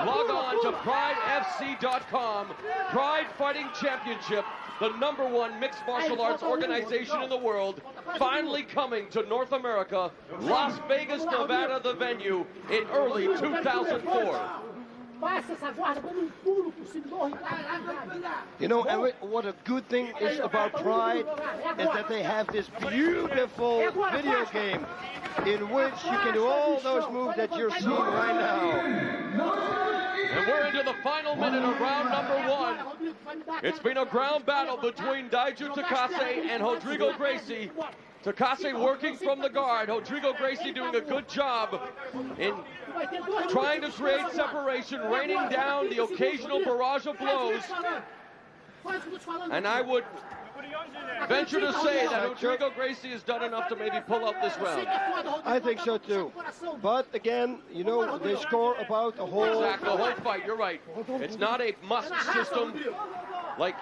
log on to PrideFC.com. Pride Fighting Championship, the #1 mixed martial arts organization in the world, finally coming to North America, Las Vegas, Nevada, the venue, in early 2004. You know, what a good thing is about Pride is that they have this beautiful video game in which you can do all those moves that you're seeing right now. And we're into the final minute of round #1. It's been a ground battle between Daiju Takase and Rodrigo Gracie. Takase working from the guard. Rodrigo Gracie doing a good job in trying to create separation, raining down the occasional barrage of blows. And I would venture to say that Rodrigo Gracie has done enough to maybe pull up this round. I think so too. But again, you know, they score about the whole... Exactly, the whole fight, you're right. It's not a must system like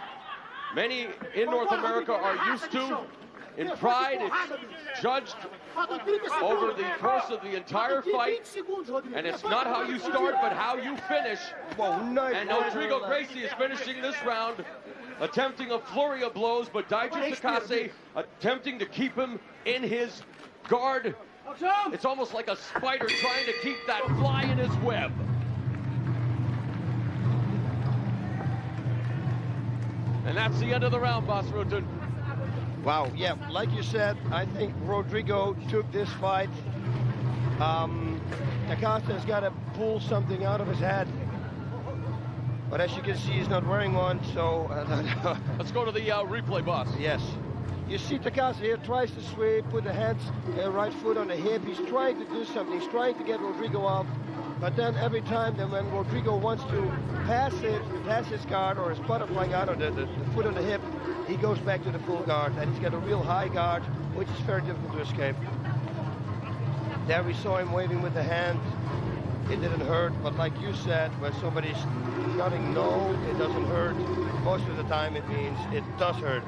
many in North America are used to. In Pride, it's judged over the course of the entire fight, and it's not how you start, but how you finish. And Rodrigo Gracie is finishing this round, attempting a flurry of blows, but Daiju Takase attempting to keep him in his guard. It's almost like a spider trying to keep that fly in his web. And that's the end of the round, Boss Rutan. Wow, yeah, like you said, I think Rodrigo took this fight. Takase has got to pull something out of his head. But as you can see, he's not wearing one, so... Let's go to the replay, boss. Yes. You see Takase here tries to sweep, put the hands, right foot on the hip. He's trying to do something. He's trying to get Rodrigo off. But then every time then when Rodrigo wants to pass his guard or his butterfly guard or the foot on the hip, he goes back to the full guard. And he's got a real high guard, which is very difficult to escape. There we saw him waving with the hand. It didn't hurt, but like you said, when somebody's nodding no, it doesn't hurt. Most of the time it means it does hurt.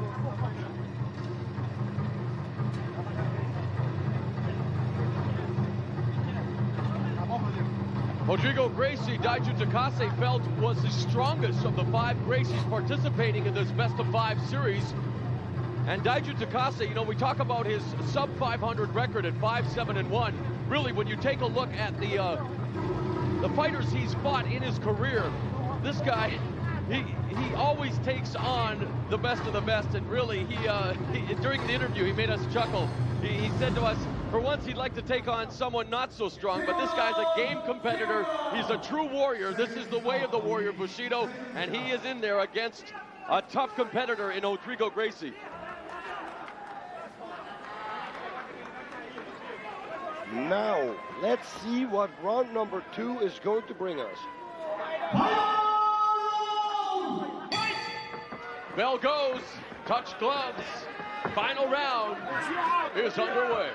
Rodrigo Gracie, Daiju Takase felt was the strongest of the 5 Gracies participating in this best-of-5 series. And Daiju Takase, you know, we talk about his sub-500 record at 5-7-1. Really, when you take a look at the fighters he's fought in his career, this guy, he always takes on the best of the best. And really, he during the interview, he made us chuckle. He said to us, for once he'd like to take on someone not so strong, but this guy's a game competitor. He's a true warrior. This is the way of the warrior, Bushido, and he is in there against a tough competitor in Rodrigo Gracie. Now, let's see what round number 2 is going to bring us. Bell goes, touch gloves. Final round is underway.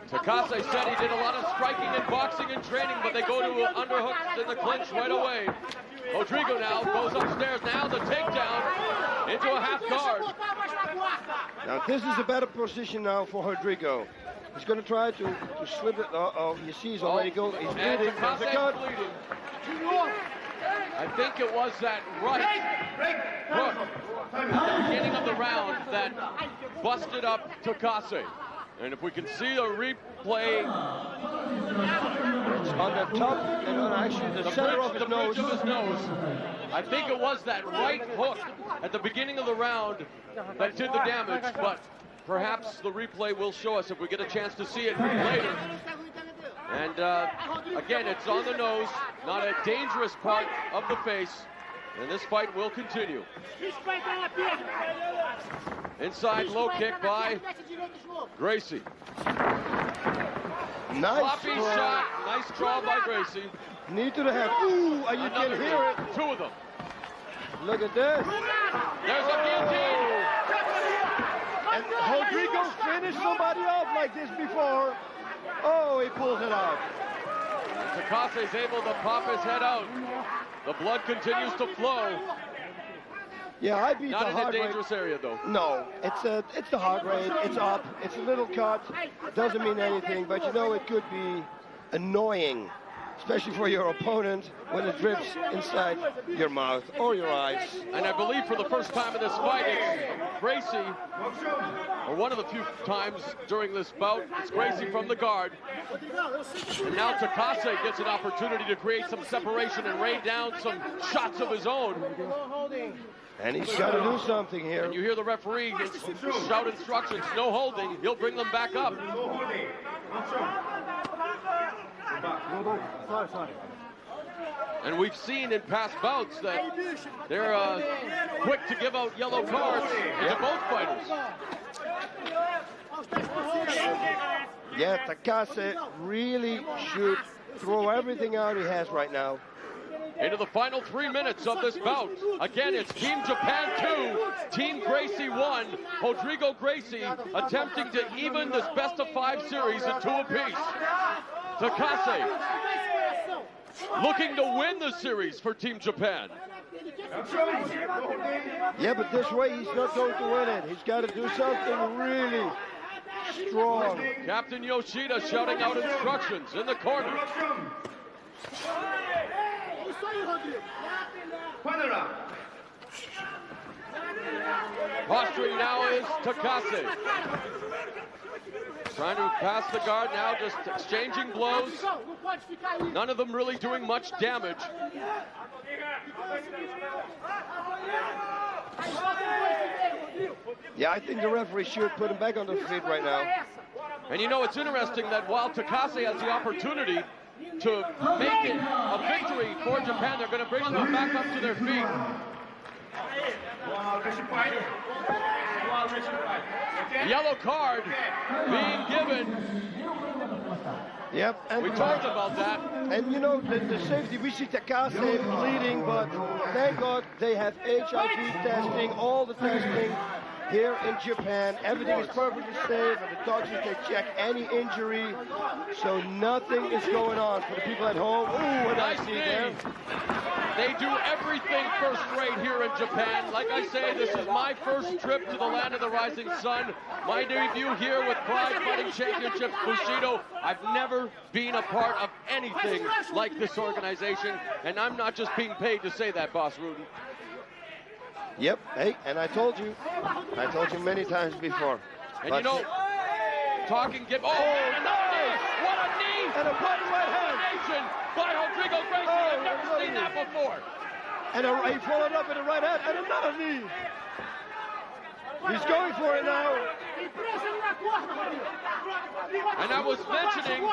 Takase said he did a lot of striking and boxing in training, but they go to underhooks in the clinch right away. Rodrigo now goes upstairs. Now the takedown into a half guard. Now this is a better position now for Rodrigo. He's going to try to slip it. You see he's already going. He's bleeding. There's a cut. I think it was that right hook at the beginning of the round that busted up Takase. And if we can see a replay, it's on the top and on actually the center of his nose. Bridge of his nose. I think it was that right hook at the beginning of the round that did the damage, but perhaps the replay will show us if we get a chance to see it later. And again, it's on the nose, not a dangerous part of the face. And this fight will continue. Inside low kick by Gracie. Nice Floppy shot, nice draw by Gracie. Knee to the head. Ooh, and you can hear it. 2 of them. Look at this. There's a guillotine. And Rodrigo finished somebody off like this before. Oh, he pulls it out. Takase is able to pop his head out. The blood continues to flow. Yeah, I beat Not the in heart a rate. dangerous area, though. No, it's the heart rate. It's up. It's a little cut. Doesn't mean anything, but you know it could be annoying, especially for your opponent when it drips inside your mouth or your eyes. And I believe for the first time in this fight, it's Gracie, or one of the few times during this bout, it's Gracie from the guard. And now Takase gets an opportunity to create some separation and rain down some shots of his own. And he's got to do something here. And you hear the referee shout instructions, no holding. He'll bring them back up. And we've seen in past bouts that they're quick to give out yellow cards to both fighters. Yeah, Takase really should throw everything out he has right now. Into the final 3 minutes of this bout. Again, it's Team Japan 2, Team Gracie 1. Rodrigo Gracie attempting to even this best-of-5 series in 2 apiece. Takase looking to win the series for Team Japan. Yeah, but this way he's not going to win it. He's got to do something really strong. Captain Yoshida shouting out instructions in the corner. Posturing now is Takase. Trying to pass the guard now, just exchanging blows. None of them really doing much damage. Yeah, I think the referee should put him back on the feet right now. And you know, it's interesting that while Takase has the opportunity to make it a victory for Japan, they're going to bring them back up to their feet. Yellow card being given. Yep, and we talked about that. And you know, the safety, we see Takase bleeding, but thank God they have HIV testing, all the testing here in Japan. Everything is perfectly safe, and the doctors, they check any injury, so nothing is going on for the people at home. Ooh, what nice I see there. They do everything first rate here in Japan. Like I say, this is my first trip to the land of the rising sun. My debut here with Pride Fighting Championships Bushido. I've never been a part of anything like this organization, and I'm not just being paid to say that, Boss Rudin. Yep, hey, and I told you many times before. And you know, talking, give, oh, another knee! What a knee! And a right hand by Rodrigo Gracie. I've never seen that before. And he followed up with a right hand and another knee. He's going for it now. And I was mentioning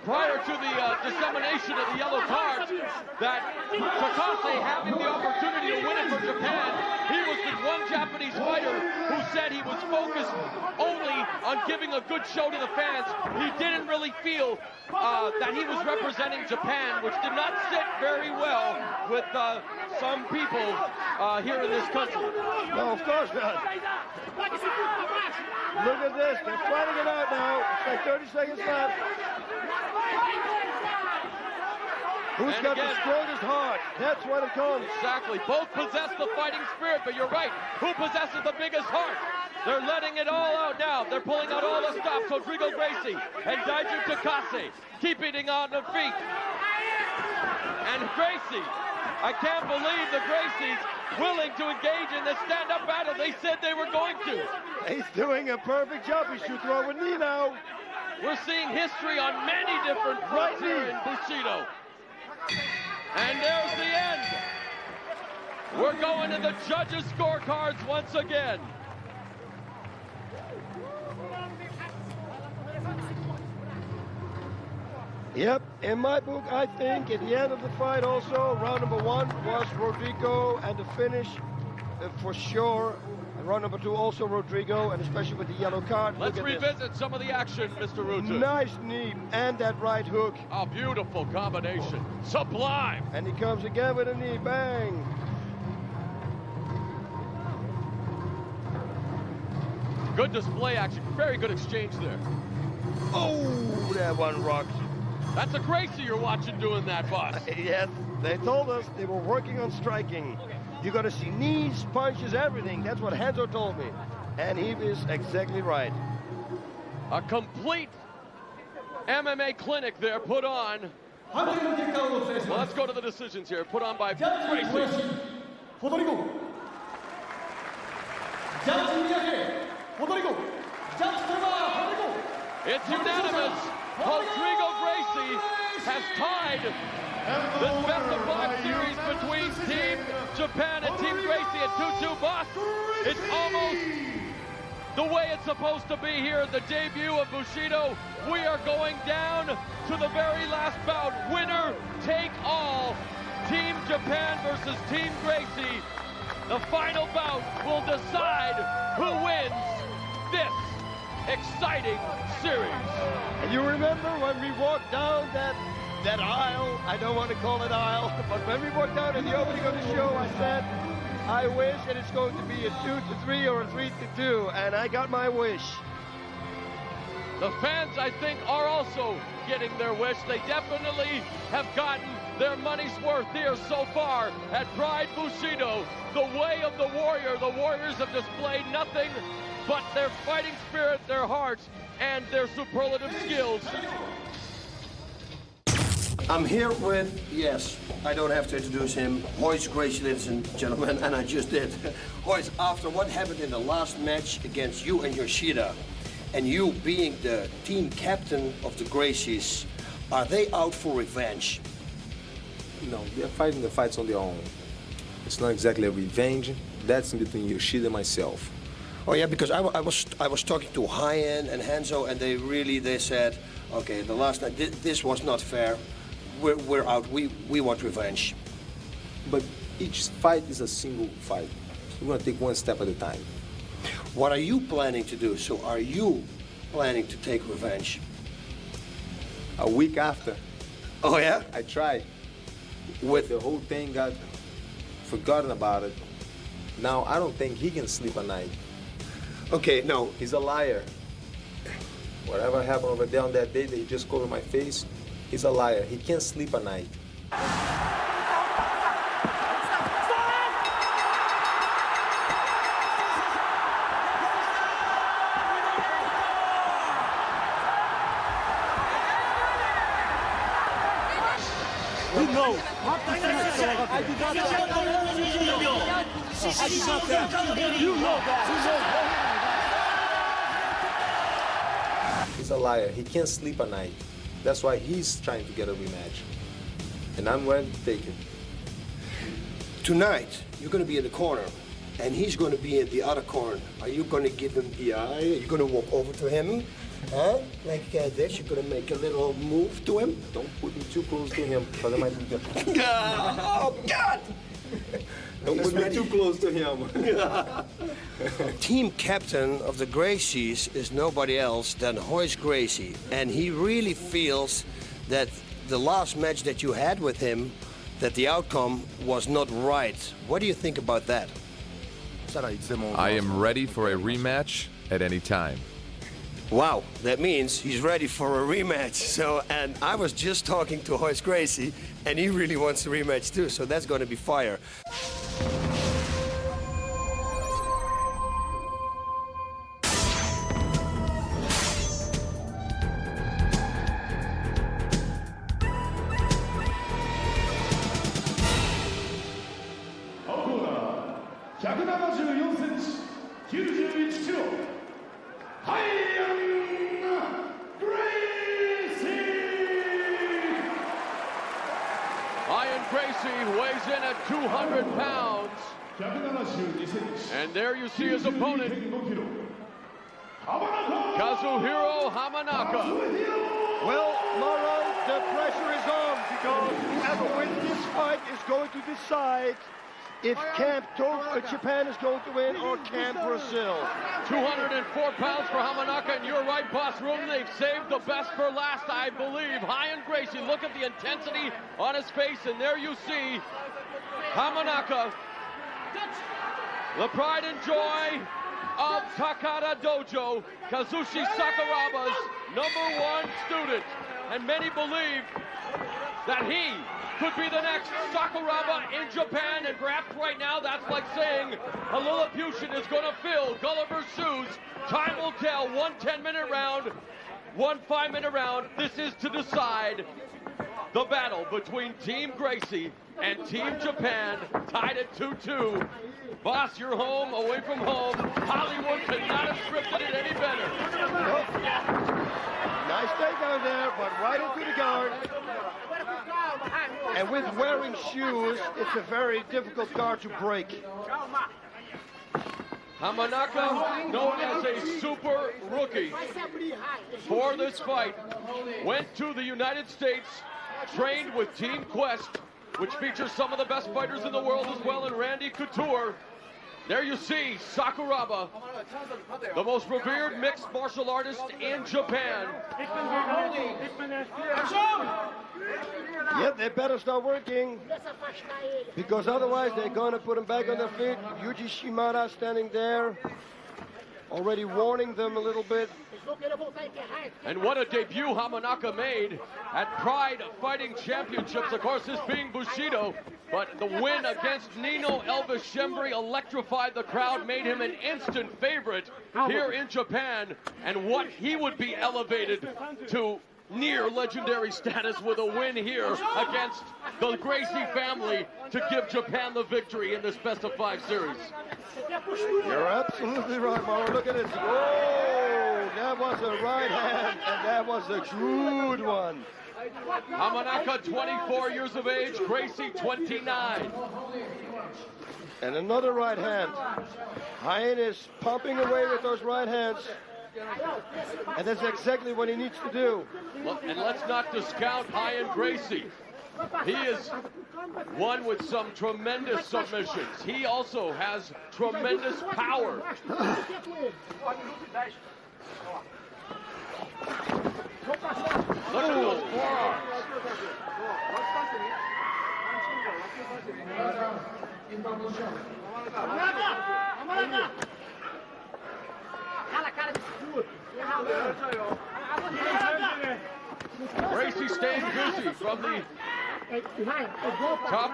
prior to the dissemination of the yellow cards that Takase having the opportunity to win it for Japan He was the one Japanese fighter who said he was focused only on giving a good show to the fans. He didn't really feel that he was representing Japan, which did not sit very well with some people here in this country. No, of course not. Look at this. They're fighting it out now. It's like 30 seconds left. Who's got the strongest heart? That's what it comes. Exactly. Both possess the fighting spirit, but you're right. Who possesses the biggest heart? They're letting it all out now. They're pulling out all the stops. Rodrigo Gracie and Daiju Takase keeping on their feet. And Gracie, I can't believe the Gracie's willing to engage in this stand-up battle. They said they were going to. He's doing a perfect job. He should throw a knee now. We're seeing history on many different fronts here in Bushido. And there's the end. We're going to the judges' scorecards once again. Yep, in my book, I think at the end of the fight also, round number 1 was Rodrigo, and the finish for sure. And round number 2 also Rodrigo, and especially with the yellow card. Let's revisit some of the action, Mr. Rutu. Nice knee and that right hook. A beautiful combination. Sublime. And he comes again with a knee, bang. Good display action, very good exchange there. Oh, that one rocked. That's a Gracie you're watching doing that, boss. Yes, they told us they were working on striking. You're gonna see knees, punches, everything. That's what Renzo told me. And he is exactly right. A complete MMA clinic there put on. Well, let's go to the decisions here. Put on by Gracie. Rodrigo. It's unanimous. Rodrigo Gracie has tied this best-of-5 series between Team Japan and Team Gracie at 2-2. Boss, it's almost the way it's supposed to be here at the debut of Bushido. We are going down to the very last bout. Winner take all. Team Japan versus Team Gracie. The final bout will decide who wins this exciting series. And you remember when we walked down that aisle? I don't want to call it aisle, but when we walked down at the opening of the show, I said, I wish that it's going to be a 2-3 or a 3-2, and I got my wish. The fans, I think, are also getting their wish. They definitely have gotten their money's worth here so far at Pride Bushido. The way of the warrior. The Warriors have displayed nothing but their fighting spirit, their hearts, and their superlative skills. I'm here with, yes, I don't have to introduce him, Royce Gracie, ladies and gentlemen, and I just did. Royce, after what happened in the last match against you and Yoshida, and you being the team captain of the Gracies, are they out for revenge? No, they're fighting the fights on their own. It's not exactly a revenge. That's in between Yoshida and myself. Oh yeah, because I was talking to High-End and Renzo, and they said, okay, the last night this was not fair. We're out. We want revenge. But each fight is a single fight. We're gonna take one step at a time. What are you planning to do? So are you planning to take revenge? A week after. Oh yeah? I tried. With the whole thing got forgotten about it. Now I don't think he can sleep at night. Okay, no. He's a liar. Whatever happened over there on that day that he just covered my face, he's a liar. He can't sleep at night. You know. I did not that. You know that. He's a liar. He can't sleep at night. That's why he's trying to get a rematch. And I'm ready to take it. Tonight, you're going to be in the corner, and he's going to be in the other corner. Are you going to give him the eye? Are you going to walk over to him? Huh? Like this? You're going to make a little move to him? Don't put me too close to him, because I might do that. Oh, God! Don't be too close to him. Team captain of the Gracies is nobody else than Royce Gracie, and he really feels that the last match that you had with him, that the outcome was not right. What do you think about that? I am ready for a rematch at any time. Wow, that means he's ready for a rematch. So, and I was just talking to Royce Gracie, and he really wants a rematch too, so that's going to be fire. Gracie weighs in at 200 pounds. And there you see his opponent, Kazuhiro Hamanaka. Well, Mauro, the pressure is on because whoever wins this fight is going to decide if Camp Japan is going to win or Camp Brazil. 204 pounds for Hamanaka, and you're right, Boss Room. They've saved the best for last, I believe. Ryan Gracie, look at the intensity on his face, and there you see Hamanaka, the pride and joy of Takara Dojo, Kazushi Sakuraba's #1 student. And many believe that he could be the next Sakuraba in Japan, and perhaps right now that's like saying a Lilliputian is going to fill Gulliver's shoes. Time will tell. 1 10-minute round, 1 5-minute round. This is to decide the battle between Team Gracie and Team Japan, tied at 2-2. Boss, you're home, away from home. Hollywood could not have scripted it any better. Nice takedown there, but right into the guard. And with wearing shoes, it's a very difficult guard to break. Hamanaka, known as a super rookie for this fight, went to the United States, trained with Team Quest, which features some of the best fighters in the world as well, and Randy Couture. There you see Sakuraba, the most revered mixed martial artist in Japan. Yep, they better start working, because otherwise they're going to put them back on their feet. Yuji Shimada standing there, already warning them a little bit. And what a debut Hamanaka made at Pride Fighting Championships. Of course, this being Bushido, but the win against Nino Elvis Shembri electrified the crowd, made him an instant favorite here in Japan, and what he would be elevated to near legendary status with a win here against the Gracie family to give Japan the victory in this best-of-5 series. You're absolutely right, Mauro. Look at this. Whoa, that was a right hand, and that was a good one. Hamanaka, 24 years of age, Gracie, 29. And another right hand. Ryan is pumping away with those right hands. And that's exactly what he needs to do. And let's not discount Ryan Gracie. He is one with some tremendous submissions. He also has tremendous power. Look at those forearms. Gracie staying busy from the top.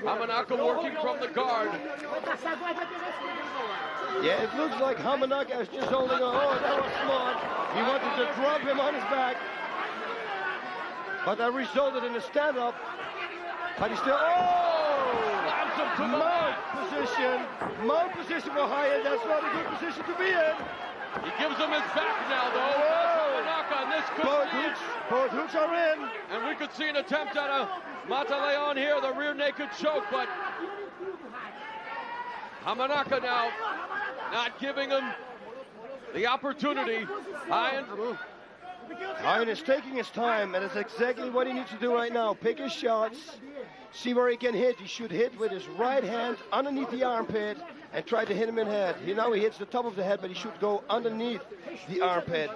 Hamanaka working from the guard. Yeah, it looks like Hamanaka is just holding on. Oh, that was smart. He wanted to drop him on his back. But that resulted in a stand-up. But he still, mount position for Ryan. That's not a good position to be in. He gives him his back now, though. Hamanaka, and this could both hooks are in. And we could see an attempt at a Mataleon here, the rear naked choke, but Hamanaka now not giving him the opportunity. Ryan is taking his time, and it's exactly what he needs to do right now. Pick his shots, See where he can hit. He should hit with his right hand underneath the armpit and try to hit him in head. Now he hits the top of the head, but he should go underneath the armpit.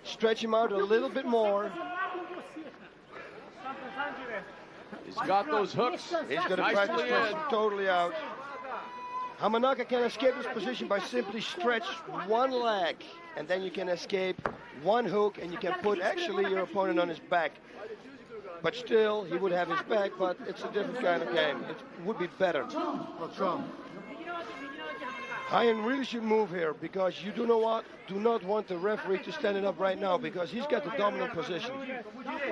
Stretch him out a little bit more. He's got those hooks. He's going to try to stretch him totally out. Hamanaka can escape this position by simply stretch one leg, and then you can escape one hook, and you can put actually your opponent on his back. But still, he would have his back, but it's a different kind of game. It would be better. Hayan really should move here, because you do not want the referee to stand it up right now, because he's got the dominant position.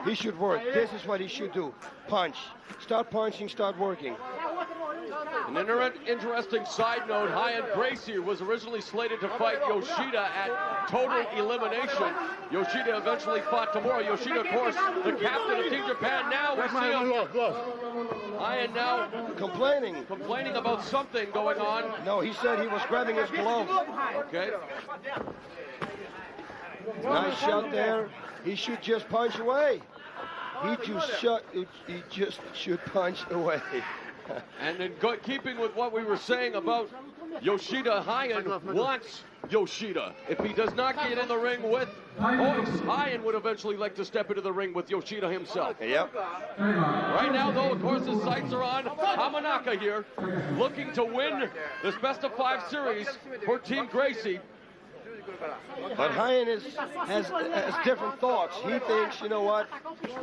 He should work. This is what he should do. Punch. Start punching, start working. An interesting side note, Hayan Gracie was originally slated to fight Yoshida at total elimination. Yoshida eventually fought tomorrow. Yoshida, of course, the captain of Team Japan. Now we see him. Hayan now complaining about something going on. No, he said he was grabbing his glove. Okay. Nice shot there. He should just punch away. He just should punch away. And in keeping with what we were saying about Yoshida, Hayan wants Yoshida. If he does not get in the ring with Hoist, Hayan would eventually like to step into the ring with Yoshida himself. Yep. Right now, though, of course, his sights are on Hamanaka here, looking to win this best-of-5 series for Team Gracie. But Hayan has different thoughts. He thinks, you know what,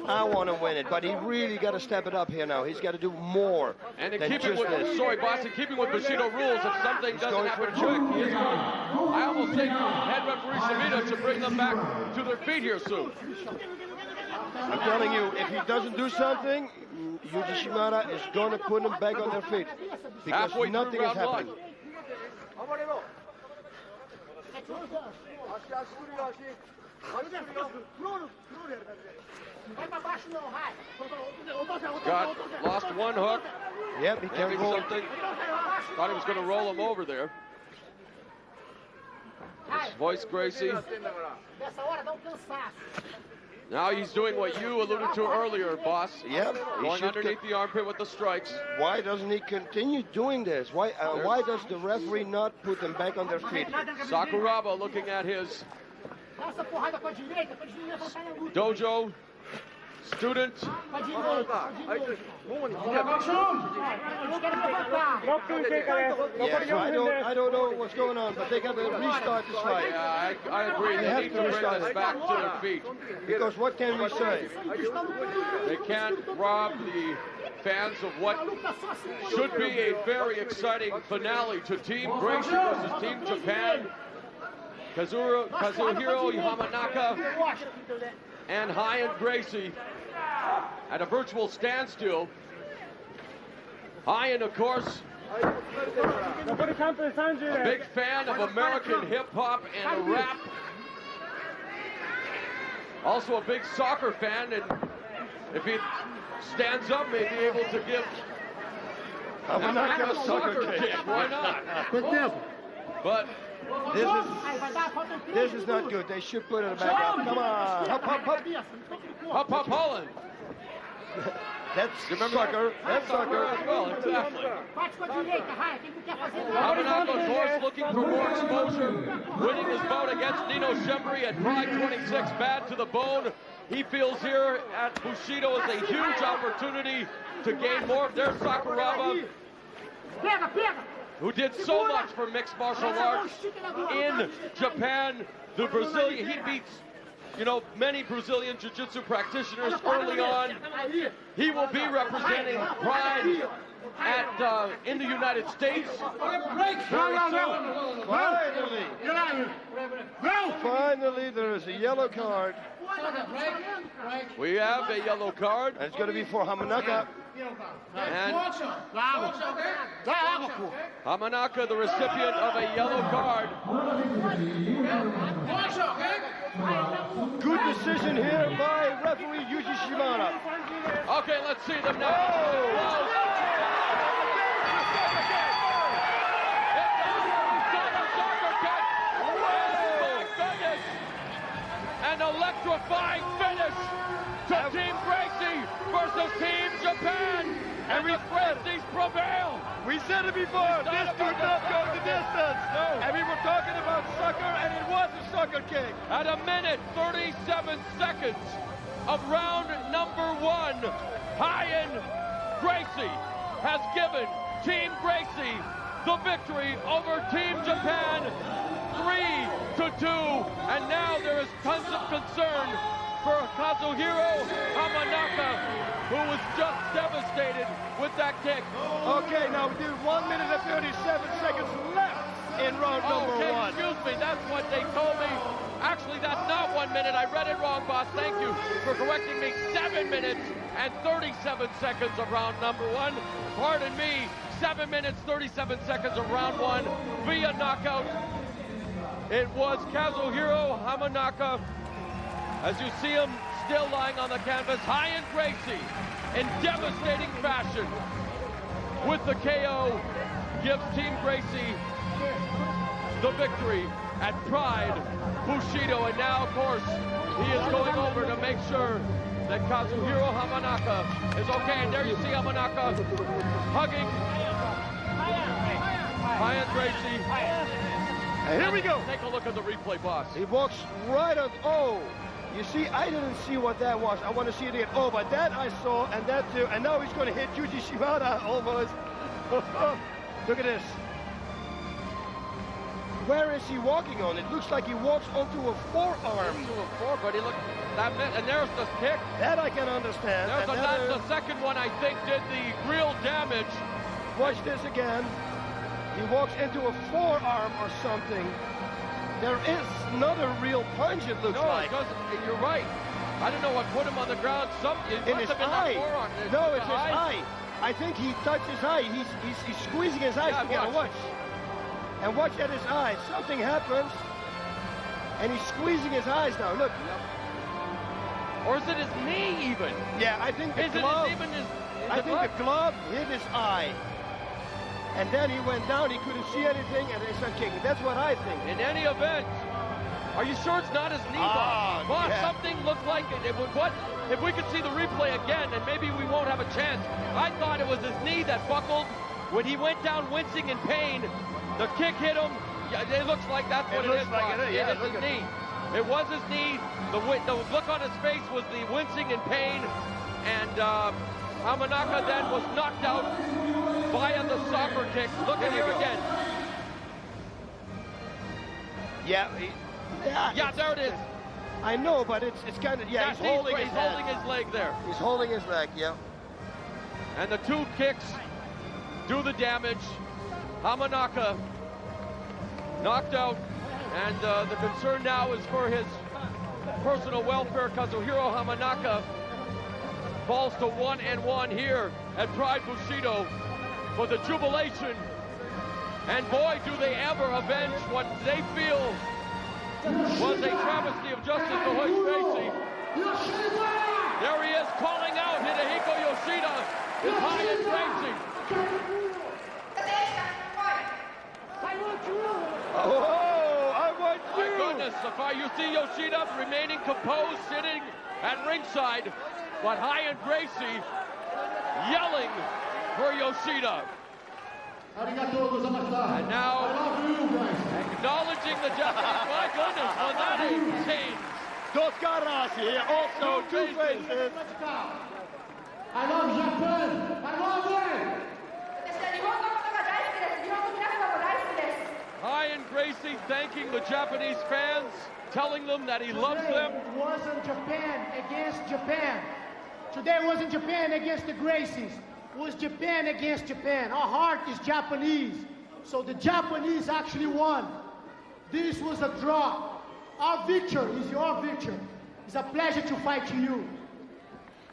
I want to win it. But he really got to step it up here now. He's got to do more And in than keeping just with, this. sorry, boss, in keeping with Bushido rules, if something doesn't happen quick, he is going. I almost think head referee Shimida should bring them back to their feet here soon. I'm telling you, if he doesn't do something, Yuji Shimada is going to put them back on their feet. Because Halfway nothing through is round happening. Lost one hook. Yep, he can't roll. Something. Thought he was going to roll him over there. His voice, Gracie. Now he's doing what you alluded to earlier, boss. Yep. Going underneath the armpit with the strikes. Why doesn't he continue doing this? Why does the referee not put them back on their feet? Sakuraba looking at his dojo student. Yes, I don't know what's going on, but they got to restart this fight. Yeah, I agree. They need to bring this back to their feet. Because what can we say? They can't rob the fans of what should be a very exciting finale to Team Gracie versus Team Japan. Kazuhiro Hamanaka and Hayan Gracie at a virtual standstill. Hayan, of course, a big fan of American hip-hop and rap. Also a big soccer fan, and if he stands up, may be able to give a soccer kick. Why not? But this is not good. They should put it back up. Come on. Up, Holland. That's sucker. That's sucker. As well, exactly. Hamanaka, of course, looking for more exposure. Winning his bout against Nino Shembri at Pride 26, bad to the bone. He feels here at Bushido is a huge opportunity to gain more of their Sakuraba, who did so much for mixed martial arts in Japan. The Brazilian, he beats, many Brazilian jiu-jitsu practitioners early on. He will be representing Pride in the United States very soon. Finally, there is a yellow card. We have a yellow card. And it's going to be for Hamanaka. And Hamanaka, the recipient of a yellow card. Good decision here by referee Yuji Shimada. Okay, let's see them now. an electrifying finish to Team Gracie versus Team Japan. And the Gracies prevail. We said it before, this could not go the distance. No. And we were talking about soccer, and it was a soccer kick. At a minute, 37 seconds of round number 1, Hayan Gracie has given Team Gracie the victory over Team Japan 3-2. And now there is tons of concern for Kazuhiro Hamanaka, who was just devastated with that kick. Okay, now we do 1 minute and 37 seconds left in round number 1. Okay, excuse me, that's what they told me. Actually, that's not 1 minute. I read it wrong, boss. Thank you for correcting me. 7 minutes and 37 seconds of round number 1. Pardon me, 7 minutes, 37 seconds of round 1 via knockout. It was Kazuhiro Hamanaka. As you see him still lying on the canvas, Hayan Gracie in devastating fashion with the KO gives Team Gracie the victory at Pride Bushido. And now, of course, he is going over to make sure that Kazuhiro Hamanaka is okay. And there you see Hamanaka hugging Hayan Gracie. And here we go. Take a look at the replay, boss. He walks right on. Oh, you see, I didn't see what that was. I want to see it again. Oh, but that I saw, and that too. And now he's going to hit Yuji Shibata almost. Look at this. Where is he walking on? It looks like he walks onto a forearm. Into a forearm, but he looked that, and there's the kick. That I can understand. There's the second one, I think, did the real damage. Watch this again. He walks into a forearm or something. There is not a real punch, it looks like. No, you're right. I don't know what put him on the ground. In his eye. No, it's his eye. I think he touched his eye. He's squeezing his eyes together. Watch. And watch at his eyes. Something happens, and he's squeezing his eyes now. Look. Or is it his knee even? Yeah, I think the glove. I think the glove hit his eye. And then he went down, he couldn't see anything, and they started kicking. That's what I think. In any event, are you sure it's not his knee, boss? Boss, yeah. Something looked like it. If we could see the replay again, and maybe we won't have a chance. I thought it was his knee that buckled. When he went down wincing in pain, the kick hit him. Yeah, it looks like that's what it is, boss. It is his knee. It was his knee. The look on his face was the wincing in pain, and Hamanaka then was knocked out via the soccer kick. Look at here again. Yeah, there it is. I know, but it's kind of, he's holding his leg there. He's holding his leg, yeah. And the two kicks do the damage. Hamanaka knocked out, and the concern now is for his personal welfare. Kazuhiro Hamanaka falls to 1-1 here at Pride Bushido for the jubilation. And boy, do they ever avenge what they feel was a travesty of justice to Hoist Gracie. There he is calling out Hidehiko Yoshida is Hayan Gracie. Oh, I want you! My goodness, you see Yoshida remaining composed, sitting at ringside, but Hayan Gracie yelling for Yoshida. And now, acknowledging the Japanese, my goodness, was that a change? Dos Caras here, also two faces. I love Japan! I love it! Hayan Gracie thanking the Japanese fans, telling them that he loves them. Today wasn't Japan against Japan. Today wasn't Japan against the Gracies. It was Japan against Japan. Our heart is Japanese. So the Japanese actually won. This was a draw. Our victory is your victory. It's a pleasure to fight to you.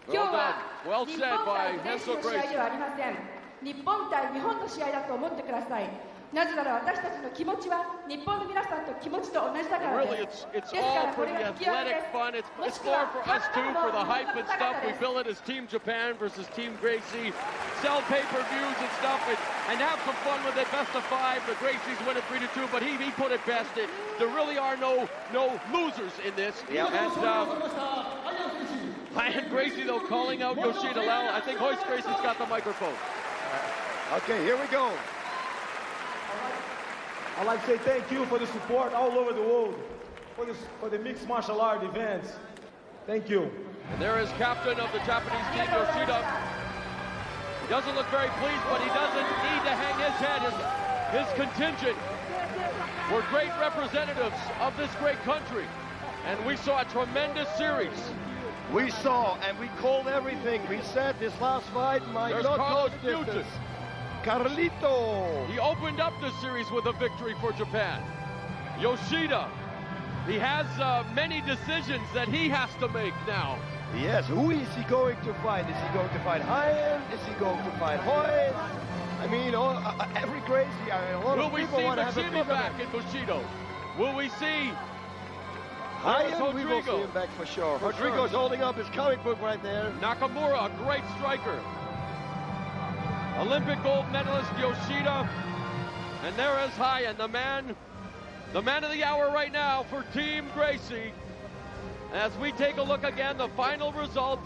Well done. Well said by Renzo Gracie. 日本対日本の試合だと思ってください。なぜなら私たちの気持ちは日本の皆さんと気持ちと同じだから Really, です。 it's ですか all らこ for れ the は引き分けで athletic す。 fun. It's more for us too, for the hype and stuff. We bill it as Team Japan versus Team Gracie. Sell pay-per-views and stuff, and have some fun with it. Best of 5. The Gracies win it 3-2, but he put it best. There really are no losers in this. Yeah. And Ryan Gracie though calling out Yoshida. I think Hoist Gracie's got the microphone. Okay, here we go. I'd like to say thank you for the support all over the world for the mixed martial art events. Thank you. And there is captain of the Japanese team, Yoshida. He doesn't look very pleased, but he doesn't need to hang his head. His contingent were great representatives of this great country. And we saw a tremendous series. We saw, and we called everything. We said this last fight might not go the distance. Carlito. He opened up the series with a victory for Japan. Yoshida, he has many decisions that he has to make now. Yes, who is he going to fight? Is he going to fight Hyan? Is he going to fight Hoy? I mean, every Gracie, a lot of people want to have a Will we see Mishima back in Bushido? Will we see Hyan? We will see him back for sure. Rodrigo's holding up his comic book right there. Nakamura, a great striker. Olympic gold medalist Yoshida, and there is Hyan, the man of the hour right now for Team Gracie. As we take a look again, the final result,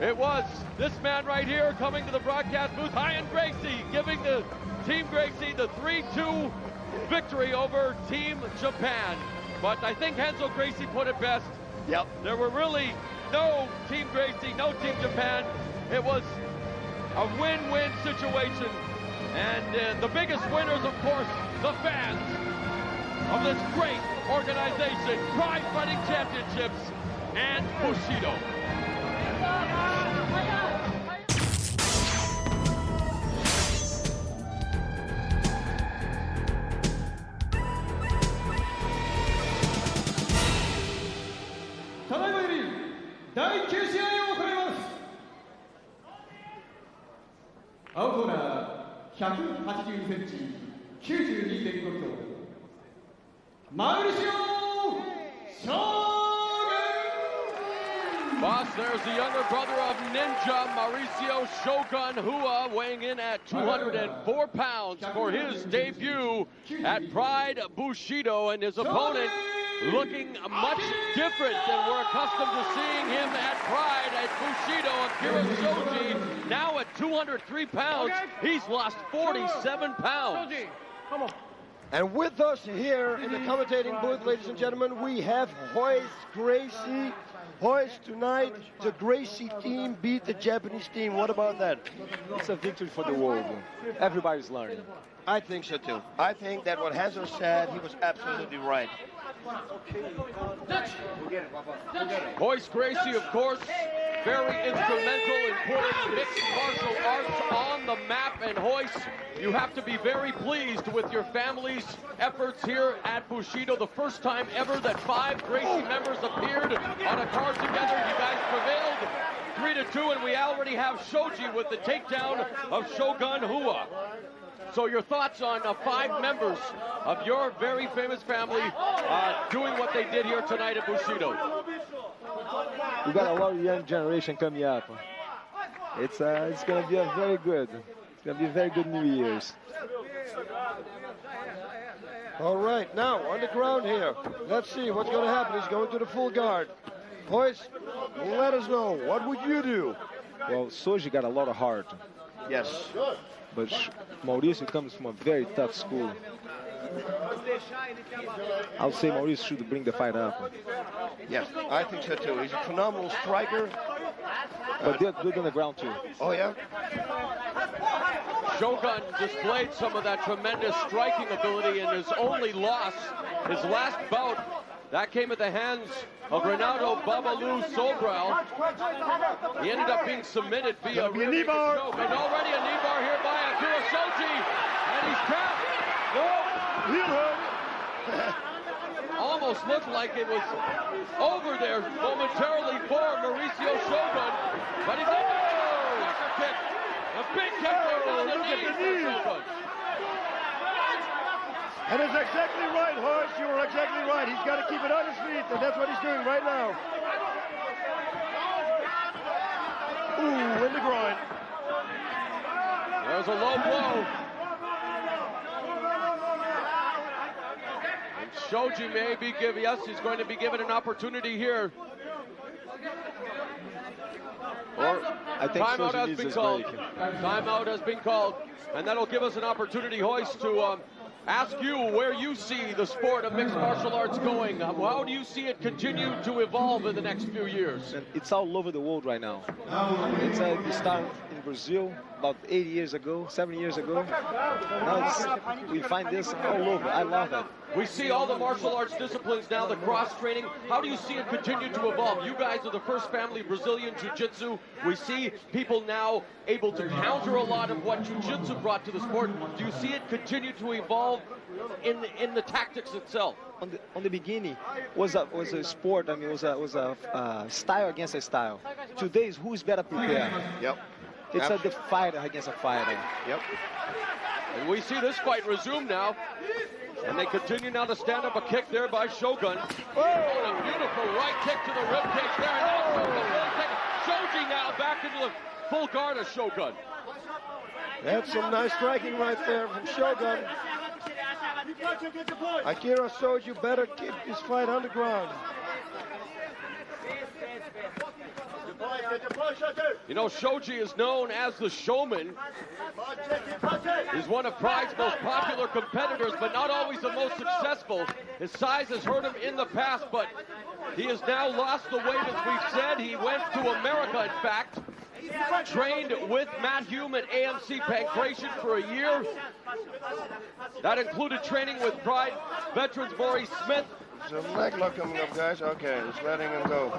it was this man right here coming to the broadcast booth, Hyan Gracie, giving the Team Gracie the 3-2 victory over Team Japan. But I think Renzo Gracie put it best. Yep. There were really no Team Gracie, no Team Japan. It was a win-win situation, and the biggest winners, of course, the fans of this great organization, Pride Fighting Championships and Bushido. Mauricio Boss, there's the younger brother of Ninja, Mauricio Shogun Hua, weighing in at 204 pounds for his debut at Pride Bushido, and his opponent looking much different than we're accustomed to seeing him at Pride at Bushido. Akira Shoji, now at 203 pounds, he's lost 47 pounds. Come on. And with us here in the commentating booth, ladies and gentlemen, we have Hoist Gracie. Hoist, tonight, the Gracie team beat the Japanese team. What about that? It's a victory for the world. Everybody's learning. I think so too. I think that what Renzo said, he was absolutely right. Hoist Gracie, of course, very instrumental in putting mixed martial arts on the map. And Hoist, you have to be very pleased with your family's efforts here at Bushido. The first time ever that 5 Gracie members appeared on a card together. You guys prevailed 3-2, and we already have Shoji with the takedown of Shogun Hua. So your thoughts on 5 members of your very famous family doing what they did here tonight at Bushido? We got a lot of young generation coming up. It's going to be a very good. It's going to be a very good New Year's. All right, now on the ground here. Let's see what's going to happen. He's going to the full guard. Boys, let us know. What would you do? Well, Shoji got a lot of heart. Yes. But Mauricio comes from a very tough school. I would say Mauricio should bring the fight up. Yes, I think so too. He's a phenomenal striker. But they're good on the ground too. Oh yeah? Shogun displayed some of that tremendous striking ability in his only loss, his last bout. That came at the hands of Ronaldo Babalu Sobral. He ended up being submitted via a knee bar. And already a knee bar here by Akira Shoji. And he's tapped. Almost looked like it was over there momentarily for Mauricio Shogun. But he's kick. A big kick on the knee for Shogun. And it's exactly right, Horst. You were exactly right. He's got to keep it on his feet, and that's what he's doing right now. Ooh, in the groin. There's a low blow. And Shoji may be given, yes, he's going to be given an opportunity here. Or I think timeout Shoji has needs been this called. break. Timeout has been called. And that'll give us an opportunity, Hoist, to ask you where you see the sport of mixed martial arts going. How do you see it continue to evolve in the next few years? It's all over the world right now. It started in Brazil about 8 years ago, 7 years ago. Now we find this all over. I love it. We see all the martial arts disciplines now, the cross-training. How do you see it continue to evolve? You guys are the first family of Brazilian Jiu-Jitsu. We see people now able to counter a lot of what Jiu-Jitsu brought to the sport. Do you see it continue to evolve in the tactics itself? On the beginning, was a sport. I mean, was a style against a style. Today is who's better prepared. Yep. It's the fighter against a fighter. Yep. And we see this fight resume now. And they continue now to stand up a kick there by Shogun. Oh, and a beautiful right kick to the ribcage there. And now Shogun will take it. Shoji now back into the full guard of Shogun. That's some nice striking right there from Shogun. Akira Shoji better keep this fight on the ground. You know, Shoji is known as the showman. He's one of Pride's most popular competitors, but not always the most successful. His size has hurt him in the past, but he has now lost the weight, as we've said. He went to America, in fact, trained with Matt Hume at AMC Pancration for a year. That included training with Pride veterans Maurice Smith. Some leg lock coming up, guys. Okay, just letting him go.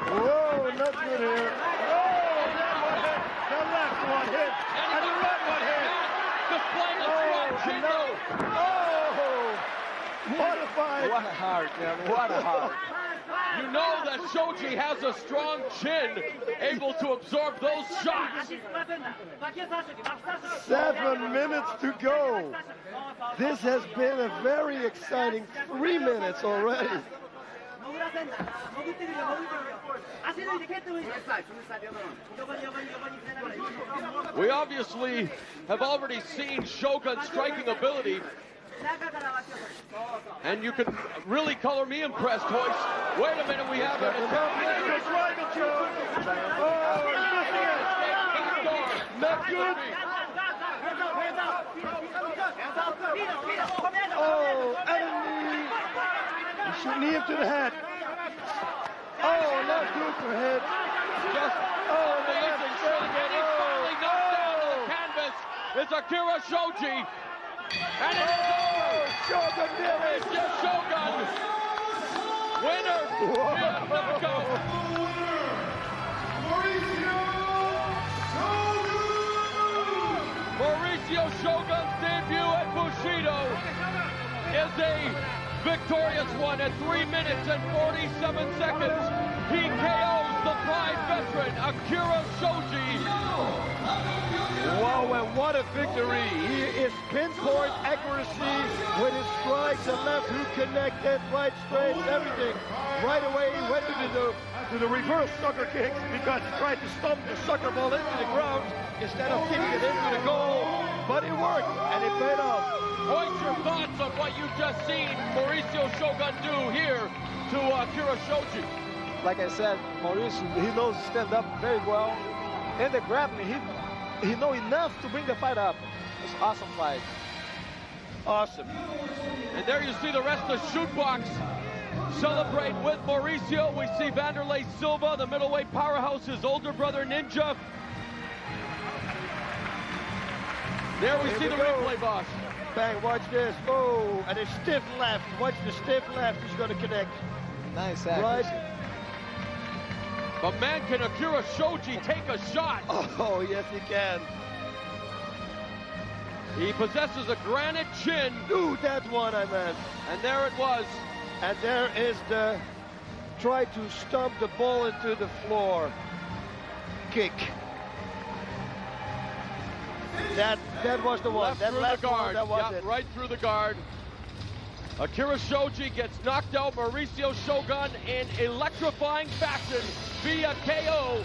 Whoa, not good here. Oh, that one hit. The left one hit. And the right one hit. Displaying a strong chin. Oh, what a fight. What a heart, man. What a heart. You know that Shoji has a strong chin, able to absorb those shots. 7 minutes to go. This has been a very exciting 3 minutes already. We obviously have already seen Shogun's striking ability. And you can really color me impressed, Hoist. Wait a minute, we have it. Not good. Oh, enemy. You should knee him to the head. Oh, not good for head. Just amazing. He's finally knocked down to the canvas. It's Akira Shoji. And it is over. Shogun did it. It's just Shogun. Winner via knockout. Mauricio Shogun's debut at Bushido is a victorious one at 3 minutes and 47 seconds. He KOs the Pride veteran, Akira Shoji. Wow, and what a victory. He is pinpoint accuracy with his strikes and left hook connected, right straights, everything. Right away he went to the reverse sucker kicks because he tried to stomp the sucker ball into the ground instead of kicking it into the goal. But it worked and it paid off. What's your thoughts on what you've just seen Mauricio Shogun do here to Akira Shoji? Like I said, Mauricio, he knows to stand up very well. And the grappling, he knows enough to bring the fight up. It's an awesome fight. Awesome. And there you see the rest of the shoot box celebrate with Mauricio. We see Vanderlei Silva, the middleweight powerhouse, his older brother Ninja. There we see the replay, boss. Bang, watch this. Oh, and a stiff left. Watch the stiff left. He's going to connect. Nice accuracy. Right. But man, can Akira Shoji take a shot? Oh, yes, he can. He possesses a granite chin. Ooh, that's one I meant. And there it was. And there is the try to stomp the ball into the floor kick. That was the one. Left That through last the guard. one, that was Yep, it. right through the guard. Akira Shoji gets knocked out. Mauricio Shogun in electrifying fashion via KO.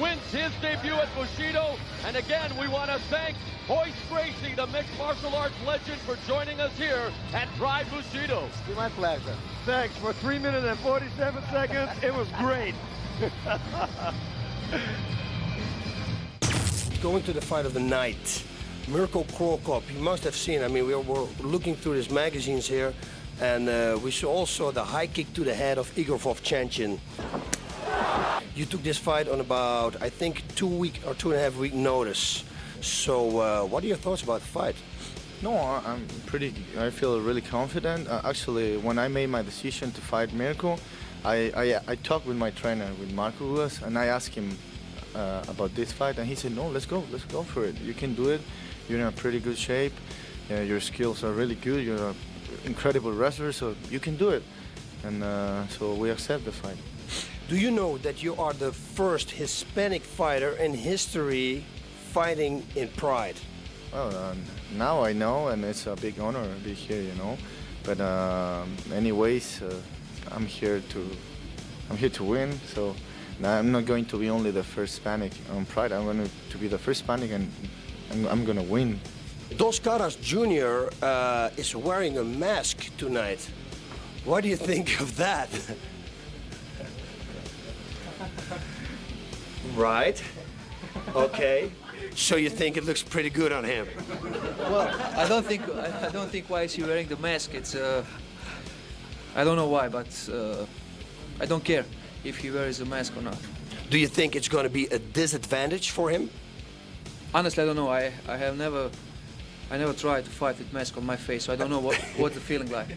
Wins his debut at Bushido. And again, we want to thank Hoist Gracie, the mixed martial arts legend, for joining us here at Pride Bushido. It's my pleasure. Thanks for 3 minutes and 47 seconds. It was great. Going to the fight of the night. Mirko Crocop, you must have seen, I mean, we're looking through his magazines here, and we saw also the high kick to the head of Igor Vovchanchin. You took this fight on about, I think, 2 week or 2.5 week notice. So what are your thoughts about the fight? No, I feel really confident. Actually, when I made my decision to fight Mirko, I talked with my trainer, with Marco Ruas, and I asked him about this fight, and he said, no, let's go for it. You can do it. You're in a pretty good shape. Your skills are really good. You're an incredible wrestler, so you can do it. And so we accept the fight. Do you know that you are the first Hispanic fighter in history fighting in Pride? Well, now I know, and it's a big honor to be here, you know. But anyways, I'm here to win. So I'm not going to be only the first Hispanic on Pride. I'm going to be the first Hispanic, and I'm going to win. Dos Caras Jr. Is wearing a mask tonight. What do you think of that? Right. Okay. So you think it looks pretty good on him? Well, I don't think why is he wearing the mask. It's I don't know why, but I don't care if he wears a mask or not. Do you think it's going to be a disadvantage for him? Honestly, I don't know. I never tried to fight with mask on my face, so I don't know what the feeling like.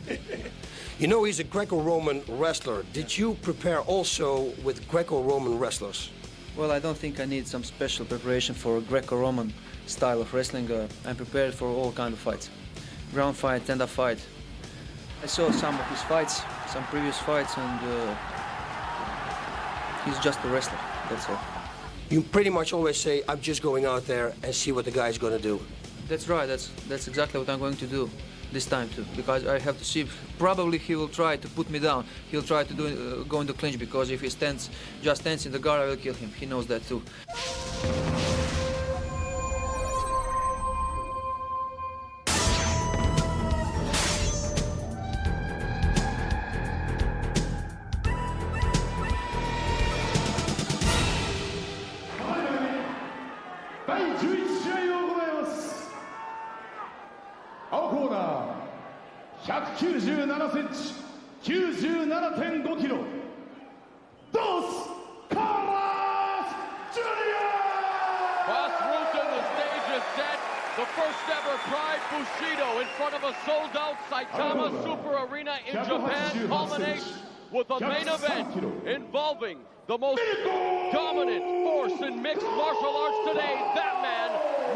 You know, he's a Greco-Roman wrestler. Did you prepare also with Greco-Roman wrestlers? Well, I don't think I need some special preparation for a Greco-Roman style of wrestling. I'm prepared for all kinds of fights. Ground fight, stand-up fight. I saw some of his fights, some previous fights, and he's just a wrestler, that's all. You pretty much always say, I'm just going out there and see what the guy's going to do. That's right, that's exactly what I'm going to do this time too, because I have to see. Probably he will try to put me down. He'll try to go into clinch, because if he just stands in the guard, I will kill him. He knows that too. Bushido in front of a sold-out Saitama Super Arena in Japan culminates with a main event involving the most dominant force in mixed martial arts today, that man,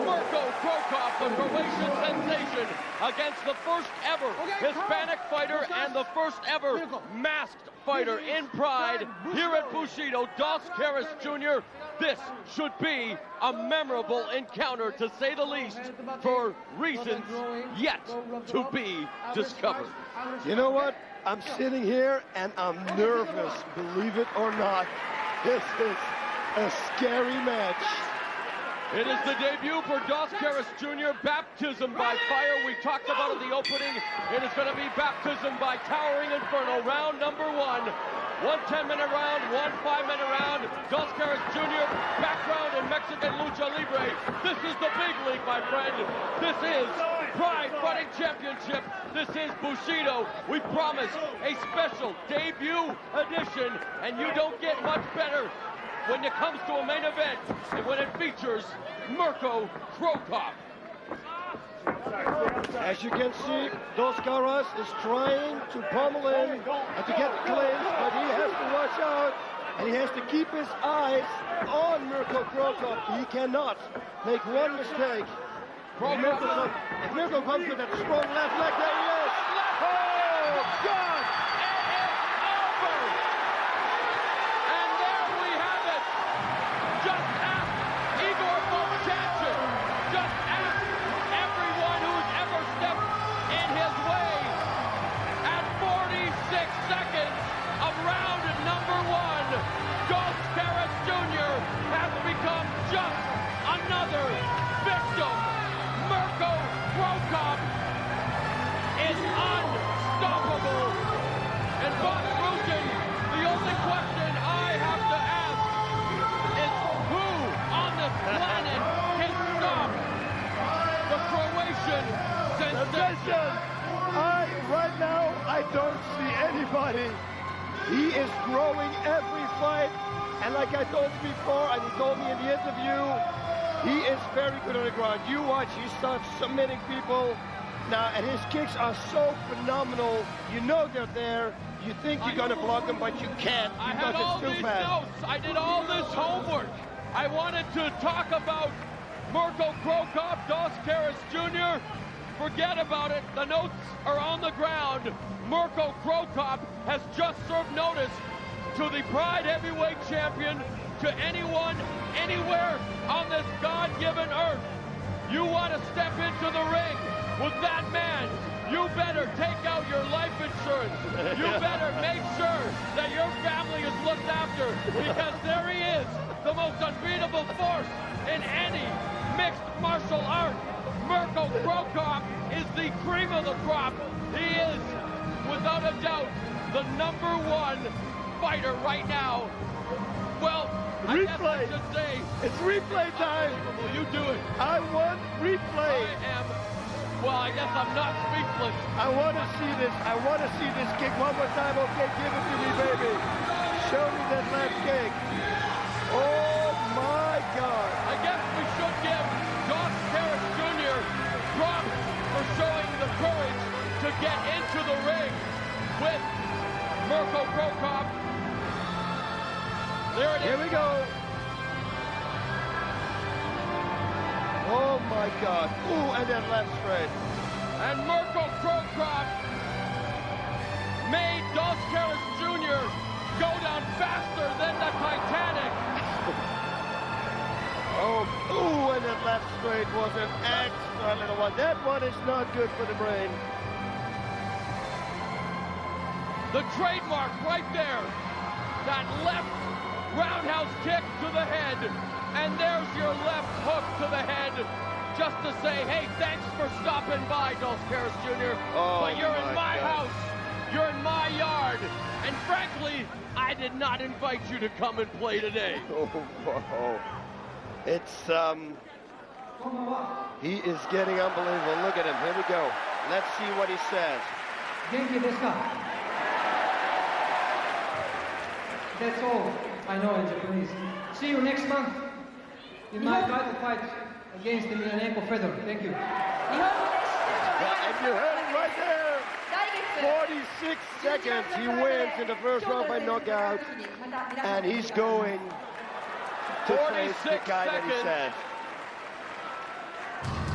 Mirko Crocop, the Croatian sensation, against the first ever Hispanic fighter and the first ever masked fighter in Pride here at Bushido, Dos Caras Jr. This should be a memorable encounter, to say the least, for reasons yet to be discovered. You know what? I'm sitting here and I'm nervous, believe it or not. This is a scary match. It is the debut for Dos Caras Jr., baptism by fire. We talked about it in the opening. It is going to be baptism by towering inferno. Round number one. 1 10-minute round, 1 5-minute round. Dos Caras Jr., background in Mexican Lucha Libre. This is the big league, my friend. This is Pride Fighting Championship. This is Bushido. We promise a special debut edition, and you don't get much better when it comes to a main event and when it features Mirko Crocop. As you can see, Dos Caras is trying to pummel in and to get clinch, but he has to watch out and he has to keep his eyes on Mirko Crocop. He cannot make one mistake. If Mirko comes with that strong left leg, there he is. Oh, God! Just ask Igor Vovchanchin. Just ask He is growing every fight. And like I told you before, and he told me in the interview, he is very good on the ground. You watch, he starts submitting people. Now, and his kicks are so phenomenal. You know they're there. You think you're going to block them, but you can't because it's too fast. Notes. I did all this homework. I wanted to talk about Mirko Crocop, Dos Caras Jr. Forget about it. The notes are on the ground. Mirko Crocop has just served notice to the Pride Heavyweight Champion, to anyone, anywhere on this God-given earth. You want to step into the ring with that man, you better take out your life insurance. You better make sure that your family is looked after, because there he is, the most unbeatable force in any mixed martial art. Mirko Crocop is the cream of the crop. He is, without a doubt, the #1 fighter right now. Well, I guess I should say, it's replay time. You do it. I want replay. Well, I guess I'm not speechless. I want to see this. I want to see this kick one more time. Okay, give it to me, baby. Show me that left kick. Oh, my God. I guess we should give Dos Caras Jr. props for showing the courage to get into the ring with Mirko Crocop. There it is. Here we go. Oh my God. Ooh, and then left straight. And Mirko Crocop made Dos Caras Jr. go down faster than the Titanic. Oh, ooh, and that left straight was an extra little one. That one is not good for the brain. The trademark right there. That left roundhouse kick to the head. And there's your left hook to the head, just to say, hey, thanks for stopping by, Dos Caras Jr. Oh, but you're in my God. house, you're in my yard, and frankly, I did not invite you to come and play today. Oh. It's, he is getting unbelievable. Look at him, here we go. Let's see what he says. Genki desu ka? That's all I know in Japanese. See you next month in my title fight against the Emelianenko Fedor. Thank you. And you heard it right there. 46 seconds. He wins in the first round by knockout. And he's going to face the guy that he said.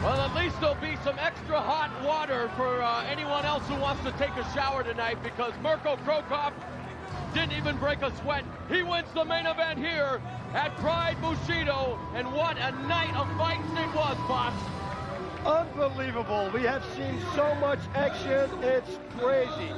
Well, at least there'll be some extra hot water for anyone else who wants to take a shower tonight, because Mirko Crocop didn't even break a sweat. He wins the main event here at Pride Bushido, and what a night of fights it was, boss. Unbelievable. We have seen so much action. It's crazy.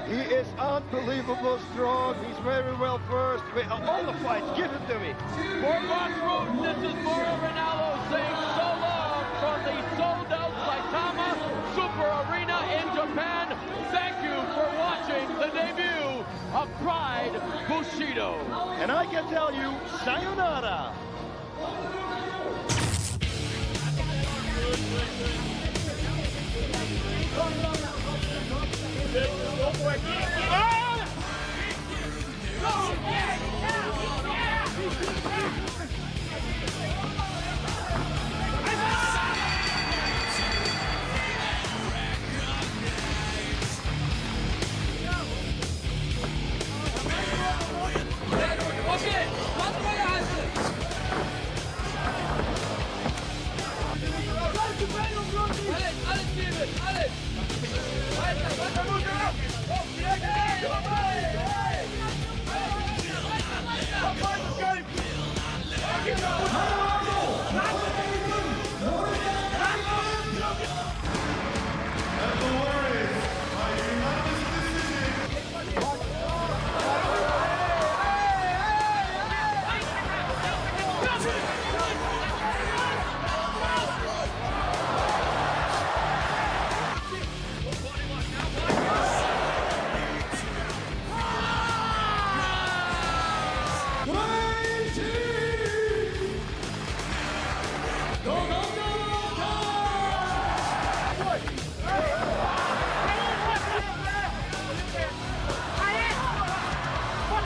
He is unbelievable strong. He's very well versed. All the fights, give it to me. For Boss Root, this is Mauro Ronaldo saying so long from the sold-out Saitama Super Arena in Japan. Thank you for watching the debut of Pride Bushido. And I can tell you, sayonara. Alles geben, alles! Weiter, weiter, weiter!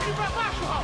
Raul.